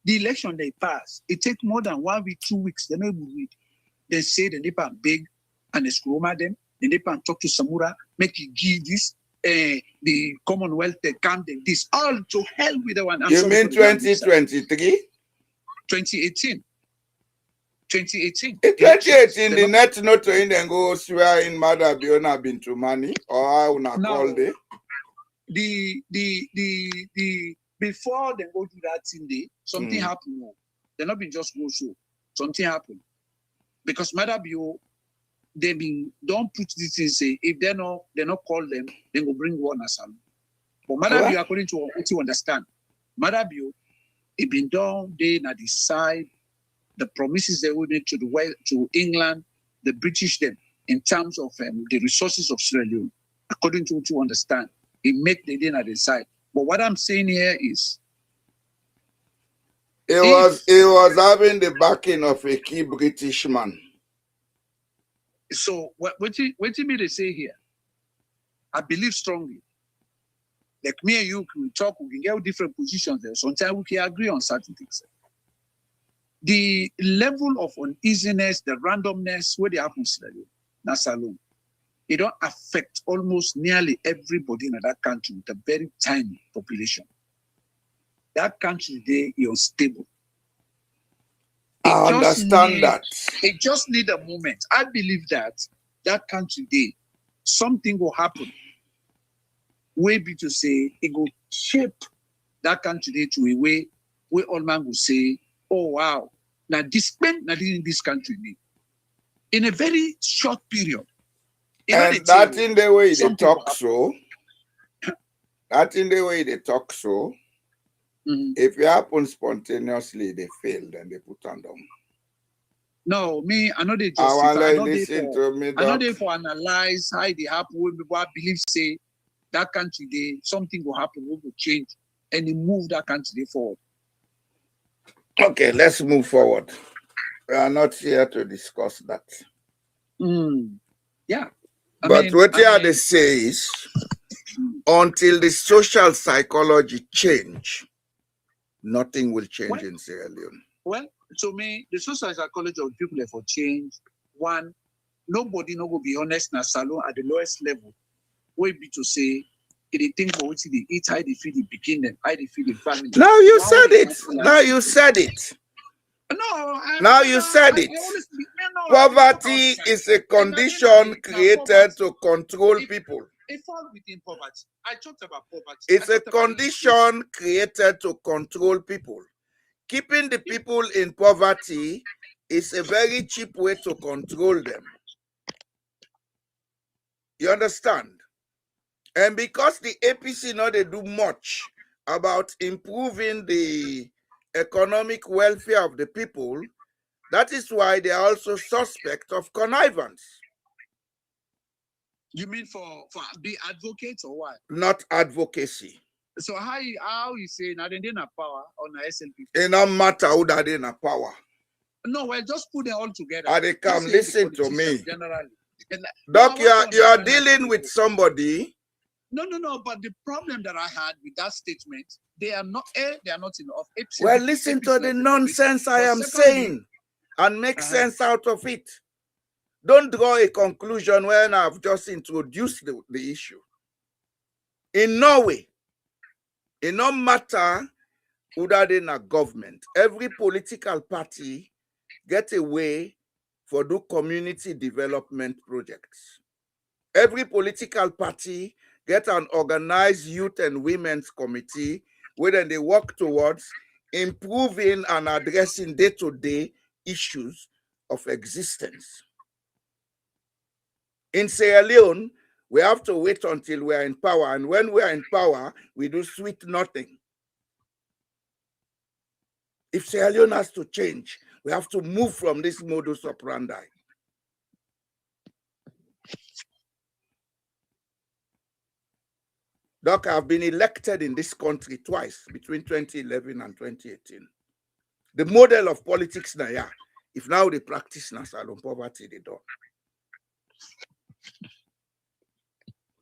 The election they pass, it takes more than 1 week, 2 weeks. They know read. They say the neighbor big and they screw them. The neighbor talk to Samura, make you give this. The Commonwealth they come them this all to hell with the one. You mean 2023? 2018. 2018. In 2018, the net not to in and go swear in Mother Biona been to money or I will not call it. The before they go to that thing day, something happened. They not been just go so. Something happened. Because Mother Bio, they been don't put this thing say if they not call them, they go bring one as well. But Mother Bio, according to what you understand, Mother Bio, it been done, they not decide the promises they would make to the West, to England, the British them in terms of the resources of Sierra Leone, according to what you understand, it make the dinner decide. But what I'm saying here is, it was having the backing of a key British man. So what you mean to say here? I believe strongly. Like me and you, we talk, we can get different positions there. Sometimes we can agree on certain things. The level of uneasiness, the randomness, where they happen in that's alone. It don't affect almost nearly everybody in that country with a very tiny population. That country there is unstable. I understand that. It just need a moment. I believe that country there, something will happen. Maybe to say it will shape that country dey to a way where all man will say, oh wow, now this pen now in this country in a very short period. And that in the way they talk so, that in the way they talk so, if it happens spontaneously, they fail, then they put on them. No, me, I know they justify. I know they for analyze how they happen. When people believe say that country they something will happen, we will change, and they move that country forward. Okay, let's move forward. We are not here to discuss that. Yeah. But what they say is, until the social psychology change, nothing will change in Sierra Leone. Well, to me, the social psychology of people for change. One, nobody no go be honest na salon at the lowest level. Way be to say, they think for what they eat, how they feed the beginning, how they feed the family. Now you said it. Now you said it. No, now you said it. Poverty is a condition created to control people. It falls within poverty. I talked about poverty. It's a condition created to control people. Keeping the people in poverty is a very cheap way to control them. You understand? And because the APC now they do much about improving the economic welfare of the people, that is why they are also suspect of connivance. You mean for be advocates or what? Not advocacy. So how you say now they didn't have power on the SLP? It don't matter who that in a power. No, well, just put them all together. And they come listen to me. Generally. Doc, you are dealing with somebody. No. But the problem that I had with that statement, they are not enough. Well, listen to the nonsense I am saying and make sense out of it. Don't draw a conclusion when I've just introduced the issue. In Norway, it no matter who that in a government, every political party get a way for do community development projects. Every political party get an organized youth and women's committee where then they work towards improving and addressing day-to-day issues of existence. In Sierra Leone, we have to wait until we are in power, and when we are in power, we do sweet nothing. If Sierra Leone has to change, we have to move from this modus operandi. Doc, I've been elected in this country twice between 2011 and 2018. The model of politics now, yeah, if now they practice salon poverty, they don't.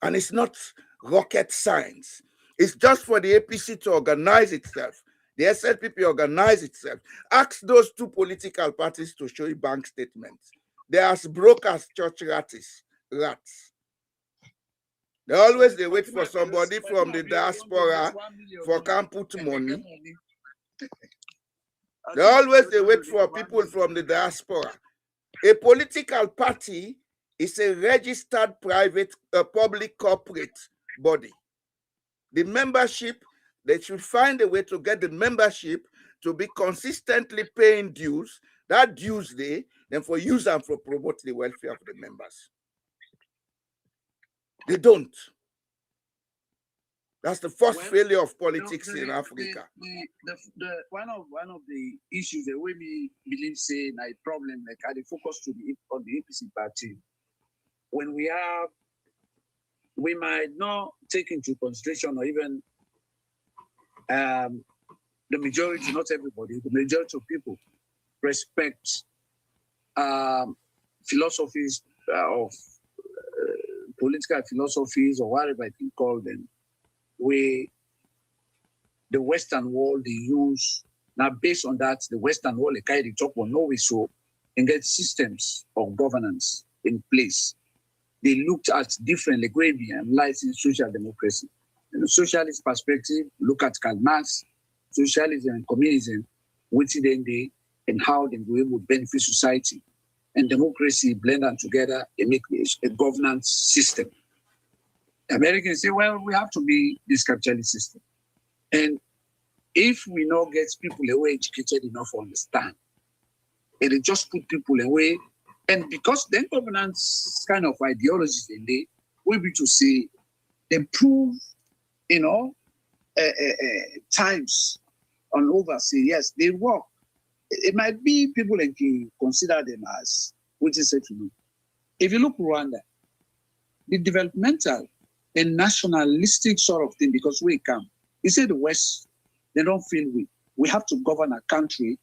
And it's not rocket science. It's just for the APC to organize itself. The SLPP organize itself. Ask those two political parties to show you bank statements. They are as broke as church rats. They always they wait for somebody from the diaspora for can put money. They always they wait for people from the diaspora. A political party is a registered public corporate body. The membership, they should find a way to get the membership to be consistently paying dues. That dues then for use and for promote the welfare of the members. They don't. That's the first failure of politics in Africa. One of the issues that we believe say a problem like I focus on the APC party. When we might not take into consideration or even the majority, not everybody, the majority of people respect philosophies of political philosophies or whatever I can call them, where the Western world they use. Now, based on that, the Western world, like I talk about Norway, so and get systems of governance in place. They looked at different agrarian lives in social democracy. In the socialist perspective, look at Karl Marx, socialism and communism, which then they and how they will able to benefit society. And democracy blend them together and make a governance system. The Americans say, well, we have to be this capitalist system. And if we not get people away educated enough to understand, it just put people away. And because then governance kind of ideologies in there, we be to say, improve, times on over, say, yes, they work. It might be people that can consider them as, which is said to do. If you look Rwanda, the developmental and nationalistic sort of thing, because we come, you say the West, they don't feel we have to govern a country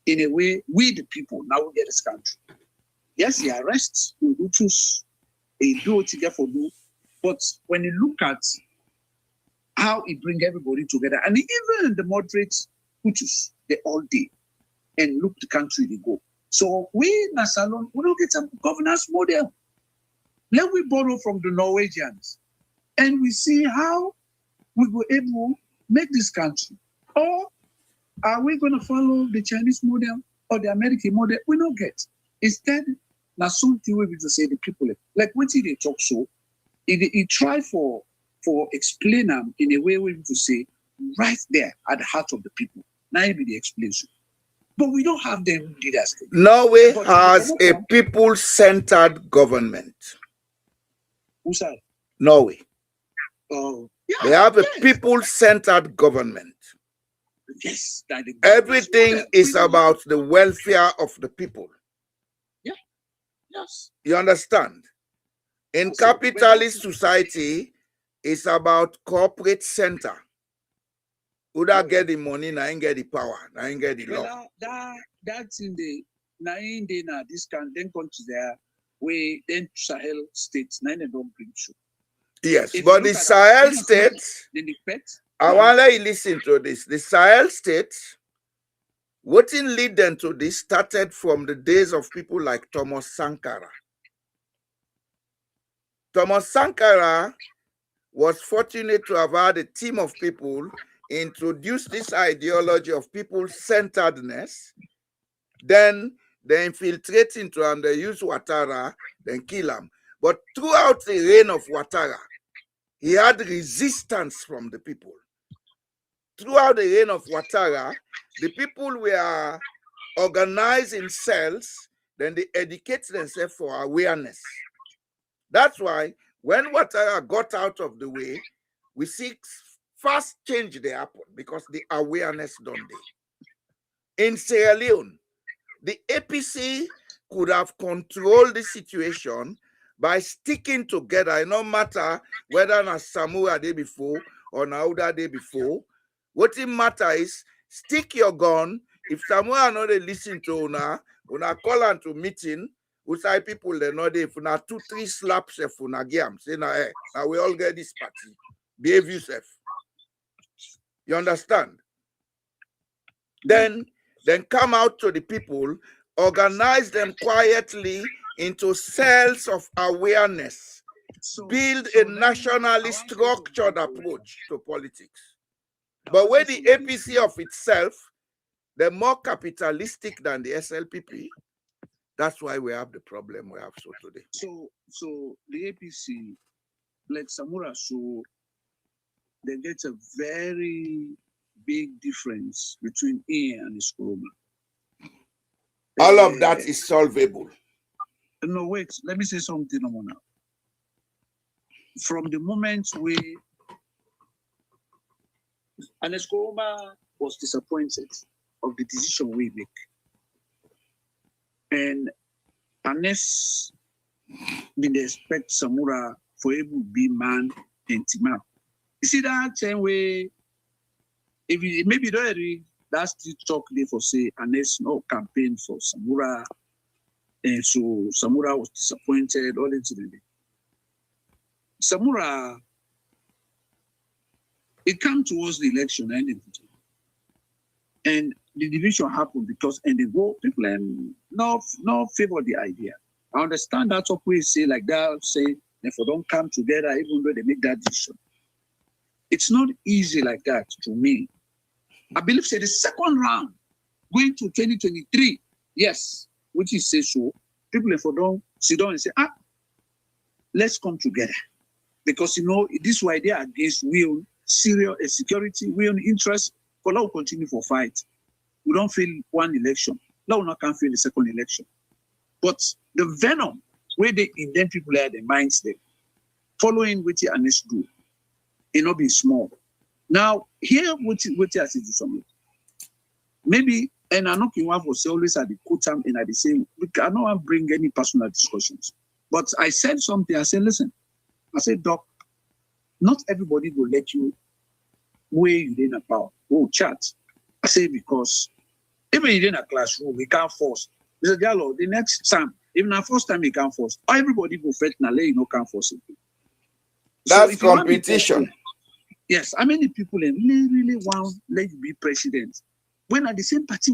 in a way, we the people, now we get this country. Yes, he arrests, we choose, he do what he get for do, but when you look at how he bring everybody together, and even the moderates, Hutus, they all did, and look the country they go. So we in Salon, we don't get a governance model. Let we borrow from the Norwegians, and we see how we were able to make this country. Or are we going to follow the Chinese model or the American model? We don't get. Instead, now something we to say the people, like when they talk so, he try for explain them in a way we to say right there at the heart of the people. Now be the explanation. But we don't have them leaders. Norway has a people-centered government. Who's that? Norway. Oh, yeah, they have a people-centered government. Yes. Everything is about the welfare of the people. Yeah. Yes. You understand? In capitalist society, it's about corporate center. Who that get the money, now ain't get the power, now ain't get the law. That's in the this can then come to there we then Sahel states, now they don't bring you. Yes, but the Sahel states, I want to let you listen to this. The Sahel states, what in lead them to this started from the days of people like Thomas Sankara. Thomas Sankara was fortunate to have had a team of people introduce this ideology of people-centeredness, then they infiltrate into and they use Ouattara, then kill him. But throughout the reign of Ouattara, he had resistance from the people. Throughout the reign of Ouattara, the people were organized in cells, then they educate themselves for awareness. That's why when Ouattara got out of the way, we see fast change they happen because the awareness done there. In Sierra Leone, the APC could have controlled the situation by sticking together. No matter whether na Samura day before or Nauda day before, what it matter is stick your gun. If Samura not they listen to una call and to meeting, outside people they know they if una 2-3 slaps if una game. Say now, hey, now we all get this party. Behave yourself. You understand? Then come out to the people, organize them quietly into cells of awareness, build a nationally structured approach to politics. But when the APC of itself, they're more capitalistic than the SLPP, that's why we have the problem we have today. So the APC, like Samura, so they get a very big difference between A and Skuruma. All of that is solvable. No, wait, let me say something now. From the moment and Skuruma was disappointed of the decision we make. And unless we expect Samura for able to be man and Tima. You see that same way, if you maybe don't agree, that's the talk there for say, unless no campaign for Samura, and so Samura was disappointed, all into the day. Samura, it came towards the election and the division happened because and the vote people no favor the idea. I understand that's what we say like that, say if we don't come together, even though they make that decision. It's not easy like that to me. I believe say the second round, going to 2023, yes, which is say so, people if we don't sit down and say, let's come together. Because this way they are against we own serious security, we own interest, For now, we continue for fight. We don't fail one election. Now we not can fail the second election. But the venom where they in them people are the minds them, following what you honest do, it not be small. Now, here what you has to do something. Maybe, and I know you want to say always at the quote and at the same, I don't want to bring any personal discussions. But I said something, I said, listen, I said, Doc, not everybody will let you where you didn't about. Oh, chat. I say, because even you in a classroom, we can't force. Mr. Gallo, the next time, even the first time you can't force, everybody will fret now, you know, can't force it. That's so competition. Yes, how many people really want let you be president? When at the same party,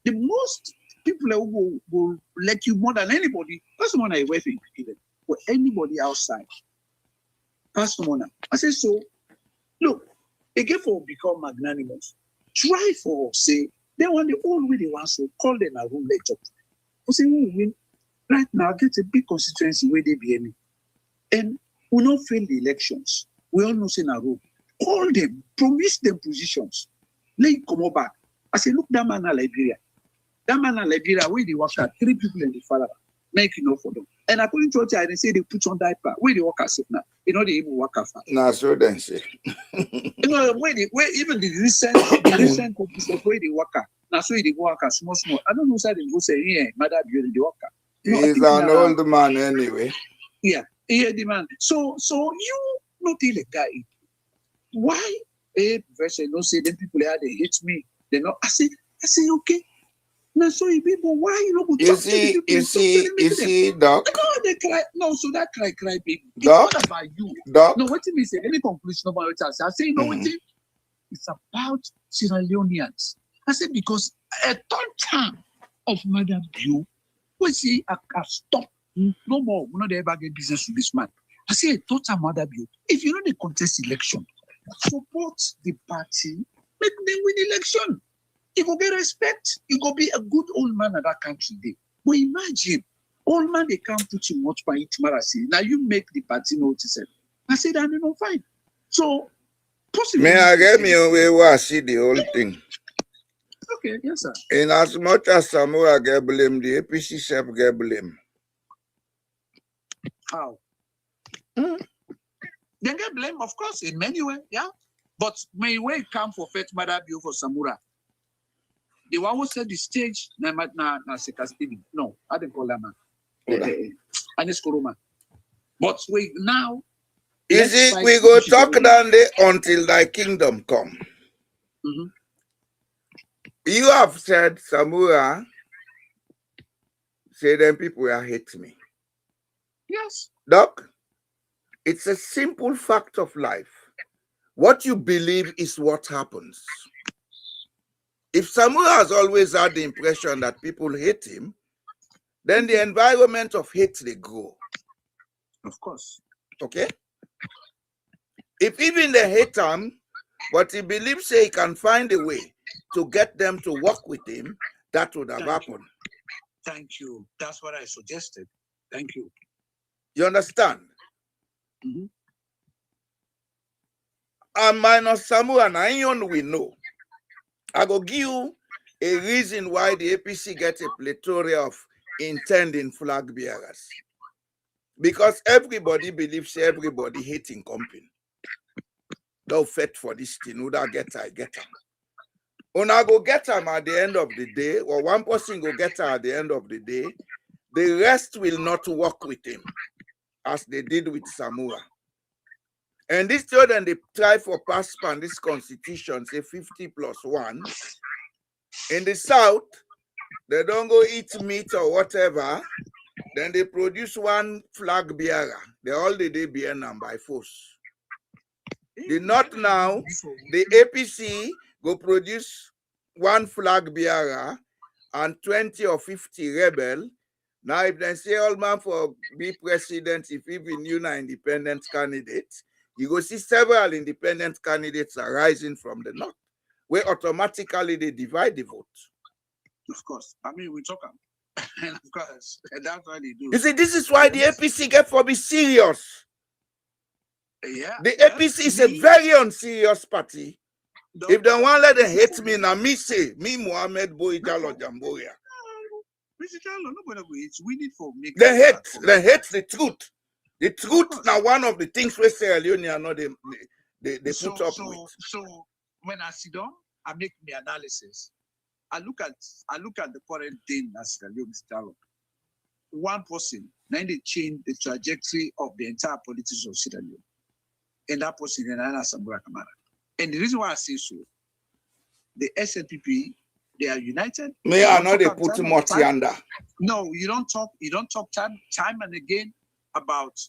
the most people who will let you more than anybody, that's the one I wait for even. For anybody outside. That's the one. I say, so, look, again for become magnanimous, try for, say, they want the old way they want to call them a room later. We say, we win. Right now, get a big constituency where they be any. And we not fail the elections. We all know say na room. Call them, promise them positions. Let it come back. I say, look, that man in Liberia. That man in Liberia, where they work at 3 people in the father, make enough for them. And according to what I say, they put on diaper. Where they work at now, you know, they even work at. No, so then say. You know, where even the recent copies of where they work at. Now, so they work at small. I don't know, say they go say, yeah, mother, they work at. No, he's an old man anyway. Yeah, the man. So you not tell a guy why a person no say them people there they hate me. They not. I say okay. Now so you people why you not go talk to the people? You see, Doc. No, they cry. No, so that cry people. It's Doc, not about you. Doc. No, what do you say? Any conclusion about what I say? I say, you know what? It's about Sierra Leoneans. I said because a third time of Madam Bio, we see I stop. No more. We're not ever get business with this man. I say a third time Madam Bio. If you know the contest election, support the party, make them win election. You go get respect. You go be a good old man at that country day. But imagine, old man they can't put you much by it. Now you make the party notice it. I said, I don't fine. So possibly. May I get me away where I see the whole thing? Okay, yes, sir. In as much as Samoa get blame, the APC self get blame. How? They get blame, of course, in many ways, yeah. But may way come for Fet Mother Bio for Samura. The one who said the stage, na Sekastini. No, I didn't call that man. Anis Koroma. But we now. You see, we go talk down there until thy kingdom come. Mm-hmm. You have said, Samura, say them people will hate me. Yes. Doc, it's a simple fact of life. What you believe is what happens. If Samura has always had the impression that people hate him, then the environment of hate they grow. Of course. Okay? If even they hate him, but he believes he can find a way to get them to work with him, that would have happened. Thank you. That's what I suggested. Thank you. You understand? Mm-hmm. And minus Samura and Ion we know. I go give you a reason why the APC gets a plethora of intending flag bearers. Because everybody believes everybody hating company. They'll fight for this thing. Who that get I get them. Una go get them at the end of the day, or one person go get her at the end of the day, the rest will not work with him, as they did with Samura. And this children, they try for pass on this constitution, say 50+1. In the South, they don't go eat meat or whatever. Then they produce one flag bearer. They all the day bear them by force. The North now, the APC go produce one flag bearer and 20 or 50 rebel. Now, if they say all man for be president, if even you are independent candidates, you go see several independent candidates are rising from the North, where automatically they divide the vote. Of course. I mean, we talk and of course, and that's what they do. You see, this is why the APC get for be serious. Yeah. The APC is a very unserious party. If they want let them hate me, now me say, me Mohammed Boy Jalo Jamboya. Mr. Jalo, nobody will hate. We need for make They hate the truth. The truth now one of the things we Sierra Leone are not they put up with. So when I sit down, I make my analysis. I look at the current thing as Sierra Leone, Mr. Jalo. One person, then they change the trajectory of the entire politics of Sierra Leone. And that person is Nana Samura Kamara. And the reason why I say so, the SNPP, they are united. May I not they put Morty under. No, you don't talk time and again about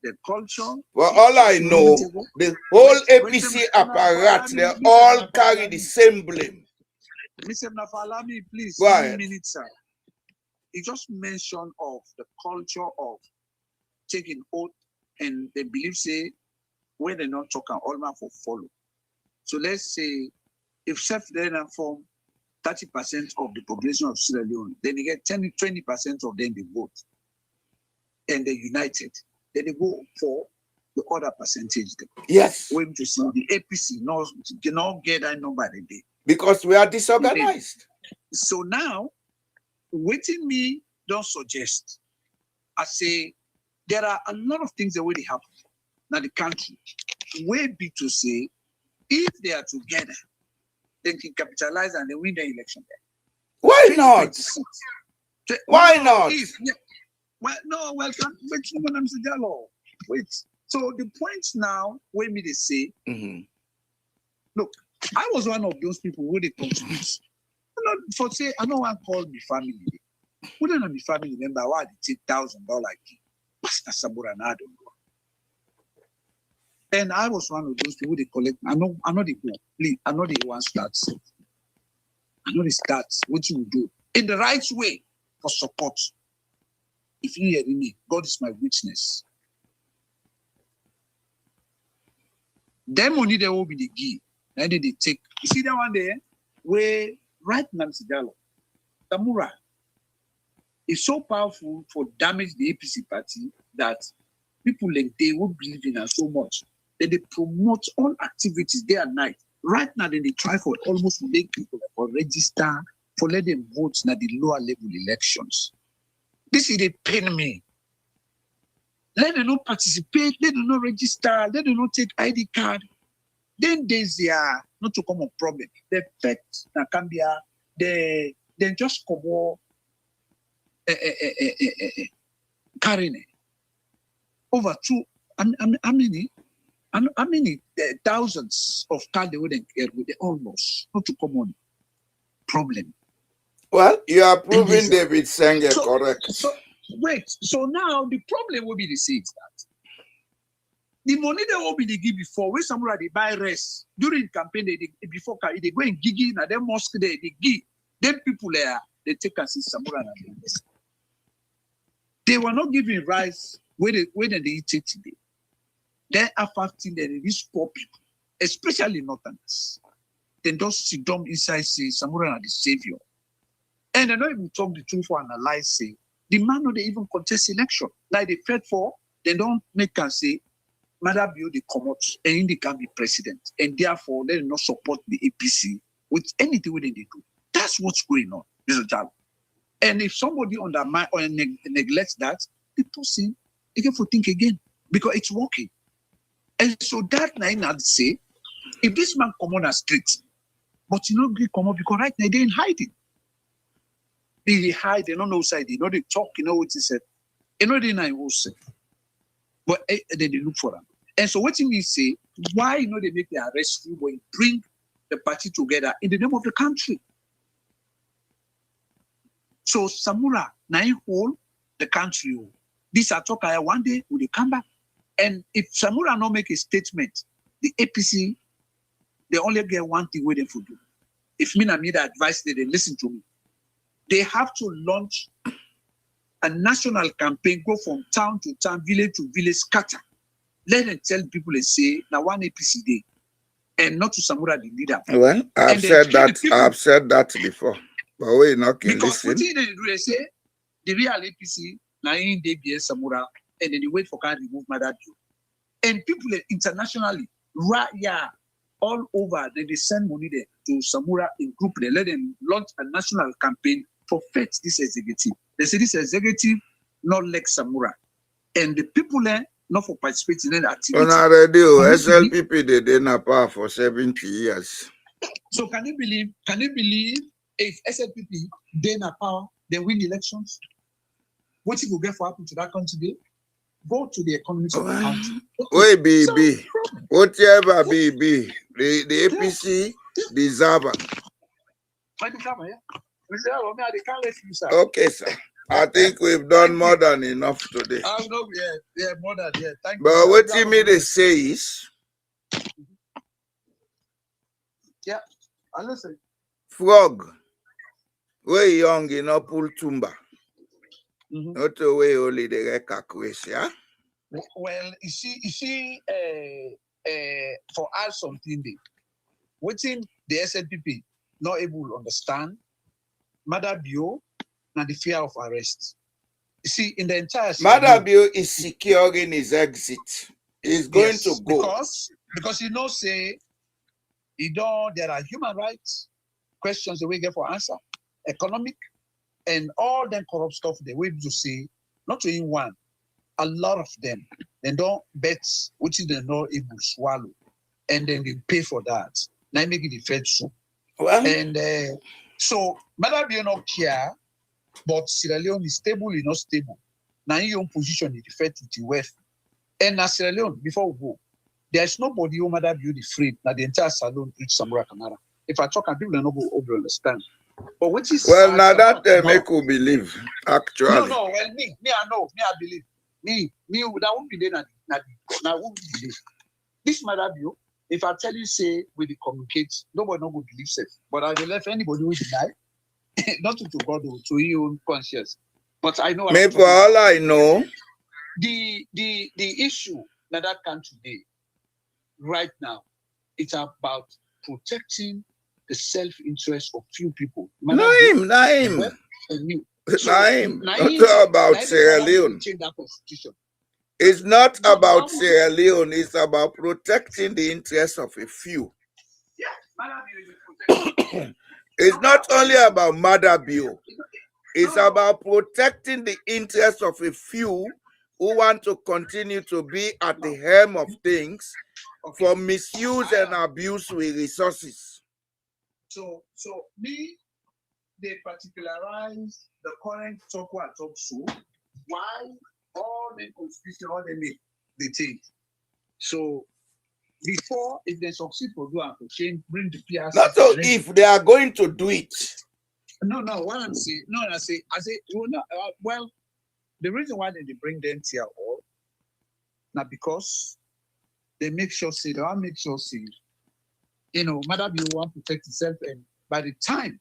the culture. Well, all I know, the whole APC apparatus, they all carry the same blame. Mr. Nafalami, please, Go ahead. minutes, sir. You just mentioned of the culture of taking oath and they believe, say, when they not talk, all man for follow. So let's say if self-reliant form 30% of the population of Sierra Leone, then they get 20% of them they vote. And they're united. Then they go for the other percentage. Yes. Waiting to see the APC cannot get that number today. Because we are disorganized. So now, waiting me don't suggest. I say there are a lot of things that already happen now the country. Way be to say if they are together, they can capitalize and they win the election. Why not? Why not? Wait. So the point now, when me they say, look, I was one of those people who they contribute. For say, I don't want to call me family. Who don't be family member? Why they take $1,000? Pastor Sabura Nado. And I was one of those people they collect. I know they go. Please, I know they want starts. I know they starts. What you will do in the right way for support. If you hear me, God is my witness. Them money they will be the key. Then they take. You see that one there? Where right now, Mr. Tamura is so powerful for damage the APC party that people like they would believe in her so much that they promote all activities day and night. Right now, then they try for almost make people for register for let them vote at the lower level elections. This is they pain me. Let them not participate, let them not register, let them not take ID card. Then there's not to come a problem. The fact that can be they just come on carrying it. Over how many thousands of cars they wouldn't care with almost not to come on problem. Well, you are proving David Senge correct. So now the problem will be the same that the money they will be they give before when somebody buy rest during campaign they before they go and gigi na them mosque they give them people there they take us in Samura and they were not giving rice when they eat it today. They are fasting that these poor people, especially Northerners, they don't sit down inside say Samura are the savior. And they don't even talk the truth or analyze say the man no they even contest election. Like they fed for, they don't make us say Mother Bio they come out and they can be president. And therefore they do not support the APC with anything they do. That's what's going on, Mr. Jalo. And if somebody undermine or neglects that, the person they can think again because it's working. And so that night I'd say, if this man come on the street, but you know they come up because right now they ain't hiding. They hide, they don't know side, they know they talk, you know what he said. You know they know say. But then they look for them. And so what you say, why you know they make the arrest you when bring the party together in the name of the country? So Samura, now hold the country. This are talk one day will they come back. And if Samura not make a statement, the APC, they only get one thing waiting for do. If me and me the advice they listen to me. They have to launch a national campaign, go from town to town, village to village, scatter. Let them tell people and say, now one APC day, and not to Samura the leader. Well, I've said that before. But we not can listen. Because what they say, the real APC, now in they be Samura, and then they wait for can remove Mother Bio. And people internationally, right, yeah, all over. They send money there to Samura in group. They let them launch a national campaign to fetch this executive. They say this executive not like Samura. And the people there not for participating in the activity. On our radio, SLPP they didn't power for 70 years. So can you believe if SLPP then a power, they win elections? What you will get for happen to that country today? Go to the economics of the country. Wait, BB. Whatever BB. The APC deserve it. Okay, sir. I think we've done more than enough today. Yeah, more than Thank you. But what you mean they say is, yeah, I listen. Frog, we young enough pull tumba. Not away only the rekakwes, yeah. Well, you see, for us something, waiting the SLPP not able to understand, Madabio, and the fear of arrest. You see, in the entire Madabio is securing his exit. He's going to go because say there are human rights questions that we get for answer, economic, and all them corrupt stuff they will to say, not to in one, a lot of them, they don't bet which is they not able to swallow, and then they pay for that. Now make it the Fed so. Well, and so Madabio not care. But Sierra Leone is stable, is not stable. Now in your own position, you defend with the wealth. And now Sierra Leone, before we go, there is nobody who matter be afraid that the entire salon reach Samura Canara. If I talk and people don't go over understand. But what is now that make you believe, actually. No, well, me, I believe. Me, that won't be there now won't believe. This matter be if I tell you, say, we communicate, nobody no go believe safe. But I will let anybody who deny. Not to God, to your own conscience. But I know. Maybe for all I know, the issue that can today, right now, it's about protecting the self-interest of few people. Naim. Not about Sierra Leone. It's not about Sierra Leone. It's about protecting the interests of a few. Yeah, It's not only about Madabio. It's about protecting the interests of a few who want to continue to be at the helm of things for misuse and abuse with resources. So me, they particularize the current talk so why all the constitution, all they take. So before, if they succeed for do and to change, bring the PRC. Not so if they are going to do it. No, what I'm saying, I say, well, the reason why they bring them here all, now because they make sure, Madam, you want to protect yourself, and by the time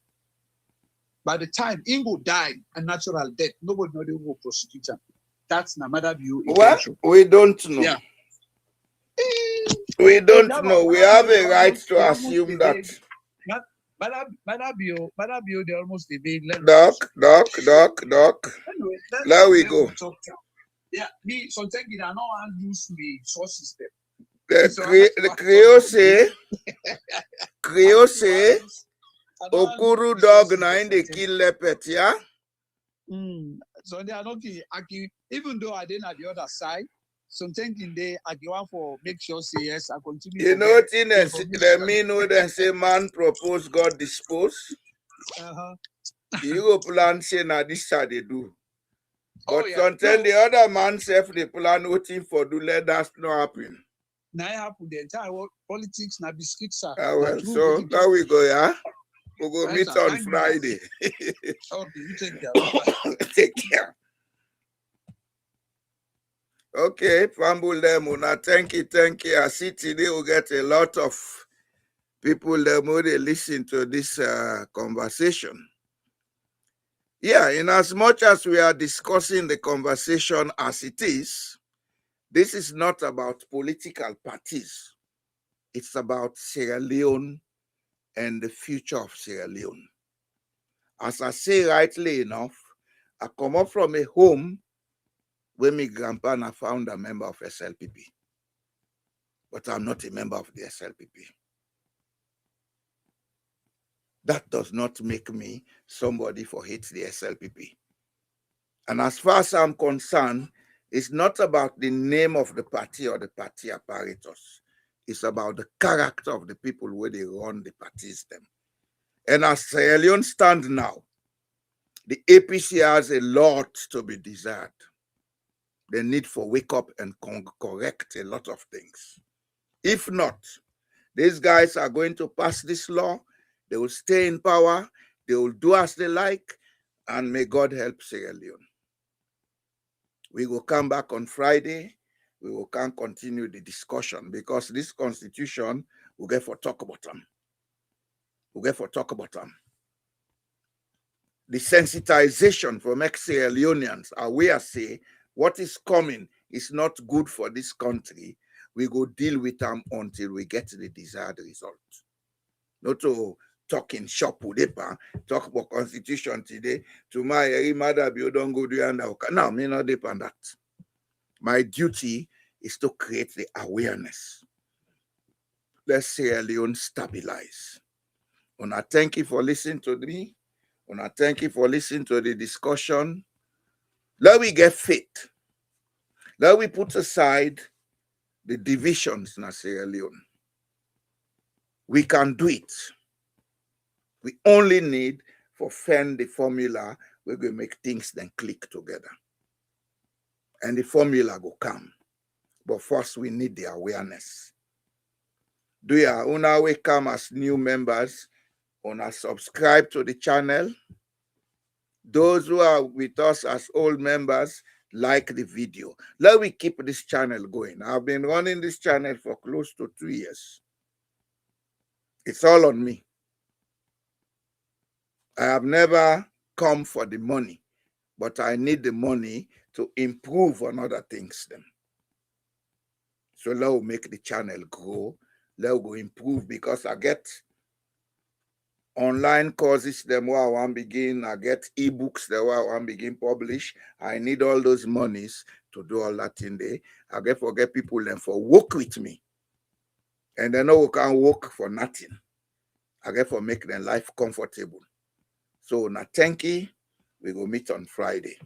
Ingo died a natural death, nobody know they will prosecute him. That's not Madam you. Well, we don't know. Yeah. We don't know. We have a right to assume that. Madabio, they almost debate. Doc. Anyway, there we go. Yeah, me sometimes I know I use the source system. The Creole say, Okuru dog na in the kill leopard, yeah? So they are not even though I didn't at the other side. Sometimes in there, I give one for make sure say yes, I continue. You know, the mean when say man propose, God dispose. You go plan say na this how they do. But sometimes the other man self the plan waiting for do let that not happen. Now happen the entire world politics na biscuit sir. Well, so now we go, yeah. We go meet on Friday. Okay, you take care. Take care. Okay, Pambul Lemuna, thank you. I see today we get a lot of people that they listen to this conversation. Yeah, in as much as we are discussing the conversation as it is, this is not about political parties. It's about Sierra Leone and the future of Sierra Leone. As I say rightly enough, I come up from a home where my grandpa and I found a member of SLPP. But I'm not a member of the SLPP. that does not make me somebody for hate the SLPP. And as far as I'm concerned, it's not about the name of the party or the party apparatus. It's about the character of the people where they run the parties them. And as Sierra Leone stand now, the APC has a lot to be desired. They need for wake up and correct a lot of things. If not, these guys are going to pass this law. They will stay in power. They will do as they like. And may God help Sierra Leone. We will come back on Friday. We will continue the discussion because this constitution will get for talk about them. We'll get for talk about them. The sensitization from ex-Sierra Leoneans aware say what is coming is not good for this country. We go deal with them until we get the desired result. Not to talk in shop with them, talk about constitution today. Tomorrow, every mother you don't go do and no, me not depend that. My duty is to create the awareness. Let's Sierra Leone stabilize. And I thank you for listening to me. And I thank you for listening to the discussion. Let we get faith. Let we put aside the divisions in Sierra Leone. We can do it. We only need to find the formula where we make things then click together. And the formula will come. But first we need the awareness. Do you una we come as new members? Una subscribe to the channel. Those who are with us as old members, like the video. Let we keep this channel going. I've been running this channel for close to 2 years. It's all on me. I have never come for the money, but I need the money to improve on other things then. So let me make the channel grow. Let me go improve because I get online courses them where I want begin. I get ebooks that where I want begin publish. I need all those monies to do all that in there. I get forget people then for work with me. And they know we can work for nothing. I get for make their life comfortable. So now thank you. We will meet on Friday.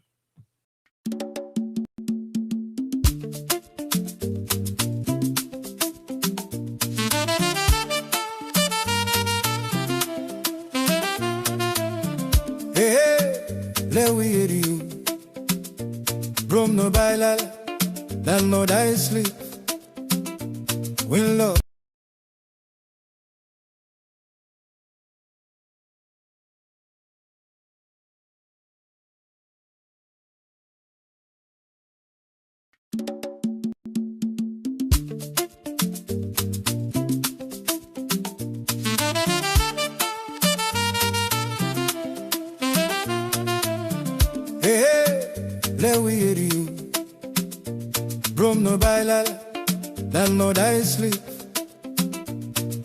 Le we you Brom no baila Then no die sleep When love le we you Brom no baila Then no die sleep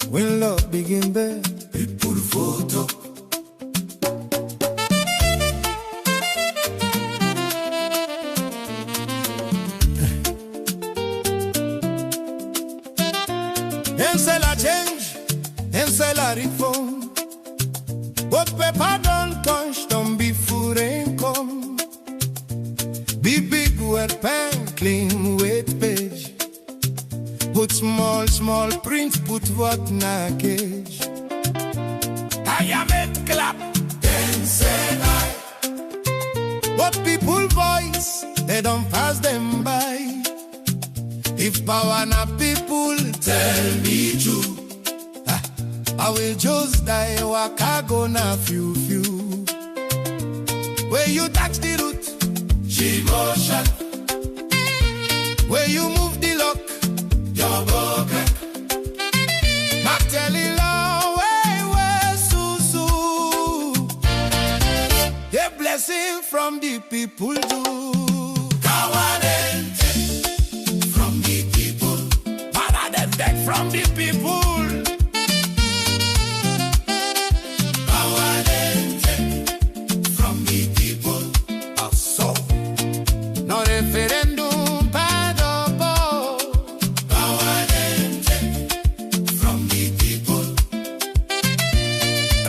When love begin there People photo Then say la change Then say la reform What paper don't touch Don't be food and come Be big with pen, clean with page. Put small print, put what na cage. I am a clap, then say I. But people voice, they don't pass them by. If power na people, tell me true. I will just die, waka go na few. Where you touch the root, motion. Where you move the lock, your boca. Martelila, way, susu. A blessing from the people too. Kawanente from the people. Paradente from the people. Referendum padobo Power from the people.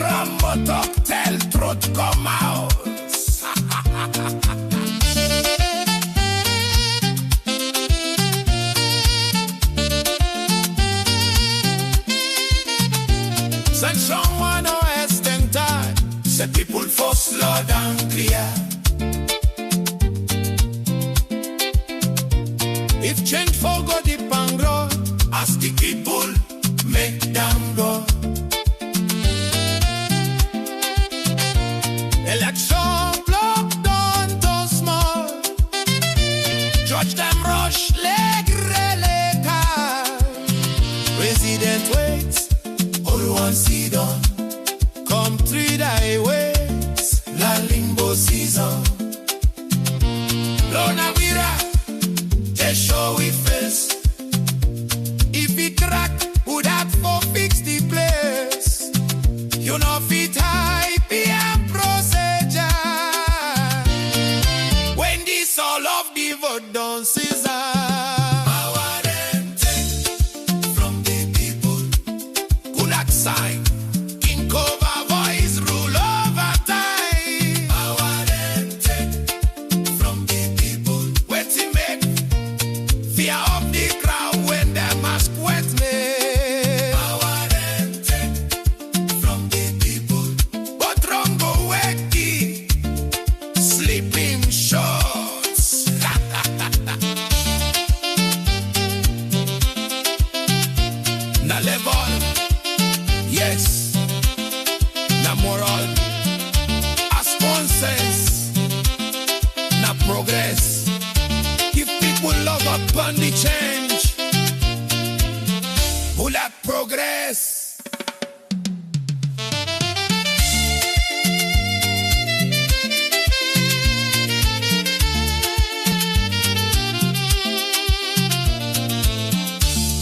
Rambo The people for slow down clear. If change for go deep and grow, ask the people, make them go. Election block down to small. Judge them rush leg related. President waits, all one see done. Come 3 day waits, la limbo season. Lona Wira, they show we face. If it crack, would have for fix the place. You know fit high PM procedure. When this all of the vote done season. Power and take from the people. Kunak sign. King cover voice rule over time. Power and take from the people. Wait to make fear of the crowd when them ask wet me. Power and take from the people. But wrong go wakey. Sleeping shorts. Na level. Yes. Na moral. As consensus. Na progress. Give people love upon the change. Who like progress?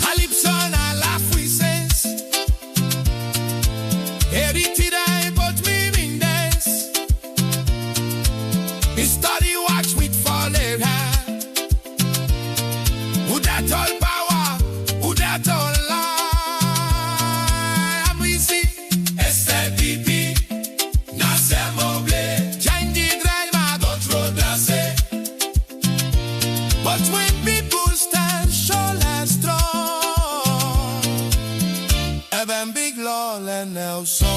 Calypso and I laugh we sense. Heritage I but me in dance. We study watch with fallen hand. Who that all power? Who that all lie? And we see SLPP, Nasser Mobley, change the driver, control glacé. But when people stand sure and strong, even big law and Nelson.